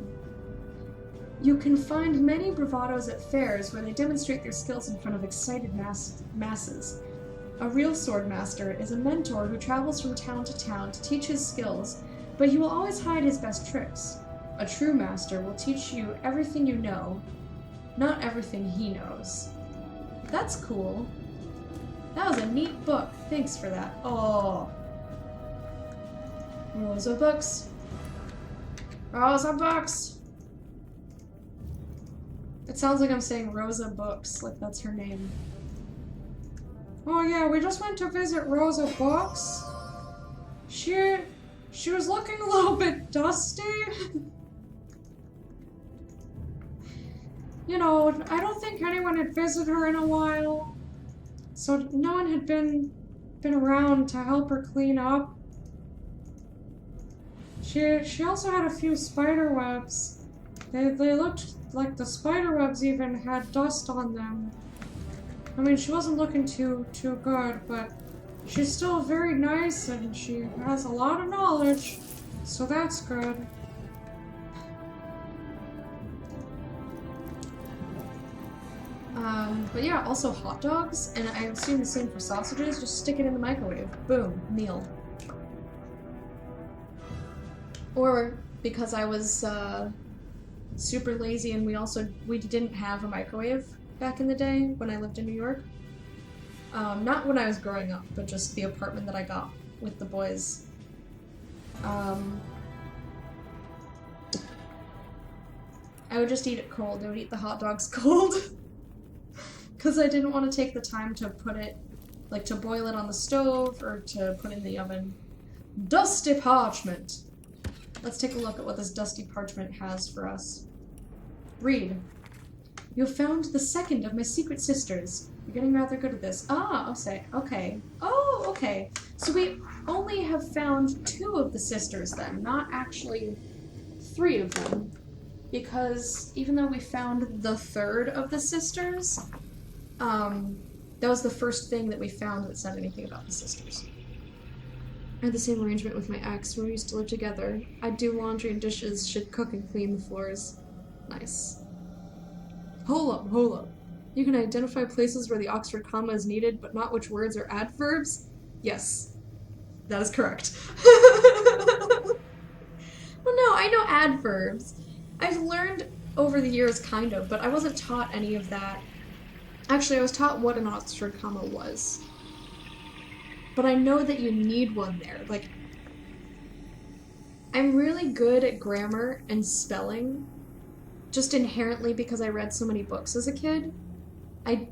You can find many bravados at fairs where they demonstrate their skills in front of excited masses. A real sword master is a mentor who travels from town to town to teach his skills, but he will always hide his best tricks. A true master will teach you everything you know, not everything he knows. That's cool. That was a neat book. Thanks for that. Oh. Rows of books. Rows of books. It sounds like I'm saying Rosa Books, like that's her name. Oh yeah, we just went to visit Rosa Books. She She was looking a little bit dusty. You know, I don't think anyone had visited her in a while. So no one had been around to help her clean up. She also had a few spider webs. They looked like the spider webs even had dust on them. I mean, she wasn't looking too good, but she's still very nice and she has a lot of knowledge, so that's good. But yeah, also hot dogs, and I assume the same for sausages. Just stick it in the microwave. Boom, meal. Or because I was super lazy and we didn't have a microwave back in the day when I lived in New York. Not when I was growing up, but just the apartment that I got with the boys. I would just eat it cold. I would eat the hot dogs cold. Because I didn't want to take the time to put it, like to boil it on the stove or to put it in the oven. Dusty parchment! Let's take a look at what this dusty parchment has for us. Read. You have found the second of my secret sisters. You're getting rather good at this. Ah, I'll say. Okay. Oh, okay. So we only have found 2 of the sisters then, not actually 3 of them. Because even though we found the 3rd of the sisters, that was the first thing that we found that said anything about the sisters. I had the same arrangement with my ex when we used to live together. I'd do laundry and dishes, she'd cook and clean the floors. Nice. Hold up. You can identify places where the Oxford comma is needed, but not which words are adverbs? Yes. That is correct. Well, no, I know adverbs. I've learned over the years, kind of, but I wasn't taught any of that. Actually, I was taught what an Oxford comma was. But I know that you need one there. Like, I'm really good at grammar and spelling, just inherently because I read so many books as a kid. I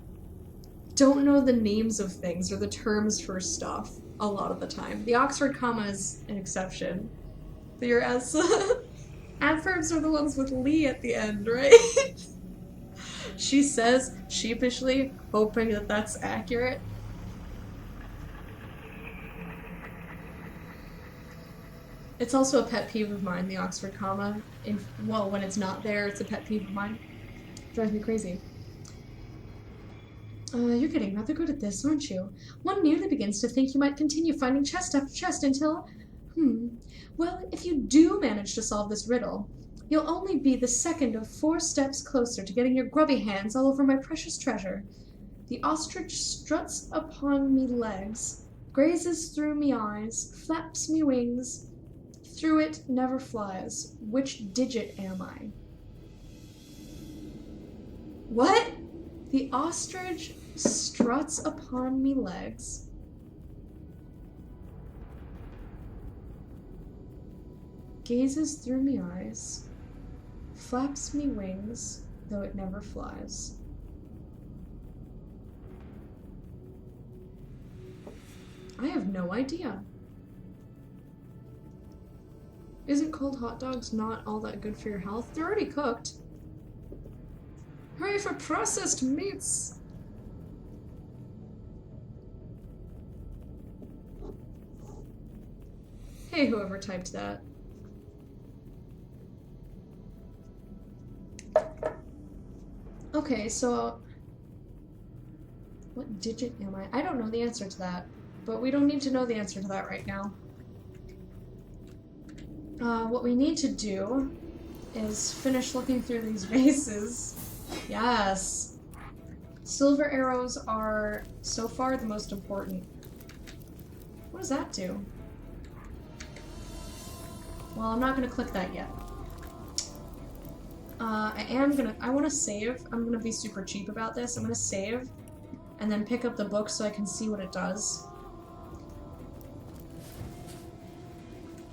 don't know the names of things or the terms for stuff a lot of the time. The Oxford comma is an exception. But your adverbs are the ones with "ly" at the end, right? She says, sheepishly, hoping that that's accurate. It's also a pet peeve of mine, the Oxford comma. Well, when it's not there, it's a pet peeve of mine. Drives me crazy. You're getting rather good at this, aren't you? One nearly begins to think you might continue finding chest after chest until... Well, if you do manage to solve this riddle, you'll only be the second of 4 steps closer to getting your grubby hands all over my precious treasure. The ostrich struts upon me legs, grazes through me eyes, flaps me wings, through it never flies. Which digit am I? What? The ostrich struts upon me legs. Gazes through me eyes, flaps me wings, though it never flies. I have no idea. Isn't cold hot dogs not all that good for your health? They're already cooked. Hooray for processed meats! Hey, whoever typed that. Okay, so... what digit am I? I don't know the answer to that, but we don't need to know the answer to that right now. What we need to do is finish looking through these vases. Yes! Silver arrows are, so far, the most important. What does that do? Well, I'm not gonna click that yet. I want to save. I'm gonna be super cheap about this. I'm gonna save, and then pick up the book so I can see what it does.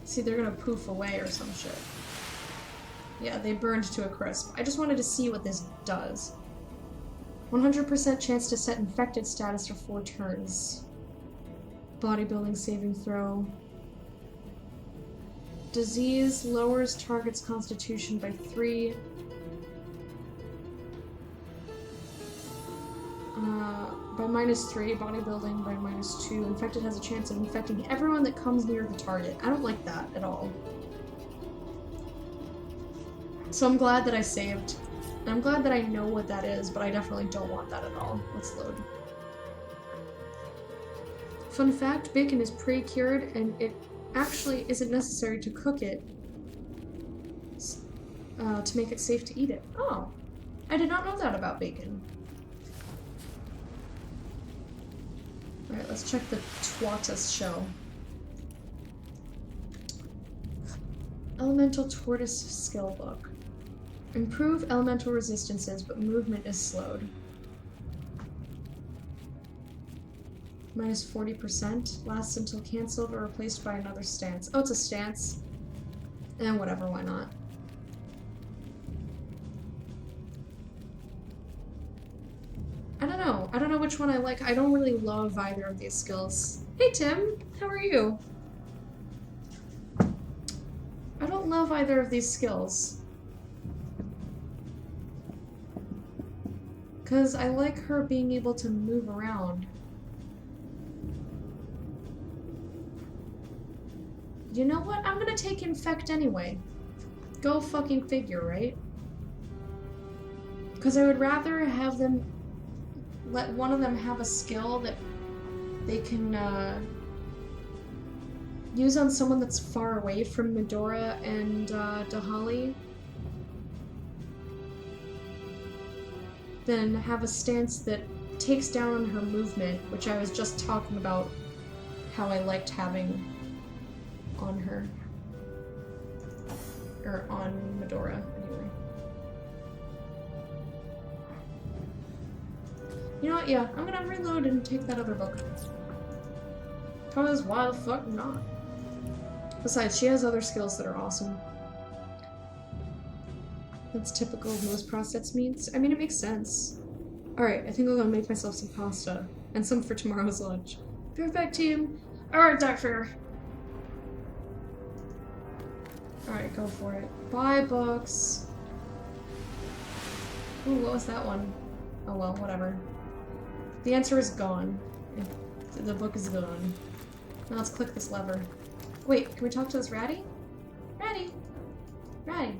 See, they're gonna poof away or some shit. Yeah, they burned to a crisp. I just wanted to see what this does. 100% chance to set infected status for 4 turns. Bodybuilding saving throw. Disease lowers target's constitution by 3. By -3, bodybuilding by -2. Infected has a chance of infecting everyone that comes near the target. I don't like that at all. So I'm glad that I saved. And I'm glad that I know what that is, but I definitely don't want that at all. Let's load. Fun fact, bacon is pre-cured and it actually isn't necessary to cook it to make it safe to eat it. Oh, I did not know that about bacon. Alright, let's check the Twatus show. Elemental Tortoise skill book. Improve elemental resistances, but movement is slowed. -40%. Lasts until cancelled or replaced by another stance. Oh, it's a stance. And whatever, why not? I don't know. I don't know which one I like. I don't really love either of these skills. Hey Tim, how are you? I don't love either of these skills. Because I like her being able to move around. You know what? I'm gonna take Infect anyway. Go fucking figure, right? Because I would rather have them... let one of them have a skill that they can use on someone that's far away from Medora and Dahali than have a stance that takes down her movement, which I was just talking about how I liked having on her. Or on Medora, anyway. You know what, yeah, I'm gonna reload and take that other book. Cause why the fuck not? Besides, she has other skills that are awesome. That's typical of most processed meats. I mean, it makes sense. Alright, I think I'm gonna make myself some pasta. And some for tomorrow's lunch. Be right back, team! Alright, Doctor! Alright, go for it. Buy books. Ooh, what was that one? Oh well, whatever. The answer is gone. The book is gone. Now let's click this lever. Wait, can we talk to this Ratty? Ratty! Ratty!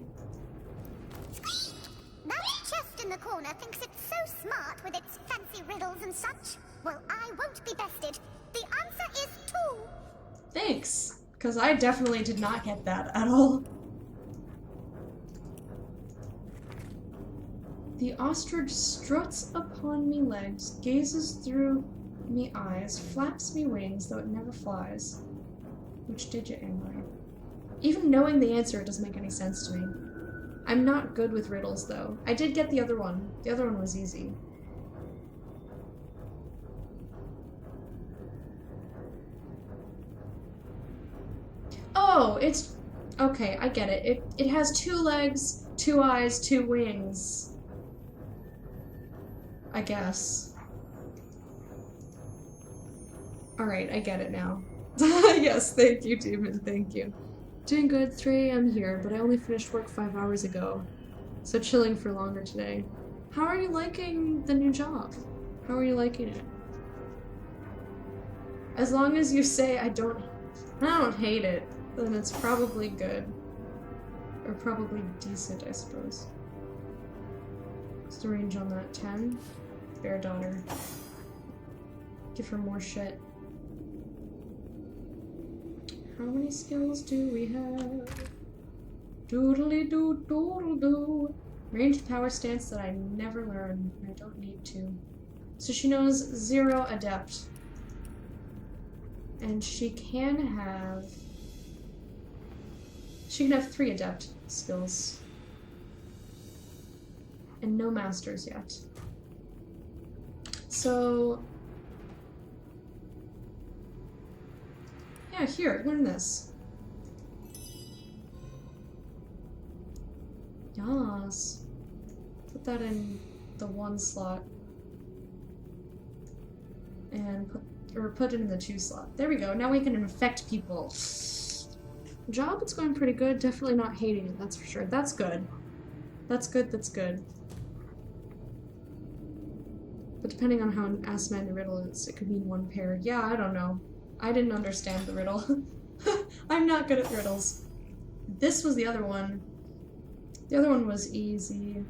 That chest in the corner thinks it's so smart with its fancy riddles and such. Well, I won't be bested. The answer is 2. Thanks! Because I definitely did not get that at all. The ostrich struts upon me legs, gazes through me eyes, flaps me wings, though it never flies. Which digit am I? Even knowing the answer, it doesn't make any sense to me. I'm not good with riddles, though. I did get the other one. The other one was easy. Oh, it's... okay, I get it. It has 2 legs, 2 eyes, 2 wings. I guess. Alright, I get it now. Yes, thank you, Demon, thank you. Doing good, 3 AM here, but I only finished work 5 hours ago. So chilling for longer today. How are you liking the new job? How are you liking it? As long as you say I don't hate it, then it's probably good. Or probably decent, I suppose. What's the range on that? 10? Bear daughter. Give her more shit. How many skills do we have? Doodly doo doodle doo. Ranged power stance that I never learn. I don't need to. So she knows 0 adept. And she can have 3 adept skills. And no masters yet. So yeah, here, learn this. Yas. Put that in the 1 slot. And put it in the 2 slot. There we go. Now we can infect people. Job, it's going pretty good. Definitely not hating it, that's for sure. That's good. That's good, that's good. But depending on how asinine the riddle is, it could mean one pair. Yeah, I don't know. I didn't understand the riddle. I'm not good at riddles. This was the other one. The other one was easy.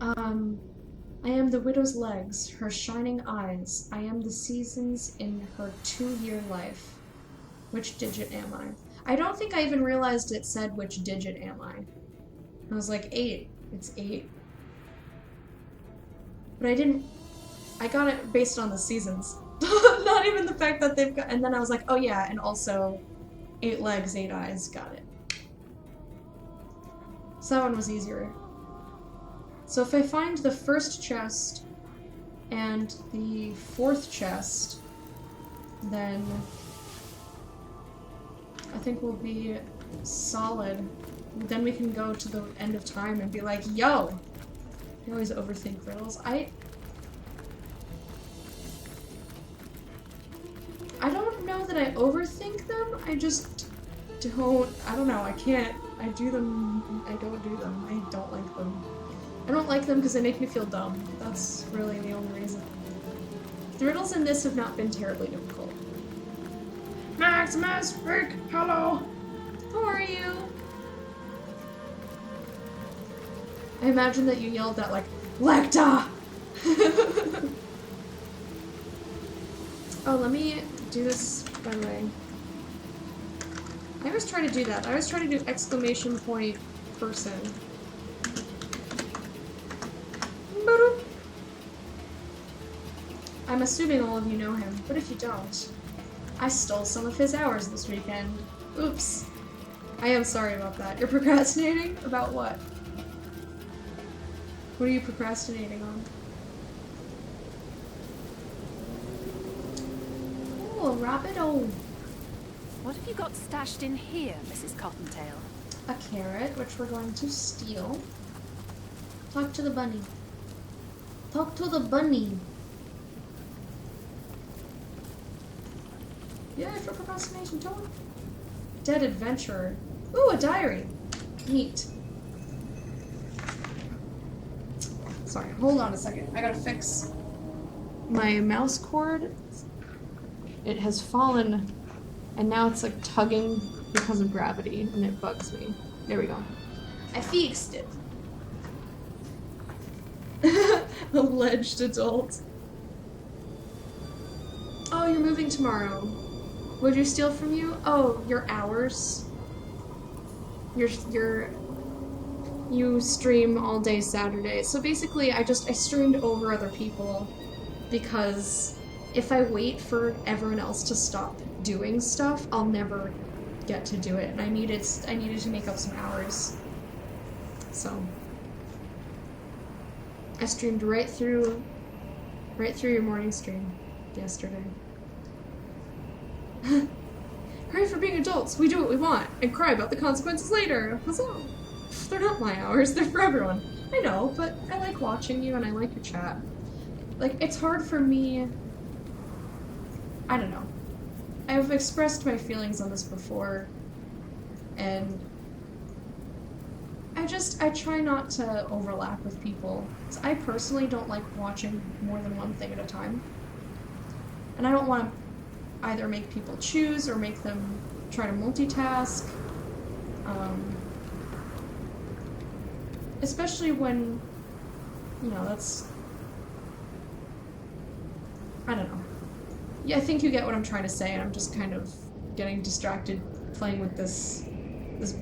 I am the widow's legs, her shining eyes. I am the seasons in her 2-year life. Which digit am I? I don't think I even realized it said which digit am I. I was like, 8. It's 8. But I got it based on the seasons. Not even the fact that they've got, and then I was like, oh yeah, and also 8 legs, 8 eyes, got it. So that one was easier. So if I find the first chest and the 4th chest, then I think we'll be solid. Then we can go to the end of time and be like, yo! I always overthink riddles. I don't know that I overthink them, I just don't, I don't know, I can't, I do them, I don't do them, I don't like them. I don't like them because they make me feel dumb. That's really the only reason. The riddles in this have not been terribly difficult. Maximus, Rick, hello! How are you? I imagine that you yelled that like, Lecta! Oh, let me do this, by the way. I always try to do that. I always try to do exclamation point person. I'm assuming all of you know him, but if you don't, I stole some of his hours this weekend. Oops. I am sorry about that. You're procrastinating? About what? What are you procrastinating on? Oh, rabbit-o. What have you got stashed in here, Mrs. Cottontail? A carrot, which we're going to steal. Talk to the bunny. Talk to the bunny. Yeah, for procrastination, too. Dead adventurer. Ooh, a diary. Neat. Sorry, hold on a second. I gotta fix my mouse cord. It has fallen, and now it's like tugging because of gravity, and it bugs me. There we go. I fixed it. Alleged adult. Oh, you're moving tomorrow. What'd you steal from you? Oh, your hours. You stream all day Saturday. So basically, I streamed over other people because if I wait for everyone else to stop doing stuff, I'll never get to do it. And I needed to make up some hours. So I streamed right through your morning stream yesterday. Hurry for being adults. We do what we want and cry about the consequences later. Huzzah. They're not my hours. They're for everyone. I know, but I like watching you and I like your chat. Like, it's hard for me. I don't know. I've expressed my feelings on this before, and I try not to overlap with people. So I personally don't like watching more than one thing at a time. And I don't want to either make people choose or make them try to multitask. Especially when, you know, that's... I don't know. Yeah, I think you get what I'm trying to say, and I'm just kind of getting distracted playing with this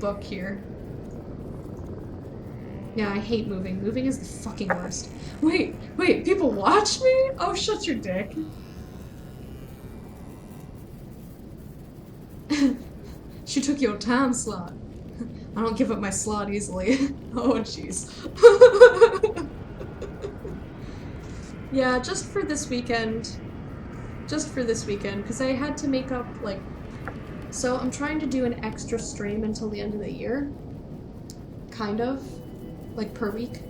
book here. Yeah, I hate moving. Moving is the fucking worst. Wait, people watch me? Oh, shut your dick. She took your time slot. I don't give up my slot easily. Oh, jeez. Yeah, just for this weekend, because I had to make up, like... So I'm trying to do an extra stream until the end of the year. Kind of. Like, per week.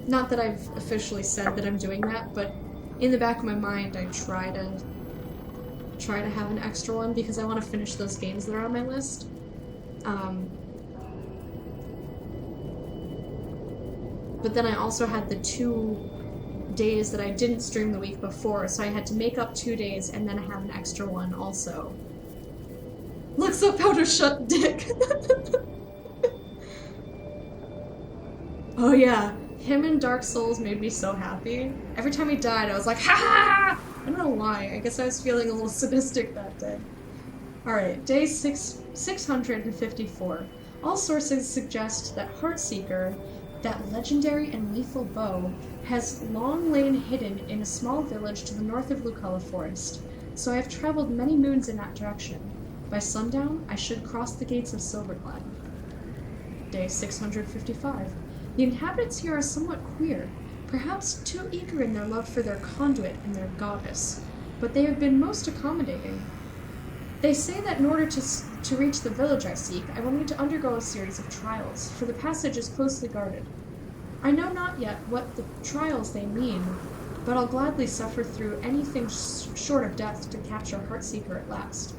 Not that I've officially said that I'm doing that, but in the back of my mind I try to try to have an extra one because I want to finish those games that are on my list. But then I also had the 2 days that I didn't stream the week before, so I had to make up 2 days and then have an extra one also. Looks up how to shut dick. Oh yeah, him in Dark Souls made me so happy. Every time he died, I was like, ha ha! I don't know why. I guess I was feeling a little sadistic that day. Alright, day 654. All sources suggest that Heartseeker, that legendary and lethal bow, has long lain hidden in a small village to the north of Lucella Forest, so I have traveled many moons in that direction. By sundown, I should cross the gates of Silverglen. Day 655. The inhabitants here are somewhat queer, perhaps too eager in their love for their conduit and their goddess, but they have been most accommodating. They say that in order to reach the village I seek, I will need to undergo a series of trials, for the passage is closely guarded. I know not yet what the trials they mean, but I'll gladly suffer through anything short of death to capture Heartseeker at last.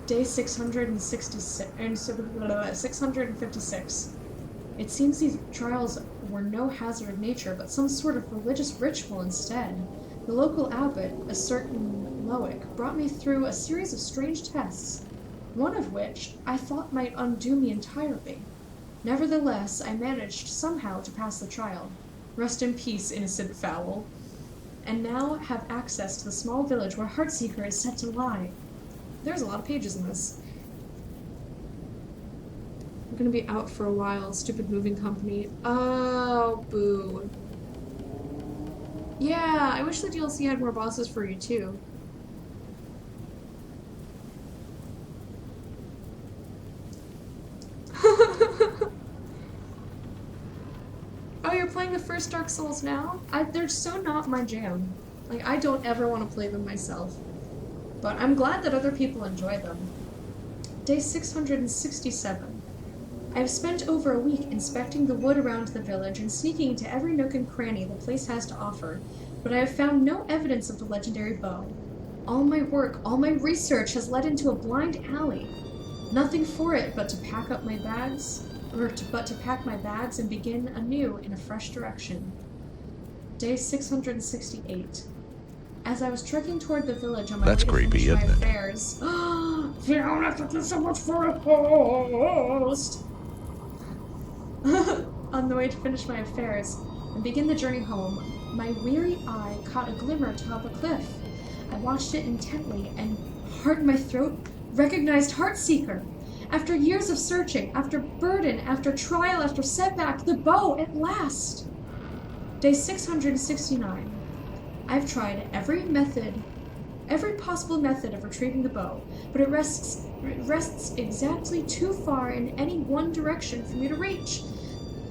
Day 656. It seems these trials were no hazard of nature, but some sort of religious ritual instead. The local abbot, a certain Loic, brought me through a series of strange tests, one of which I thought might undo me entirely. Nevertheless, I managed somehow to pass the trial. Rest in peace, innocent fowl. And now have access to the small village where Heartseeker is set to lie. There's a lot of pages in this. I'm gonna be out for a while, stupid moving company. Oh, boo. Yeah, I wish the DLC had more bosses for you too. Oh, you're playing the first Dark Souls now? They're so not my jam. Like, I don't ever want to play them myself. But I'm glad that other people enjoy them. Day 667. I have spent over a week inspecting the wood around the village and sneaking into every nook and cranny the place has to offer, but I have found no evidence of the legendary bow. All my work, all my research has led into a blind alley. Nothing for it but to pack up my bags, but to pack my bags and begin anew in a fresh direction. Day 668. As I was trekking toward the village on my way to finish my affairs, you don't have to do so much for a host. On the way to finish my affairs and begin the journey home, my weary eye caught a glimmer atop a cliff. I watched it intently and, heart in my throat, recognized Heartseeker. After years of searching, after burden, after trial, after setback, the bow at last. Day 669. I've tried every possible method of retrieving the bow, but it rests exactly too far in any one direction for me to reach.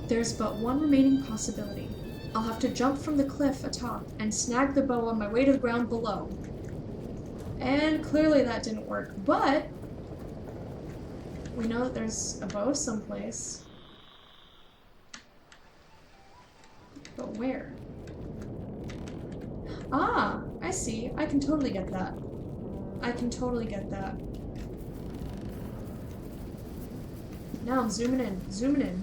There's but one remaining possibility. I'll have to jump from the cliff atop and snag the bow on my way to the ground below. And clearly that didn't work, but we know that there's a bow someplace. But where? Ah, I see. I can totally get that. I can totally get that. Now I'm zooming in, zooming in,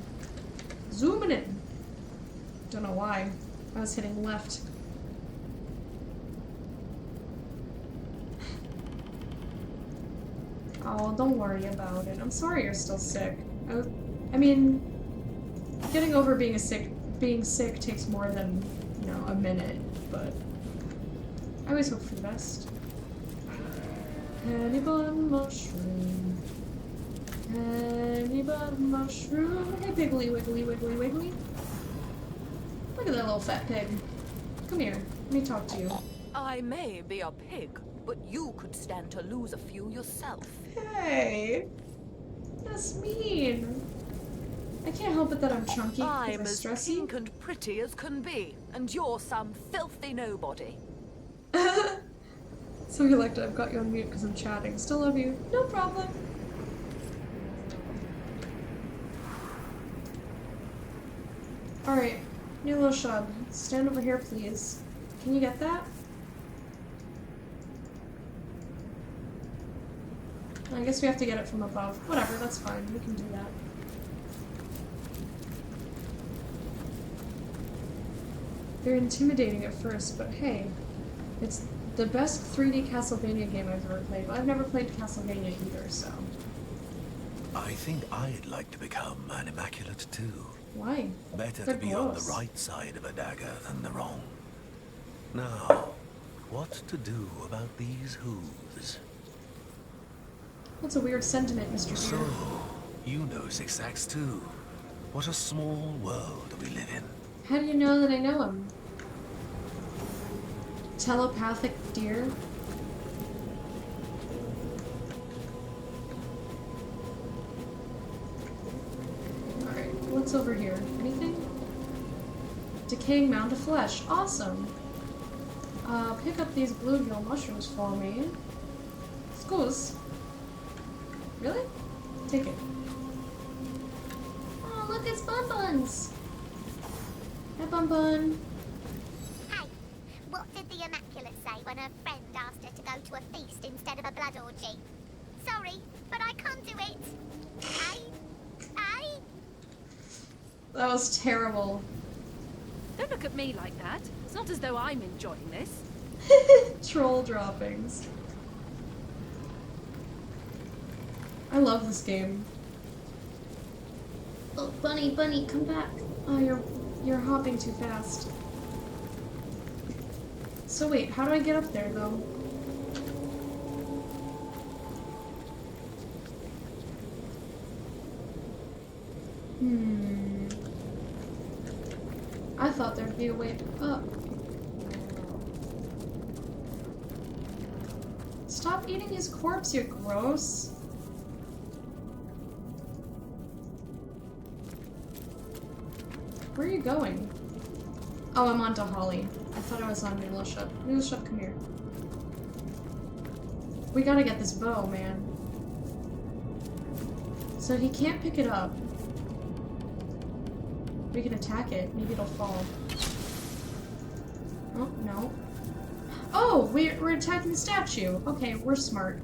zooming in. Don't know why. I was hitting left. Oh, don't worry about it. I'm sorry you're still sick. I mean, getting over being sick takes more than, you know, a minute, but I always hope for the best. Honey bun mushroom. Honey bun mushroom. Hey, piggly wiggly wiggly wiggly. Look at that little fat pig. Come here. Let me talk to you. I may be a pig, but you could stand to lose a few yourself. Hey. That's mean. I can't help it that I'm chunky. I'm as pink and pretty as can be, and you're some filthy nobody. Sorry, Electa, I've got you on mute because I'm chatting. Still love you. No problem. Alright, new little shub. Stand over here, please. Can you get that? I guess we have to get it from above. Whatever, that's fine. We can do that. They're intimidating at first, but hey, it's the best 3D Castlevania game I've ever played. But I've never played Castlevania either, so... I think I'd like to become an Immaculate too. Why? Better They're to be on the gross. right side of a dagger than the wrong. Now, what to do about these hooves? That's a weird sentiment, Mr. So, Deer. you know Zigzags too. What a small world we live in. How do you know that I know him? Telepathic deer? Alright, what's over here? Anything? Decaying mound of flesh. Awesome! Pick up these bluegill mushrooms for me. Scooz. Really? Take it. Oh, look, it's Bun Buns! Hi, Bun Bun. Hey, what did the Immaculate say when her friend asked her to go to a feast instead of a blood orgy? Sorry, but I can't do it. Hey? Hey? That was terrible. Don't look at me like that. It's not as though I'm enjoying this. Troll droppings. I love this game. Oh, Bunny, Bunny, come back. Oh, you're hopping too fast. So wait, how do I get up there, though? I thought there'd be a way up. Stop eating his corpse, you're gross. Where are you going? Oh, I'm on to Holly. I thought I was on Noodleship. Noodleship, come here. We gotta get this bow, man. So he can't pick it up. We can attack it. Maybe it'll fall. Oh, no. Oh, we're attacking the statue. Okay, we're smart.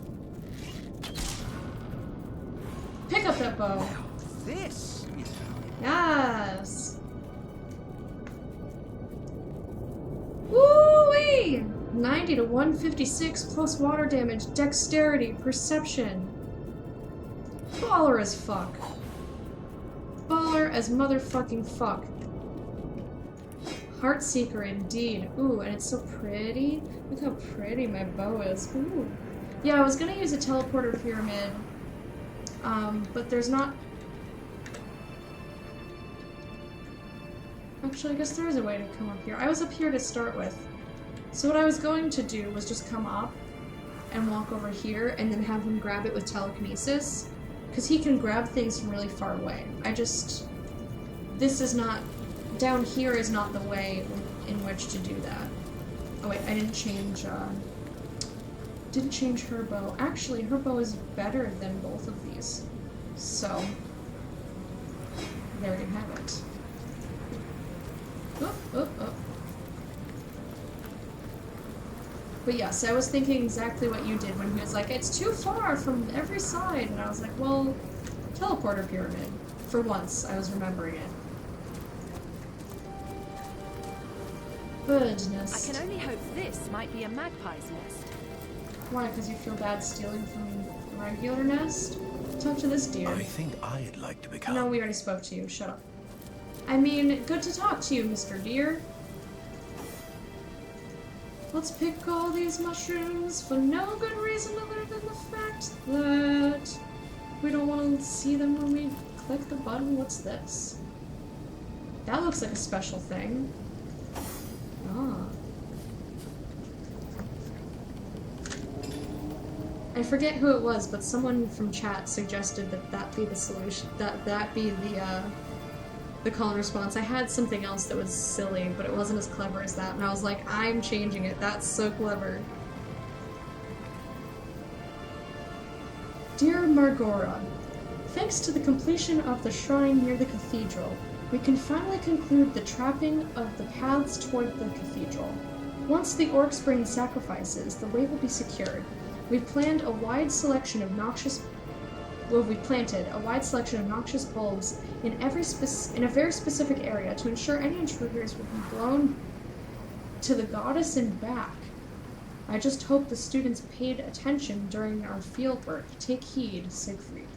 Pick up that bow. This is... Yes. Woo-wee! 90 to 156 plus water damage, dexterity, perception. Baller as fuck. Baller as motherfucking fuck. Heartseeker indeed. Ooh, and it's so pretty. Look how pretty my bow is. Ooh. Yeah, I was gonna use a teleporter pyramid. But there's not... Actually, I guess there is a way to come up here. I was up here to start with. So what I was going to do was just come up and walk over here and then have him grab it with telekinesis. Because he can grab things from really far away. This is not... Down here is not the way in which to do that. Oh wait, I didn't change her bow. Actually, her bow is better than both of these. So, there you have it. Oh, oh, oh. But yes, I was thinking exactly what you did when he was like, it's too far from every side. And I was like, well, teleporter pyramid. For once, I was remembering it. Goodness. I can only hope this might be a magpie's nest. Why? Because you feel bad stealing from a regular nest? Talk to this deer. I think I'd like to become... No, we already spoke to you. Shut up. I mean, good to talk to you, Mr. Deer. Let's pick all these mushrooms for no good reason other than the fact that we don't want to see them when we click the button. What's this? That looks like a special thing. Ah. I forget who it was, but someone from chat suggested that that be the solution, that be the call and response. I had something else that was silly, but it wasn't as clever as that, and I was like, I'm changing it. That's so clever. Dear Margora, thanks to the completion of the shrine near the cathedral, we can finally conclude the trapping of the paths toward the cathedral. Once the orcs bring sacrifices, the way will be secured. We planted a wide selection of noxious bulbs in a very specific area to ensure any intruders would be blown to the goddess and back. I just hope the students paid attention during our fieldwork. Take heed, Siegfried.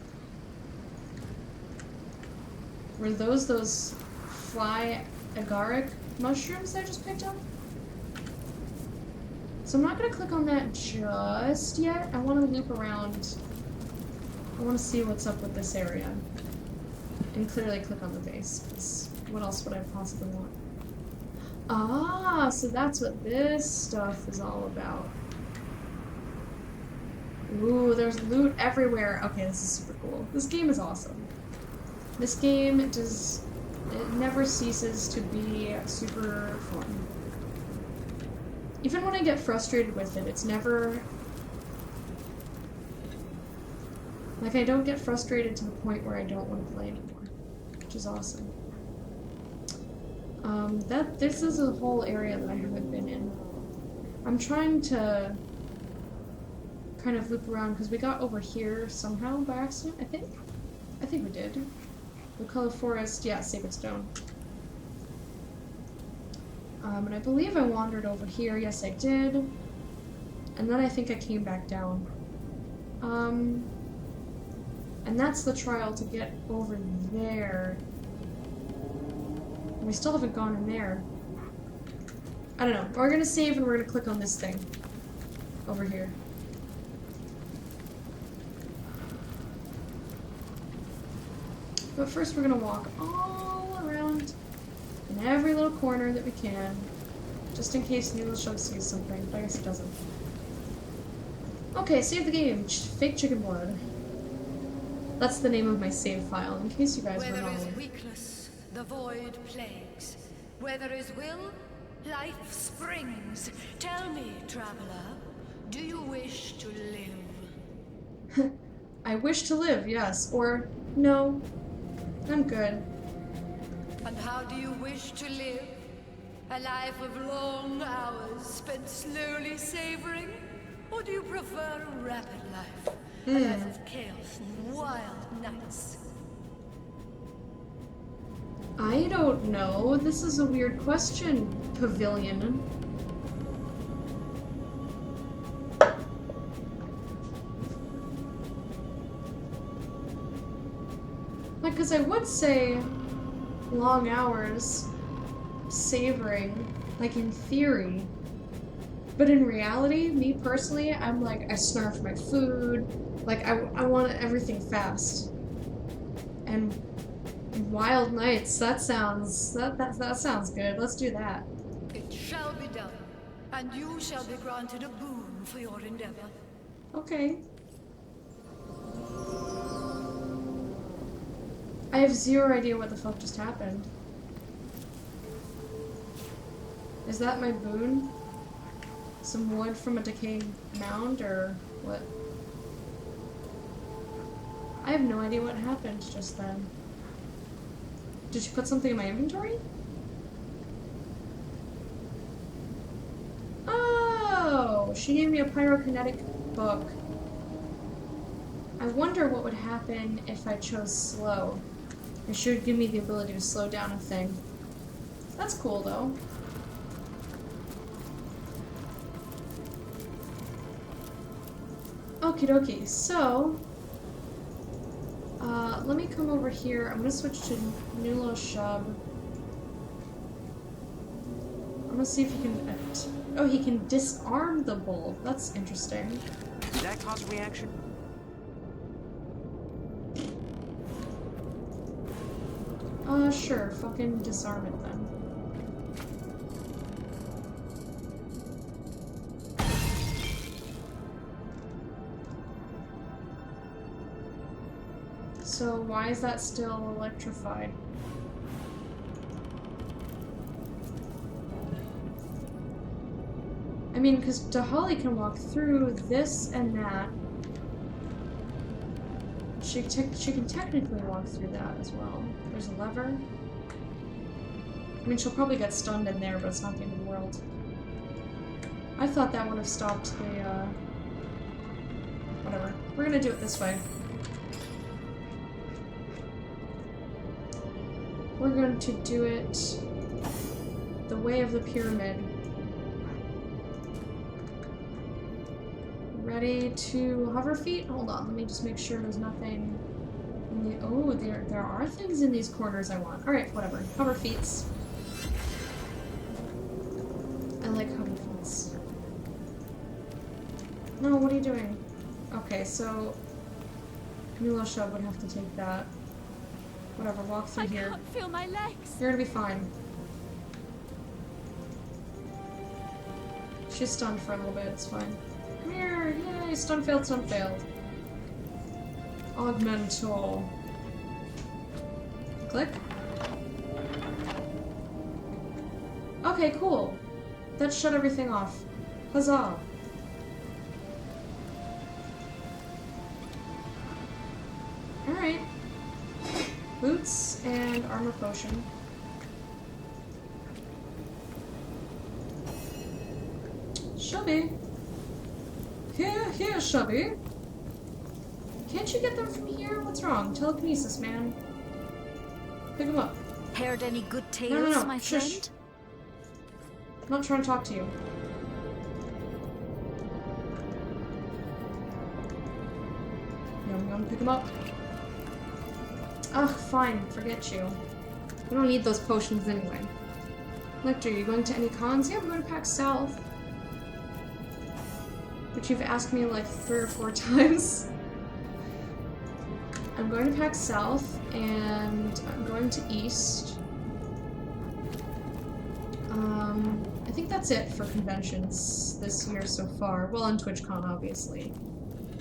Were those fly agaric mushrooms that I just picked up? So I'm not going to click on that just yet. I want to loop around. I want to see what's up with this area. And clearly click on the base, because what else would I possibly want? Ah, so that's what this stuff is all about. Ooh, there's loot everywhere. Okay, this is super cool. This game is awesome. This game it never ceases to be super fun. Even when I get frustrated with it, it's never... Like, I don't get frustrated to the point where I don't want to play anymore, which is awesome. This is a whole area that I haven't been in. I'm trying to kind of loop around, because we got over here somehow by accident, I think? I think we did. The Color Forest, yeah, Sacred Stone. And I believe I wandered over here, yes I did. And then I think I came back down. And that's the trial to get over there. We still haven't gone in there. I don't know. We're gonna save and we're gonna click on this thing. Over here. But first we're gonna walk all around in every little corner that we can. Just in case Noodle Shug sees something, but I guess it doesn't. Okay, save the game. Fake chicken blood. That's the name of my save file, in case you guys were Where not there aware. is weakness, the void plagues. Where there is will, life springs. Tell me, traveler, do you wish to live? I wish to live, yes. Or, no. I'm good. And how do you wish to live? A life of long hours spent slowly savoring? Or do you prefer a rapid life? A life of chaos and wild nights? I don't know. This is a weird question, Pavilion. Like, because I would say long hours, savoring, like in theory. But in reality, me personally, I'm like, I snarf my food. Like, I want everything fast. And wild nights, that sounds good. Let's do that. It shall be done, and you shall be granted a boon for your endeavor. Okay. I have zero idea what the fuck just happened. Is that my boon? Some wood from a decaying mound, or what? I have no idea what happened just then. Did she put something in my inventory? Oh! She gave me a pyrokinetic book. I wonder what would happen if I chose slow. It should give me the ability to slow down a thing. That's cool, though. Okie dokie, so... let me come over here. I'm gonna switch to Nulo Shub. I'm gonna see if he can... oh, he can disarm the bulb. That's interesting. Did that cause a reaction? Sure. Fucking disarm it then. So why is that still electrified? I mean, because Dahali can walk through this and that. She can technically walk through that as well. There's a lever. I mean, she'll probably get stunned in there, but it's not the end of the world. I thought that would have stopped whatever. We're gonna do it this way. We're going to do it the way of the pyramid. Ready to hover feet? Hold on, let me just make sure there's nothing in the... Oh, there are things in these corners I want. Alright, whatever. Hover feets. I like hover feets. No, what are you doing? Okay, so... Milo Shub would have to take that. Whatever, walk through here. I can't feel my legs. You're gonna be fine. She's stunned for a little bit, it's fine. Come here! Yay! Stun failed, stun failed. Augmental. Click. Okay, cool. That shut everything off. Huzzah! Alright. Boots and armor potion. Shubby! Here, Shubby! Can't you get them from here? What's wrong? Telekinesis, man. Pick them up. Heard any good tales, No, my shush. friend? I'm not trying to talk to you. Yum, pick them up. Ugh, fine, forget you. We don't need those potions anyway. Lecter, you going to any cons? Yeah, we're going to PAX South. But you've asked me like 3 or 4 times. I'm going to PAX South, and I'm going to East. I think that's it for conventions this year so far. Well, and TwitchCon, obviously.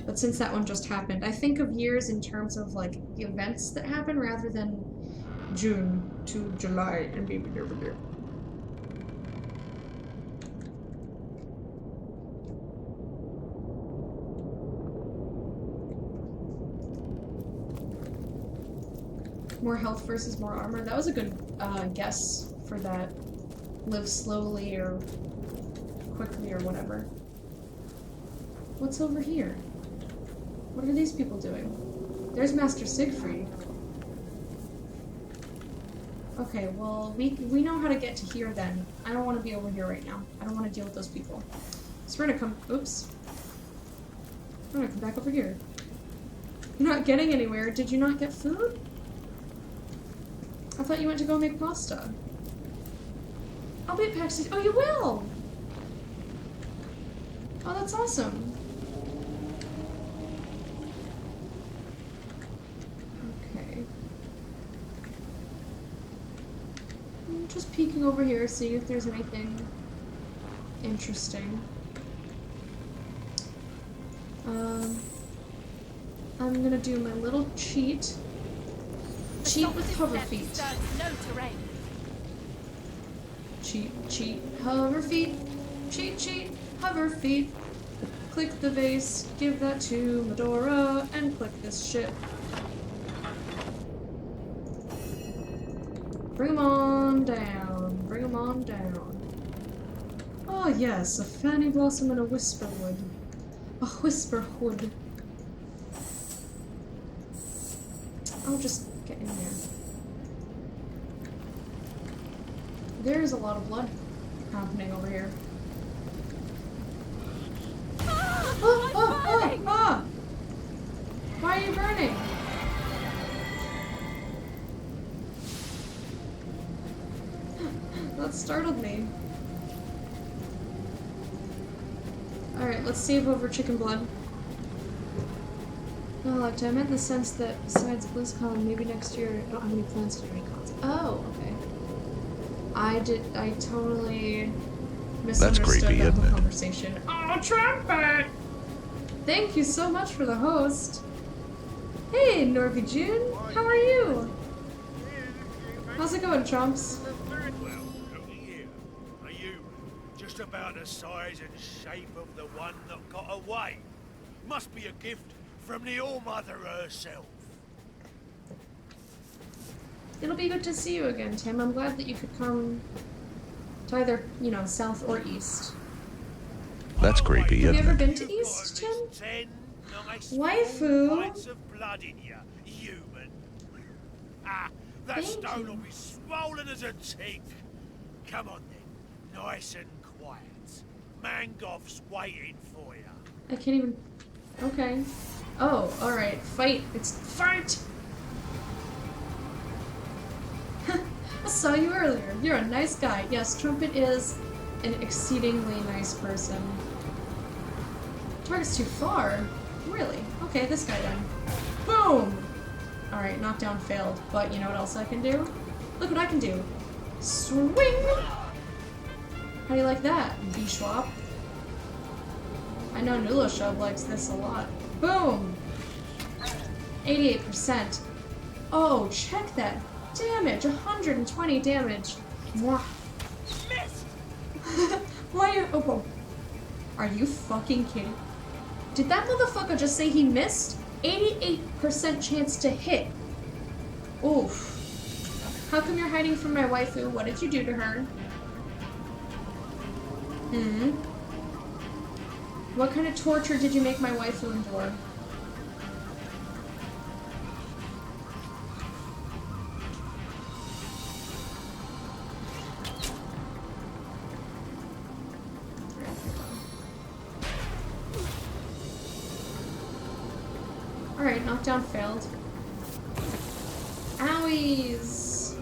But since that one just happened, I think of years in terms of, like, the events that happen rather than June to July and maybe over there. More health versus more armor. That was a good guess for that. Live slowly or quickly or whatever. What's over here? What are these people doing? There's Master Siegfried. Okay, well, we know how to get to here then. I don't want to be over here right now. I don't want to deal with those people. So we're gonna come... Oops. We're gonna come back over here. You're not getting anywhere. Did you not get food? I thought you went to go make pasta. I'll be at PAX... Oh, you will! Oh, that's awesome. Okay. I'm just peeking over here, seeing if there's anything interesting. I'm gonna do my little cheat. Cheat with hover feet. Cheat, hover feet. Cheat, hover feet. Click the vase, give that to Medora, and click this shit. Bring 'em on down. Bring 'em on down. Oh yes, a fanny blossom and a whisperwood. A whisperwood. I'll just get in there. There's a lot of blood happening over here. Ah! Why are you burning? That startled me. Alright, let's save over chicken blood. No, like, I meant in the sense that besides BlizzCon, maybe next year I don't have any plans to do any cons. Oh, okay. I totally misunderstood creepy, that whole isn't it? conversation. Oh, trumpet! Thank you so much for the host. Hey, Norby June, how are you? How's it going, Trumps? Well, looky here. Are you just about the size and shape of the one that got away? Must be a gift from the All-Mother herself. It'll be good to see you again, Tim. I'm glad that you could come to either, you know, south or east. That's creepy, Have isn't you ever it? been to East, Tim? nice Waifu. full pints of blood in you, human. Ah, that Thank stone you. will be swollen as a tick. Come on then, nice and quiet. Mangoth's waiting for you. I can't even... Okay. Oh, alright. Fight. It's fight! I saw you earlier. You're a nice guy. Yes, Trumpet is an exceedingly nice person. Target's too far. Really? Okay, this guy then. Boom! Alright, knockdown failed. But you know what else I can do? Look what I can do. Swing! How do you like that, B-Schwab? I know Nuloshub likes this a lot. Boom! 88%. Oh, check that damage! 120 damage. Mwah. Missed! Why are... Oh, whoa. Are you fucking kidding? Did that motherfucker just say he missed? 88% chance to hit. Oof. How come you're hiding from my waifu? What did you do to her? Hmm? What kind of torture did you make my waifu endure? Alright, knockdown failed. Owies!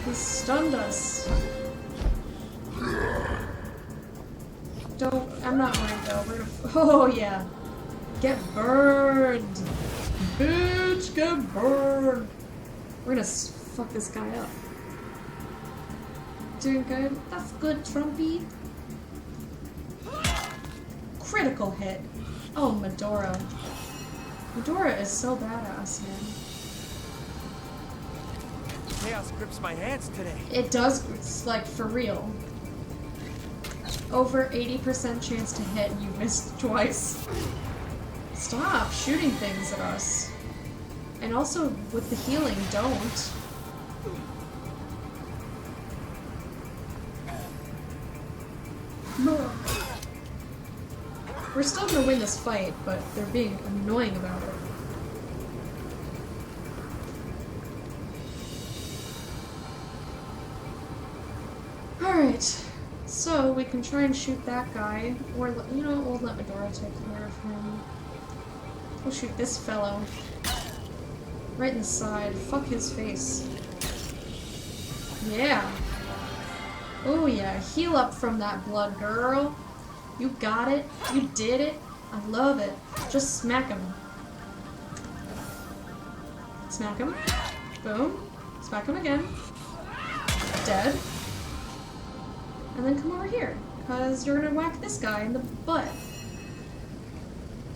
He stunned us. Don't... I'm not worried though. We're gonna... Oh yeah! Get burned! Bitch, get burned! We're gonna fuck this guy up. Doing good? That's good, Trumpy. Critical hit. Oh, Medora. Medora is so badass, man. Chaos grips my hands today. It does, it's like for real. Over 80% chance to hit and you missed twice. Stop shooting things at us. And also, with the healing, don't. We're still gonna win this fight, but they're being annoying about it. Alright, so we can try and shoot that guy, or, you know, we'll let Medora take care of him. We'll shoot this fellow. Right in the side. Fuck his face. Yeah. Oh yeah, heal up from that blood, girl. You got it. You did it. I love it. Just smack him. Smack him. Boom. Smack him again. Dead. And then come over here, because you're gonna whack this guy in the butt.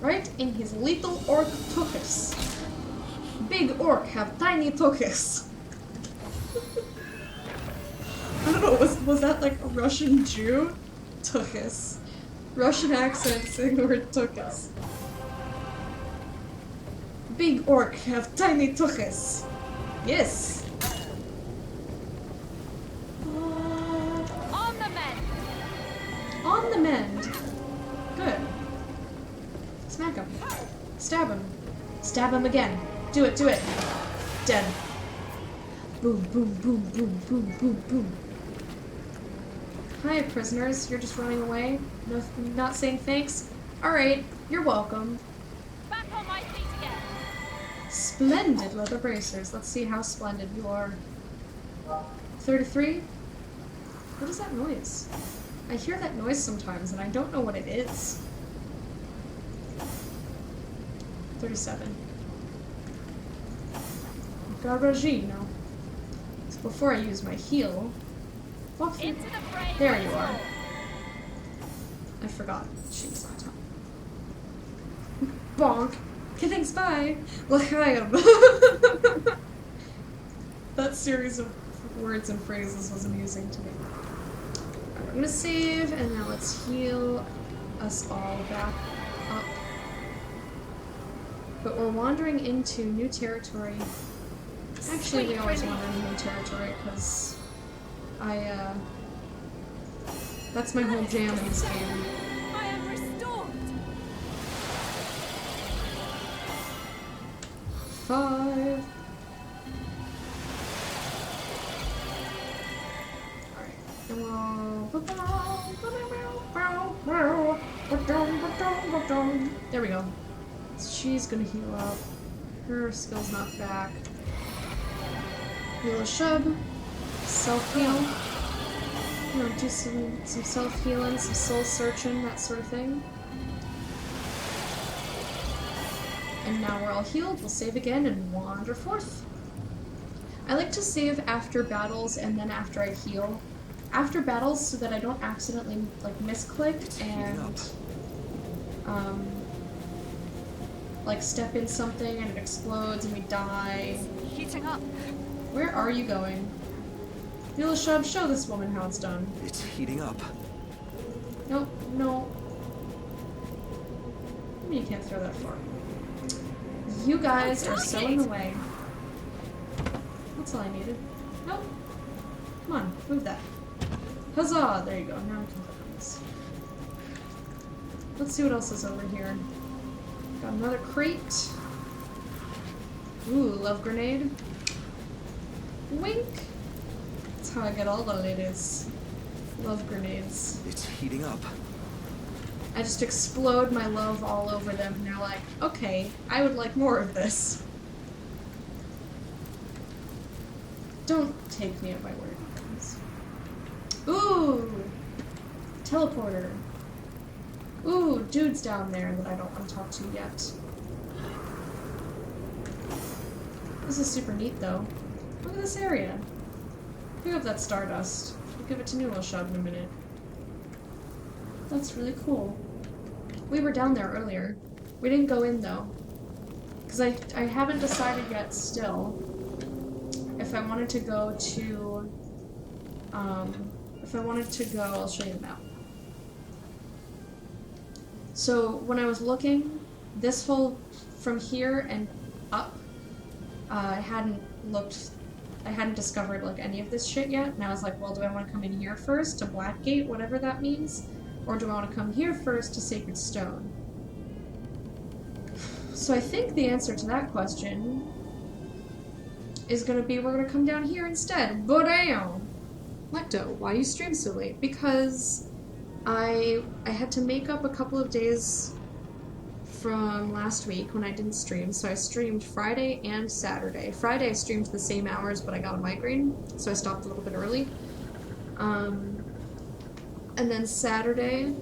Right in his little orc tuchus. Big orc have tiny tuchus. I don't know, was that like a Russian Jew? Tuchus. Russian accent saying the word tuchus. Big orc have tiny tuchus. Yes. On the mend. On the mend. Good. Smack him. Stab him. Stab him again. Do it, do it. Dead. Boom, boom, boom, boom, boom, boom, boom. Hi, prisoners. You're just running away? No, not saying thanks? Alright, you're welcome. Back on my feet again. Splendid leather bracers. Let's see how splendid you are. 33? What is that noise? I hear that noise sometimes and I don't know what it is. 37. Garagino. So before I use my heal... Walk through. There you are. I forgot. She was on top. Bonk. Okay, thanks, bye. L'chaim. That series of words and phrases was amusing to me. Alright, I'm gonna save, and now let's heal us all back up. But we're wandering into new territory. Actually, we always wander into new territory, because that's my whole jam in this game. I am restored. 5. Alright, and we'll... There we go. She's gonna heal up. Her skill's not back. Heal a shub. Self-heal. You know, do some self-healing, some soul-searching, that sort of thing. And now we're all healed, we'll save again and wander forth. I like to save after battles and then after I heal. After battles so that I don't accidentally like misclick and like step in something and it explodes and we die. Heating up. Where are you going? Yulashub, show this woman how it's done. It's heating up. Nope, no. You can't throw that far. You guys are so in the way. That's all I needed. Nope. Come on, move that. Huzzah! There you go. Now I can click on this. Let's see what else is over here. Got another crate. Ooh, love grenade. Wink! That's how I get all the ladies. Love grenades. It's heating up. I just explode my love all over them and they're like, okay, I would like more of this. Don't take me at my word, friends. Ooh! Teleporter. Ooh, dudes down there that I don't want to talk to yet. This is super neat though. Look at this area. Pick up that stardust. We'll give it to Newellshub in a minute. That's really cool. We were down there earlier. We didn't go in though. Because I haven't decided yet still if I wanted to go to I'll show you the map. So when I was looking, this whole from here and up, I hadn't discovered like any of this shit yet, and I was like, well, do I want to come in here first to Blackgate, whatever that means? Or do I want to come here first to Sacred Stone? So I think the answer to that question is gonna be we're gonna come down here instead. Bodam! Lecto, why you stream so late? Because I had to make up a couple of days from last week when I didn't stream, so I streamed Friday and Saturday. Friday I streamed the same hours, but I got a migraine, so I stopped a little bit early. And then Saturday,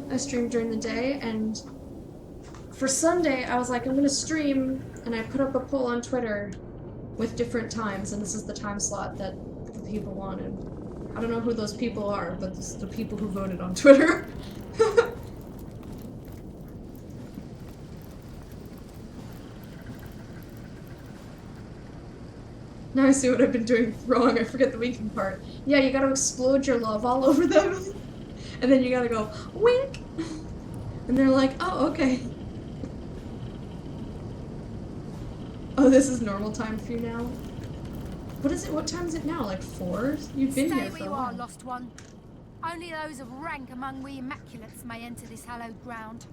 I streamed during the day, and for Sunday, I was like, I'm gonna stream, and I put up a poll on Twitter with different times, and this is the time slot that the people wanted. I don't know who those people are, but this is the people who voted on Twitter. Now I see what I've been doing wrong. I forget the winking part. Yeah, you gotta explode your love all over them. And then you gotta go, wink! And they're like, oh, okay. Oh, this is normal time for you now? What is it? What time is it now? Like 4? You've been here for a while. Stay where you are, lost one. Only those of rank among we Immaculates may enter this hallowed ground.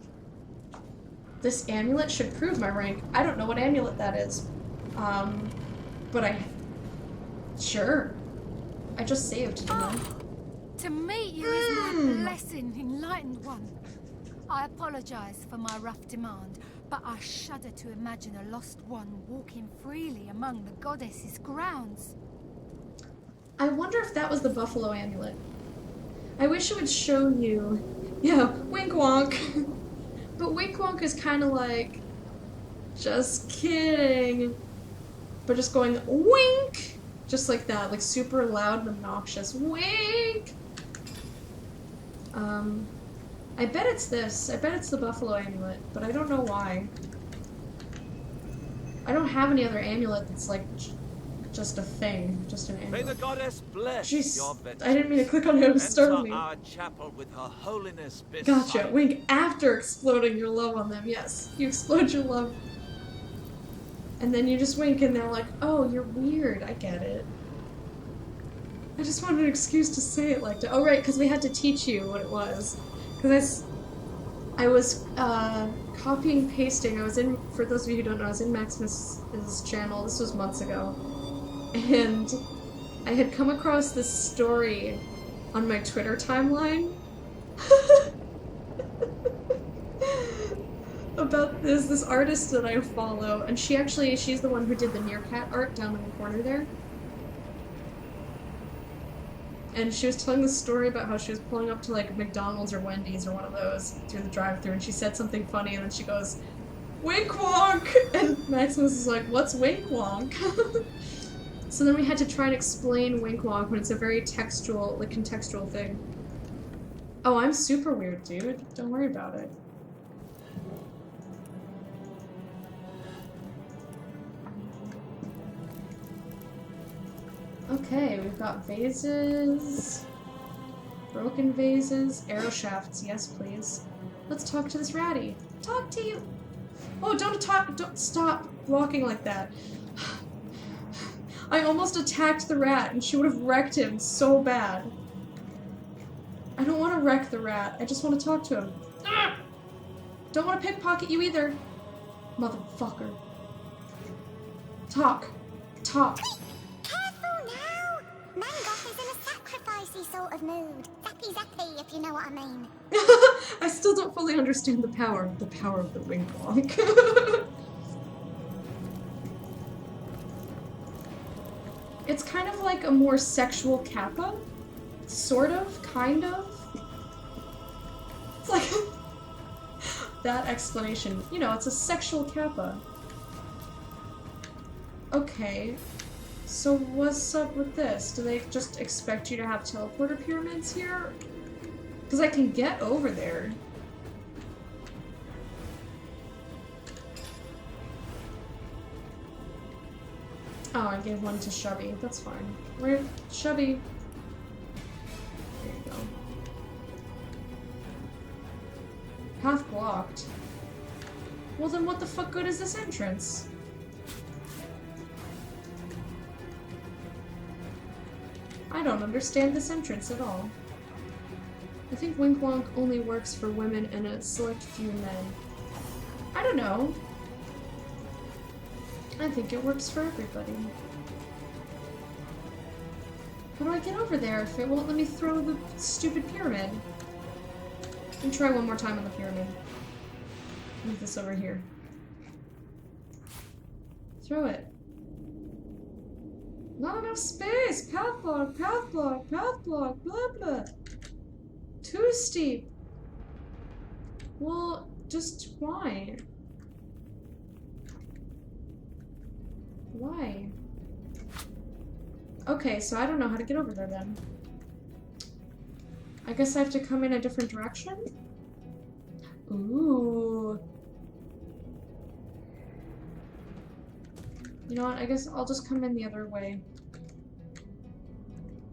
This amulet should prove my rank. I don't know what amulet that is. But sure. I just saved, didn't I? To meet you is my blessing, enlightened one. I apologize for my rough demand, but I shudder to imagine a lost one walking freely among the goddess's grounds. I wonder if that was the buffalo amulet. I wish it would show you. Yeah, wink wonk. But wink wonk is kind of like, just kidding. But just going wink, just like that, like super loud and obnoxious wink. I bet it's this. I bet it's the buffalo amulet, but I don't know why. I don't have any other amulet that's like just a thing, just an amulet. May the goddess bless Jeez, your venture. I didn't mean to click on it. It was startling me. Our chapel with her holiness beside. Gotcha. Wink after exploding your love on them. Yes, you explode your love. And then you just wink and they're like, oh, you're weird. I get it. I just wanted an excuse to say it like that. Oh, right, because we had to teach you what it was. Because I was copying, pasting. I was in, for those of you who don't know, I was in Maximus's channel. This was months ago. And I had come across this story on my Twitter timeline about this artist that I follow, and she's the one who did the Nearcat art down in the corner there. And she was telling this story about how she was pulling up to like McDonald's or Wendy's or one of those through the drive-thru, and she said something funny, and then she goes, "Wink wonk!" And Maximus is like, "What's wink wonk?" So then we had to try and explain wink wonk when it's a very textual, like contextual thing. Oh, I'm super weird, dude. Don't worry about it. Okay, we've got vases, broken vases, arrow shafts, yes please. Let's talk to this ratty. Talk to you! Oh, don't stop walking like that. I almost attacked the rat and she would have wrecked him so bad. I don't want to wreck the rat, I just want to talk to him. Ah! Don't want to pickpocket you either. Motherfucker. Talk. Talk. Mangoth is in a sacrificey sort of mood. Zappy, if you know what I mean. I still don't fully understand the power of the wink wonk. It's kind of like a more sexual kappa. Sort of, kind of. It's like that explanation. You know, it's a sexual kappa. Okay. So what's up with this? Do they just expect you to have teleporter pyramids here? Because I can get over there. Oh, I gave one to Chubby. That's fine. Where? Chubby. There you go. Path blocked. Well then what the fuck good is this entrance? I don't understand this entrance at all. I think Wink Wonk only works for women and a select few men. I don't know. I think it works for everybody. How do I get over there if it won't let me throw the stupid pyramid? Let me try one more time on the pyramid. Move this over here. Throw it. Not enough space! Path block, path block, path block, blah blah. Too steep. Well, just why? Why? Okay, so I don't know how to get over there then. I guess I have to come in a different direction? Ooh. You know what, I guess I'll just come in the other way.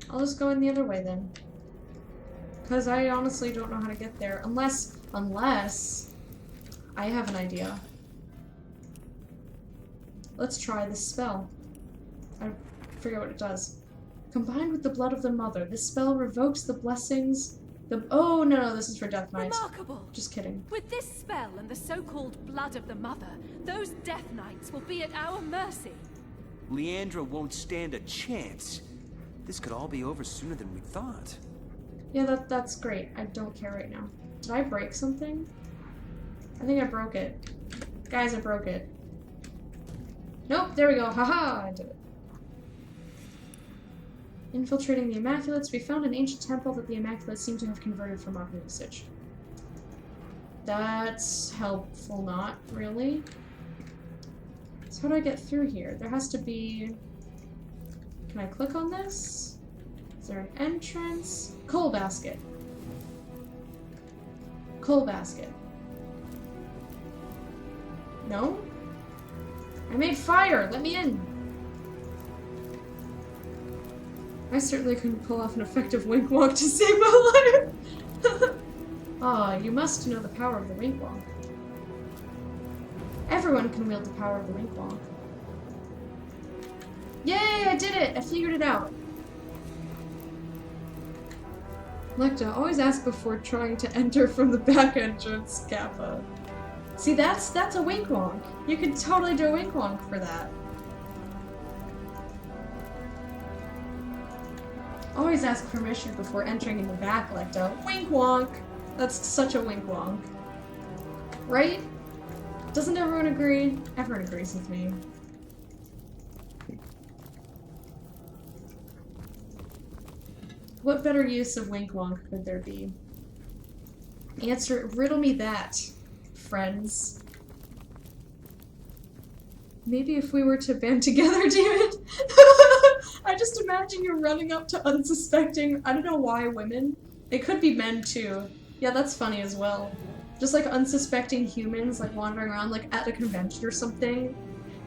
I'll just go in the other way then. Because I honestly don't know how to get there. Unless I have an idea. Let's try this spell. I forget what it does. Combined with the blood of the mother, this spell revokes the blessings. Oh no, this is for Death Knights. Remarkable. Just kidding. With this spell and the so-called blood of the mother, those Death Knights will be at our mercy. Leandra won't stand a chance. This could all be over sooner than we thought. Yeah, that's great. I don't care right now. Did I break something? I think I broke it. Guys, I broke it. Nope, there we go. Haha, I did it. Infiltrating the Immaculates, we found an ancient temple that the Immaculates seem to have converted for modern usage. That's helpful, not really. So how do I get through here? There has to be... Can I click on this? Is there an entrance? Coal basket. Coal basket. No? I made fire! Let me in! I certainly couldn't pull off an effective wink walk to save my life! Ah, you must know the power of the wink walk. Everyone can wield the power of the wink walk. Yay, I did it! I figured it out. Lecta, always ask before trying to enter from the back entrance, Kappa. See, that's a wink wonk. You could totally do a wink wonk for that. Always ask permission before entering in the back, Lecta. Wink wonk! That's such a wink wonk. Right? Doesn't everyone agree? Everyone agrees with me. What better use of wink wonk could there be? Riddle me that, friends. Maybe if we were to band together, David. I just imagine you running up to unsuspecting, I don't know why women. It could be men too. Yeah, that's funny as well. Just like unsuspecting humans like wandering around like at a convention or something.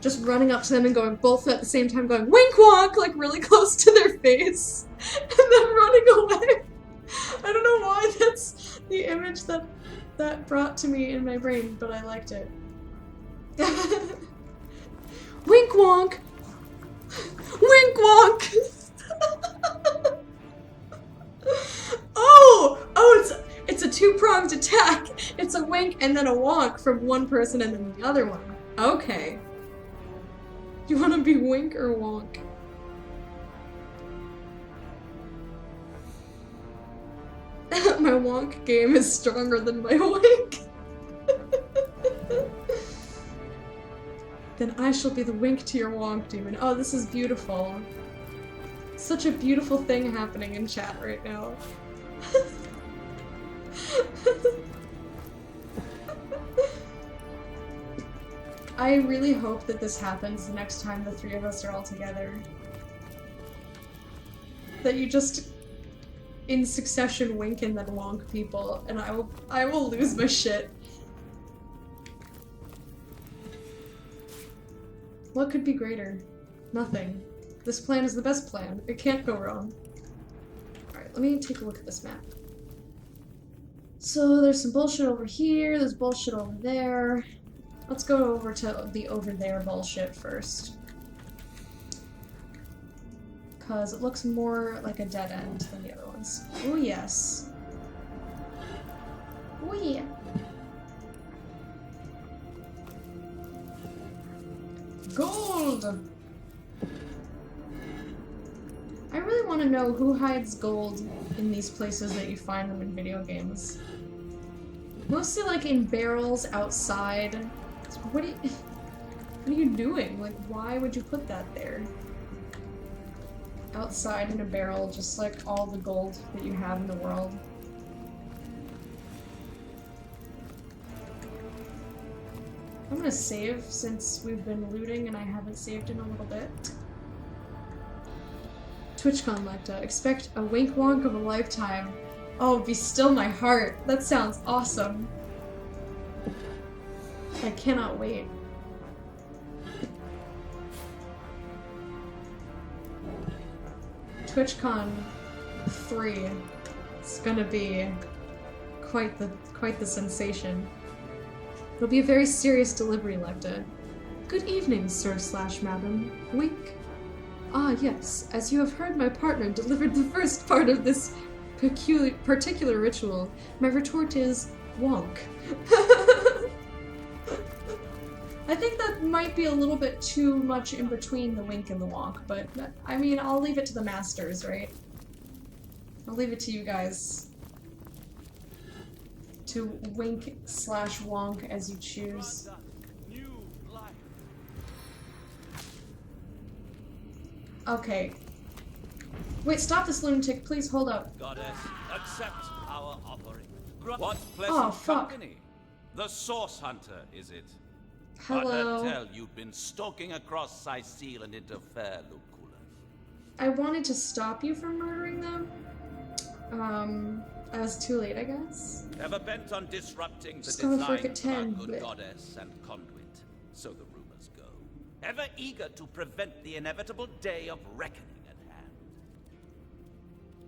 Just running up to them and going both at the same time going wink wonk like really close to their face. And then running away. I don't know why that's the image that brought to me in my brain, but I liked it. Wink wonk! Wink wonk! Oh, it's a two-pronged attack. It's a wink and then a wonk from one person and then the other one. Okay. You want to be wink or wonk? My wonk game is stronger than my wink. Then I shall be the wink to your wonk, demon. Oh, this is beautiful. Such a beautiful thing happening in chat right now. I really hope that this happens the next time the three of us are all together. That you just, in succession, wink and then wonk people, and I will lose my shit. What could be greater? Nothing. This plan is the best plan. It can't go wrong. Alright, let me take a look at this map. So there's some bullshit over here, there's bullshit over there. Let's go over to the over there bullshit first. Because it looks more like a dead end than the other ones. Oh yes. Oh yeah. Gold! I really want to know who hides gold in these places that you find them in video games. Mostly like in barrels outside. What are you doing? Like, why would you put that there? Outside in a barrel, just like all the gold that you have in the world. I'm gonna save since we've been looting and I haven't saved in a little bit. TwitchCon Lecta, expect a wink wonk of a lifetime. Oh, be still my heart. That sounds awesome. I cannot wait. TwitchCon 3. It's gonna be quite the sensation. It'll be a very serious delivery, Lecta. Good evening, sir/madam. Wink. Ah, yes. As you have heard, my partner delivered the first part of this particular ritual. My retort is wonk. I think that might be a little bit too much in between the wink and the wonk, but I mean, I'll leave it to the masters, right? I'll leave it to you guys to wink/wonk as you choose. Okay. Wait, stop this lunatic, please hold up. Goddess, accept our offering. What pleasant company. The Source Hunter, is it? Hello. I tell you've been stalking across Sicil and into fair Lucula. I wanted to stop you from murdering them. I was too late, I guess. Ever bent on disrupting the Just gonna designs fork a 10, of our good but... goddess and conduit, so the rumors go. Ever eager to prevent the inevitable day of reckoning at hand.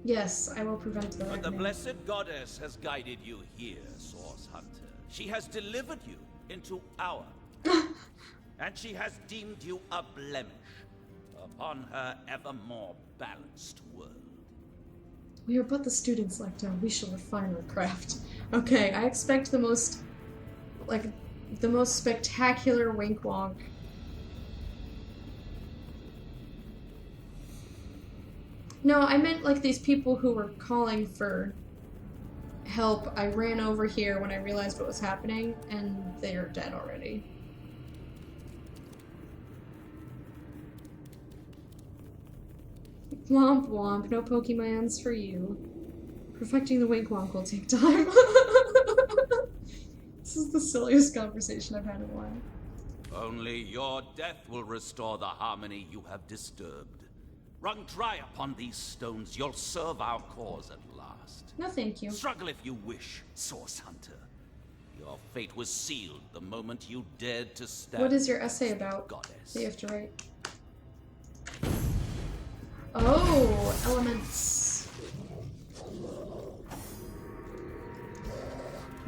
Yes, I will prevent the But reckoning. the blessed goddess has guided you here, Source Hunter. She has delivered you into our and she has deemed you a blemish upon her ever more balanced world. We are but the students, Lecto. We shall refine our craft. Okay, I expect the most, like, the most spectacular wink wonk. No, I meant like these people who were calling for help. I ran over here when I realized what was happening, and they are dead already. Womp womp, no Pokemons for you. Perfecting the wink wonk will take time. This is the silliest conversation I've had in a while. Only your death will restore the harmony you have disturbed. Run dry upon these stones, you'll serve our cause at last. No thank you. Struggle if you wish, Source Hunter. Your fate was sealed the moment you dared to stand. What is your essay about Goddess. that you have to write? Oh, elements.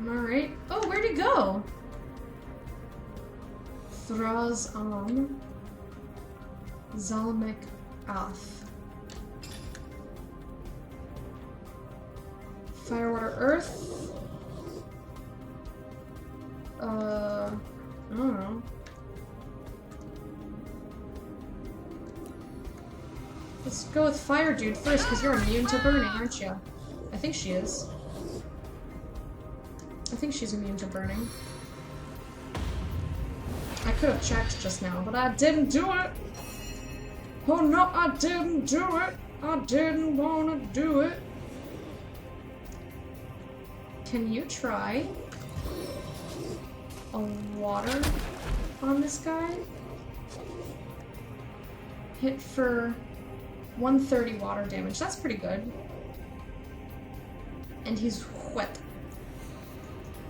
Alright. Oh, where'd he go? Thraz Zalmic Ath. Fire, water, earth. I don't know. Let's go with Fire Dude first, because you're immune to burning, aren't you? I think she is. I think she's immune to burning. I could have checked just now, but I didn't do it! Oh no, I didn't do it! I didn't want to do it! Can you try a water on this guy? Hit for 130 water damage. That's pretty good. And he's wet.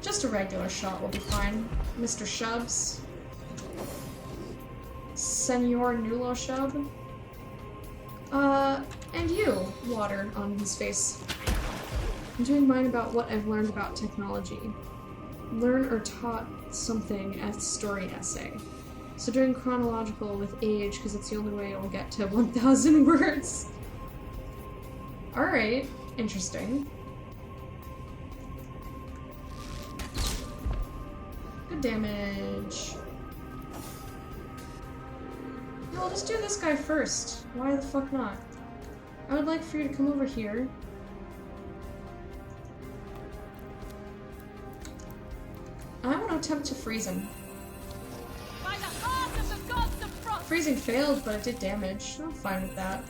Just a regular shot will be fine. Mr. Shubs. Senor Nulo Shub. And you, water on his face. I'm doing mine about what I've learned about technology. Learn or taught something as story essay. So doing chronological with age, because it's the only way it will get to 1,000 words. Alright, interesting. Good damage. No, I'll just do this guy first. Why the fuck not? I would like for you to come over here. I want to attempt to freeze him. By the heart of the gods of frost! Freezing failed, but it did damage. I'm fine with that.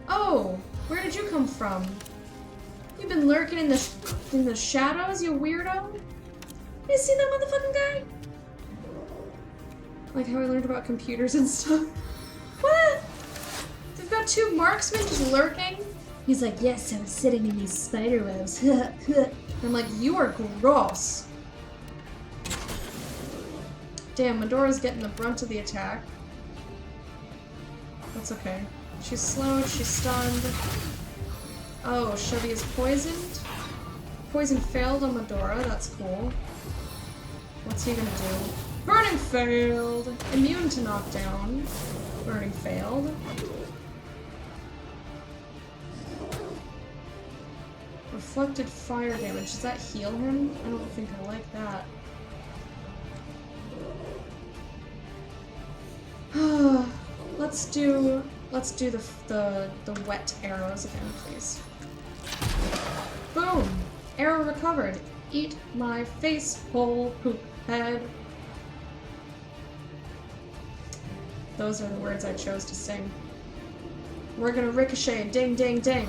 Oh! Where did you come from? You've been lurking in the shadows, you weirdo? You see that motherfucking guy? Like how I learned about computers and stuff. What? They've got two marksmen just lurking? He's like, yes, I was sitting in these spider webs. I'm like, you are gross. Damn, Medora's getting the brunt of the attack. That's okay. She's slowed, she's stunned. Oh, Chevy is poisoned? Poison failed on Medora, that's cool. What's he gonna do? Burning failed! Immune to knockdown. Burning failed. Reflected fire damage. Does that heal him? I don't think I like that. Let's do the wet arrows again, please. Boom! Arrow recovered. Eat my face hole, poop head. Those are the words I chose to sing. We're gonna ricochet, ding ding ding.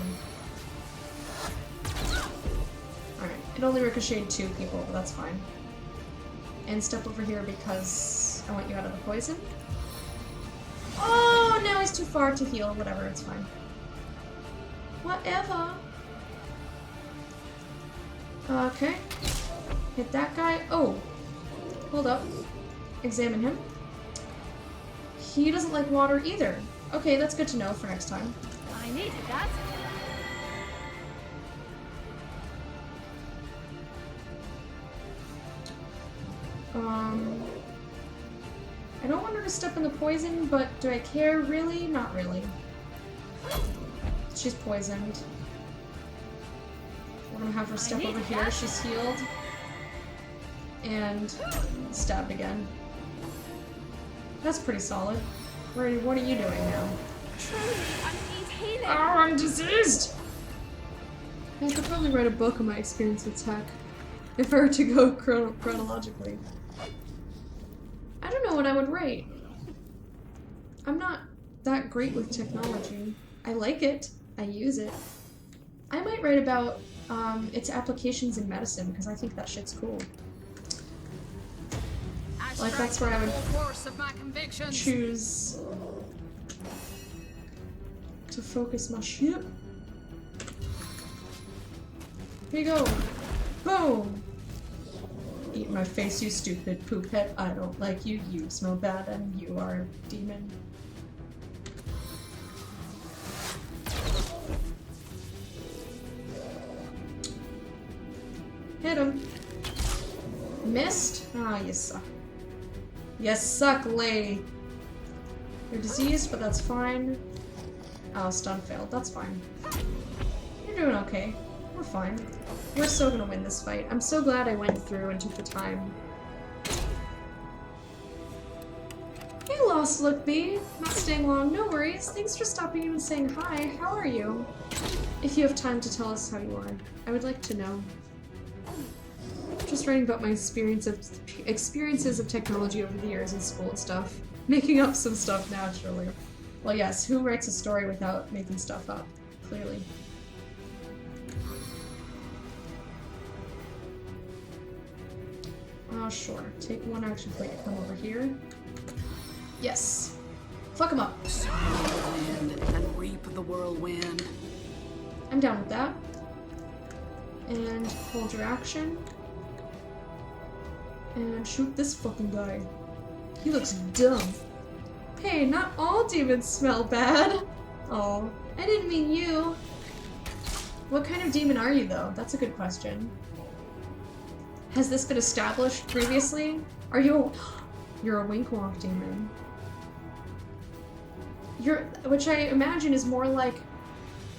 Alright, it only ricocheted 2 people, but that's fine. And step over here because I want you out of the poison. Oh, now he's too far to heal. Whatever, it's fine. Whatever. Okay. Hit that guy. Oh. Hold up. Examine him. He doesn't like water either. Okay, that's good to know for next time. I needed that. I don't want her to step in the poison, but do I care really? Not really. She's poisoned. have her step over here. She's healed. And stabbed again. That's pretty solid. What are you doing now? Oh, I'm diseased! I could probably write a book on my experience with tech. If I were to go chronologically. I don't know what I would write. I'm not that great with technology. I like it. I use it. I might write about its applications in medicine, because I think that shit's cool. Like, that's where I would choose to focus my shit. Here you go. Boom! Eat my face, you stupid poophead. I don't like you. You smell bad, and you are a demon. Hit him. Missed? Ah, you suck. You suck, Lay. You're diseased, but that's fine. Oh, stun failed. That's fine. You're doing okay. We're fine. We're still gonna win this fight. I'm so glad I went through and took the time. Hey, Lost Look Bee. Not staying long. No worries. Thanks for stopping in and saying hi. How are you? If you have time to tell us how you are, I would like to know. Just writing about my experiences of technology over the years in school and stuff. Making up some stuff naturally. Well, yes, who writes a story without making stuff up? Clearly. Oh, sure. Take one action point to come over here. Yes. Fuck him up. And reap the whirlwind. I'm down with that. And hold your action. And shoot this fucking guy. He looks dumb. Hey, not all demons smell bad. Oh, I didn't mean you. What kind of demon are you, though? That's a good question. Has this been established previously? Are you You're a Winkwalk demon. Which I imagine is more like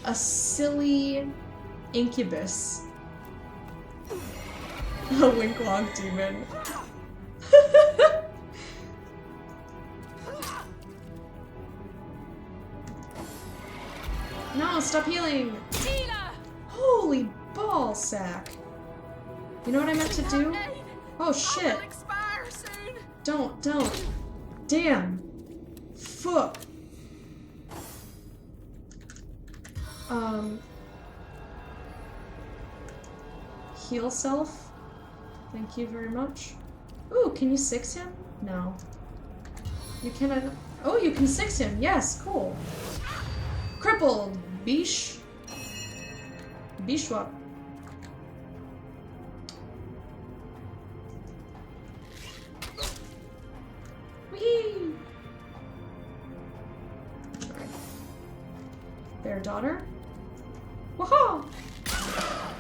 a silly incubus. A Winkwalk demon. No, stop healing! Tina! Holy ball sack! You know what I meant to do? Oh shit! Don't. Damn! Fuck! Heal self? Thank you very much. Ooh, can you 6 him? No. You cannot. Oh, you can 6 him! Yes, cool! Crippled! Bish. Bishwap. Whee! Sorry. Their daughter? Woohoo!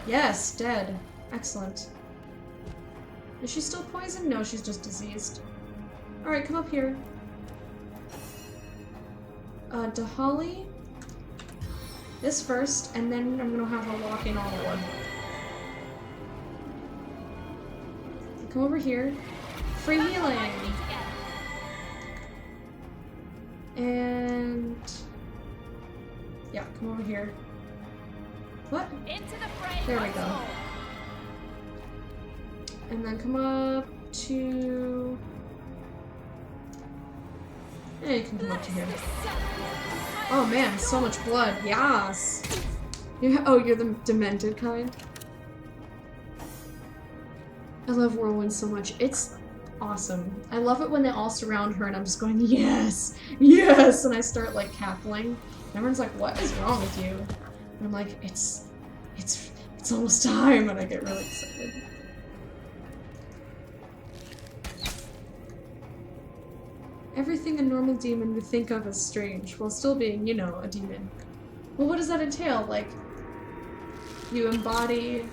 Yes, dead. Excellent. Is she still poisoned? No, she's just diseased. Alright, come up here. Dahali. This first, and then I'm gonna have her walk in on one. Come over here. Free healing! And... yeah, come over here. What? There we go. And then come up to... yeah, you can come up to here. Oh man, so much blood. Yas! Oh, you're the demented kind? I love Whirlwind so much. It's awesome. I love it when they all surround her and I'm just going, yes! Yes! And I start like cackling. And everyone's like, what is wrong with you? And I'm like, it's almost time! And I get really excited. Everything a normal demon would think of as strange, while still being, you know, a demon. Well, what does that entail? Like, you embody...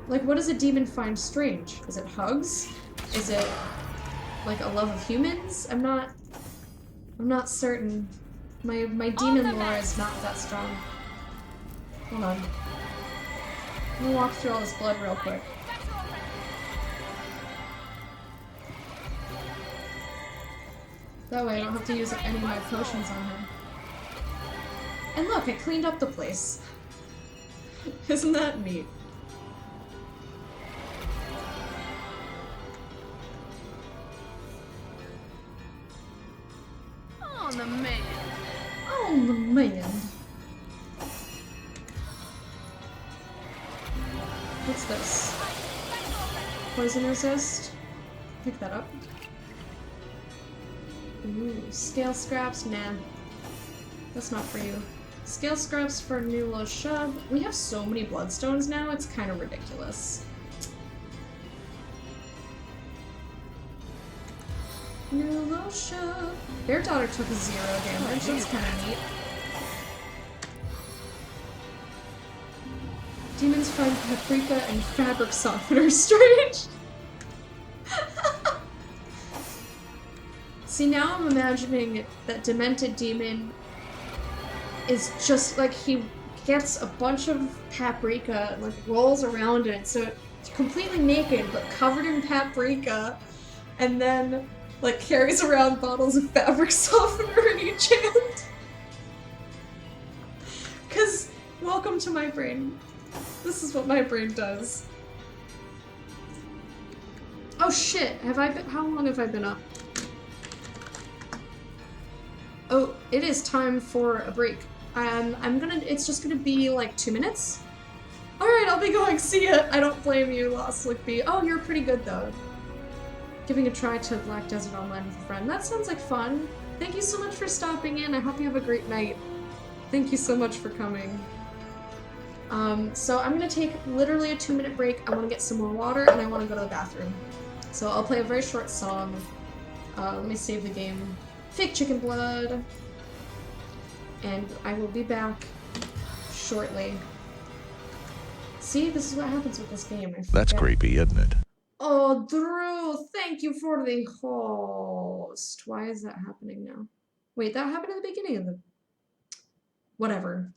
like, what does a demon find strange? Is it hugs? Is it, like, a love of humans? I'm not certain. My demon lore is not that strong. Hold on. I'm gonna walk through all this blood real quick. That way I don't have to use any of my potions on her. And look, I cleaned up the place. Isn't that neat? On the man. On the man. What's this? Poison resist. Pick that up. Ooh, scale scraps? Nah. That's not for you. Scale scraps for new Loic. We have so many bloodstones now, it's kind of ridiculous. New Loic. Their daughter took 0 damage, that's kind of neat. Demons find paprika and fabric softener strange. See, now I'm imagining that Demented Demon is just like he gets a bunch of paprika and like rolls around in it, so it's completely naked but covered in paprika, and then like carries around bottles of fabric softener in each hand. Cause welcome to my brain. This is what my brain does. Oh shit, have I been— how long have I been up? Oh, it is time for a break. It's just gonna be like 2 minutes. Alright, I'll be going, see ya! I don't blame you, Lost Lickby. Oh, you're pretty good though. Giving a try to Black Desert Online with a friend. That sounds like fun. Thank you so much for stopping in. I hope you have a great night. Thank you so much for coming. So I'm gonna take literally a 2-minute break. I wanna get some more water and I wanna go to the bathroom. So I'll play a very short song. Let me save the game. Fake chicken blood. And I will be back shortly. See, this is what happens with this game. That's creepy, isn't it? Oh, Drew, thank you for the host. Why is that happening now? Wait, that happened at the beginning of the... Whatever.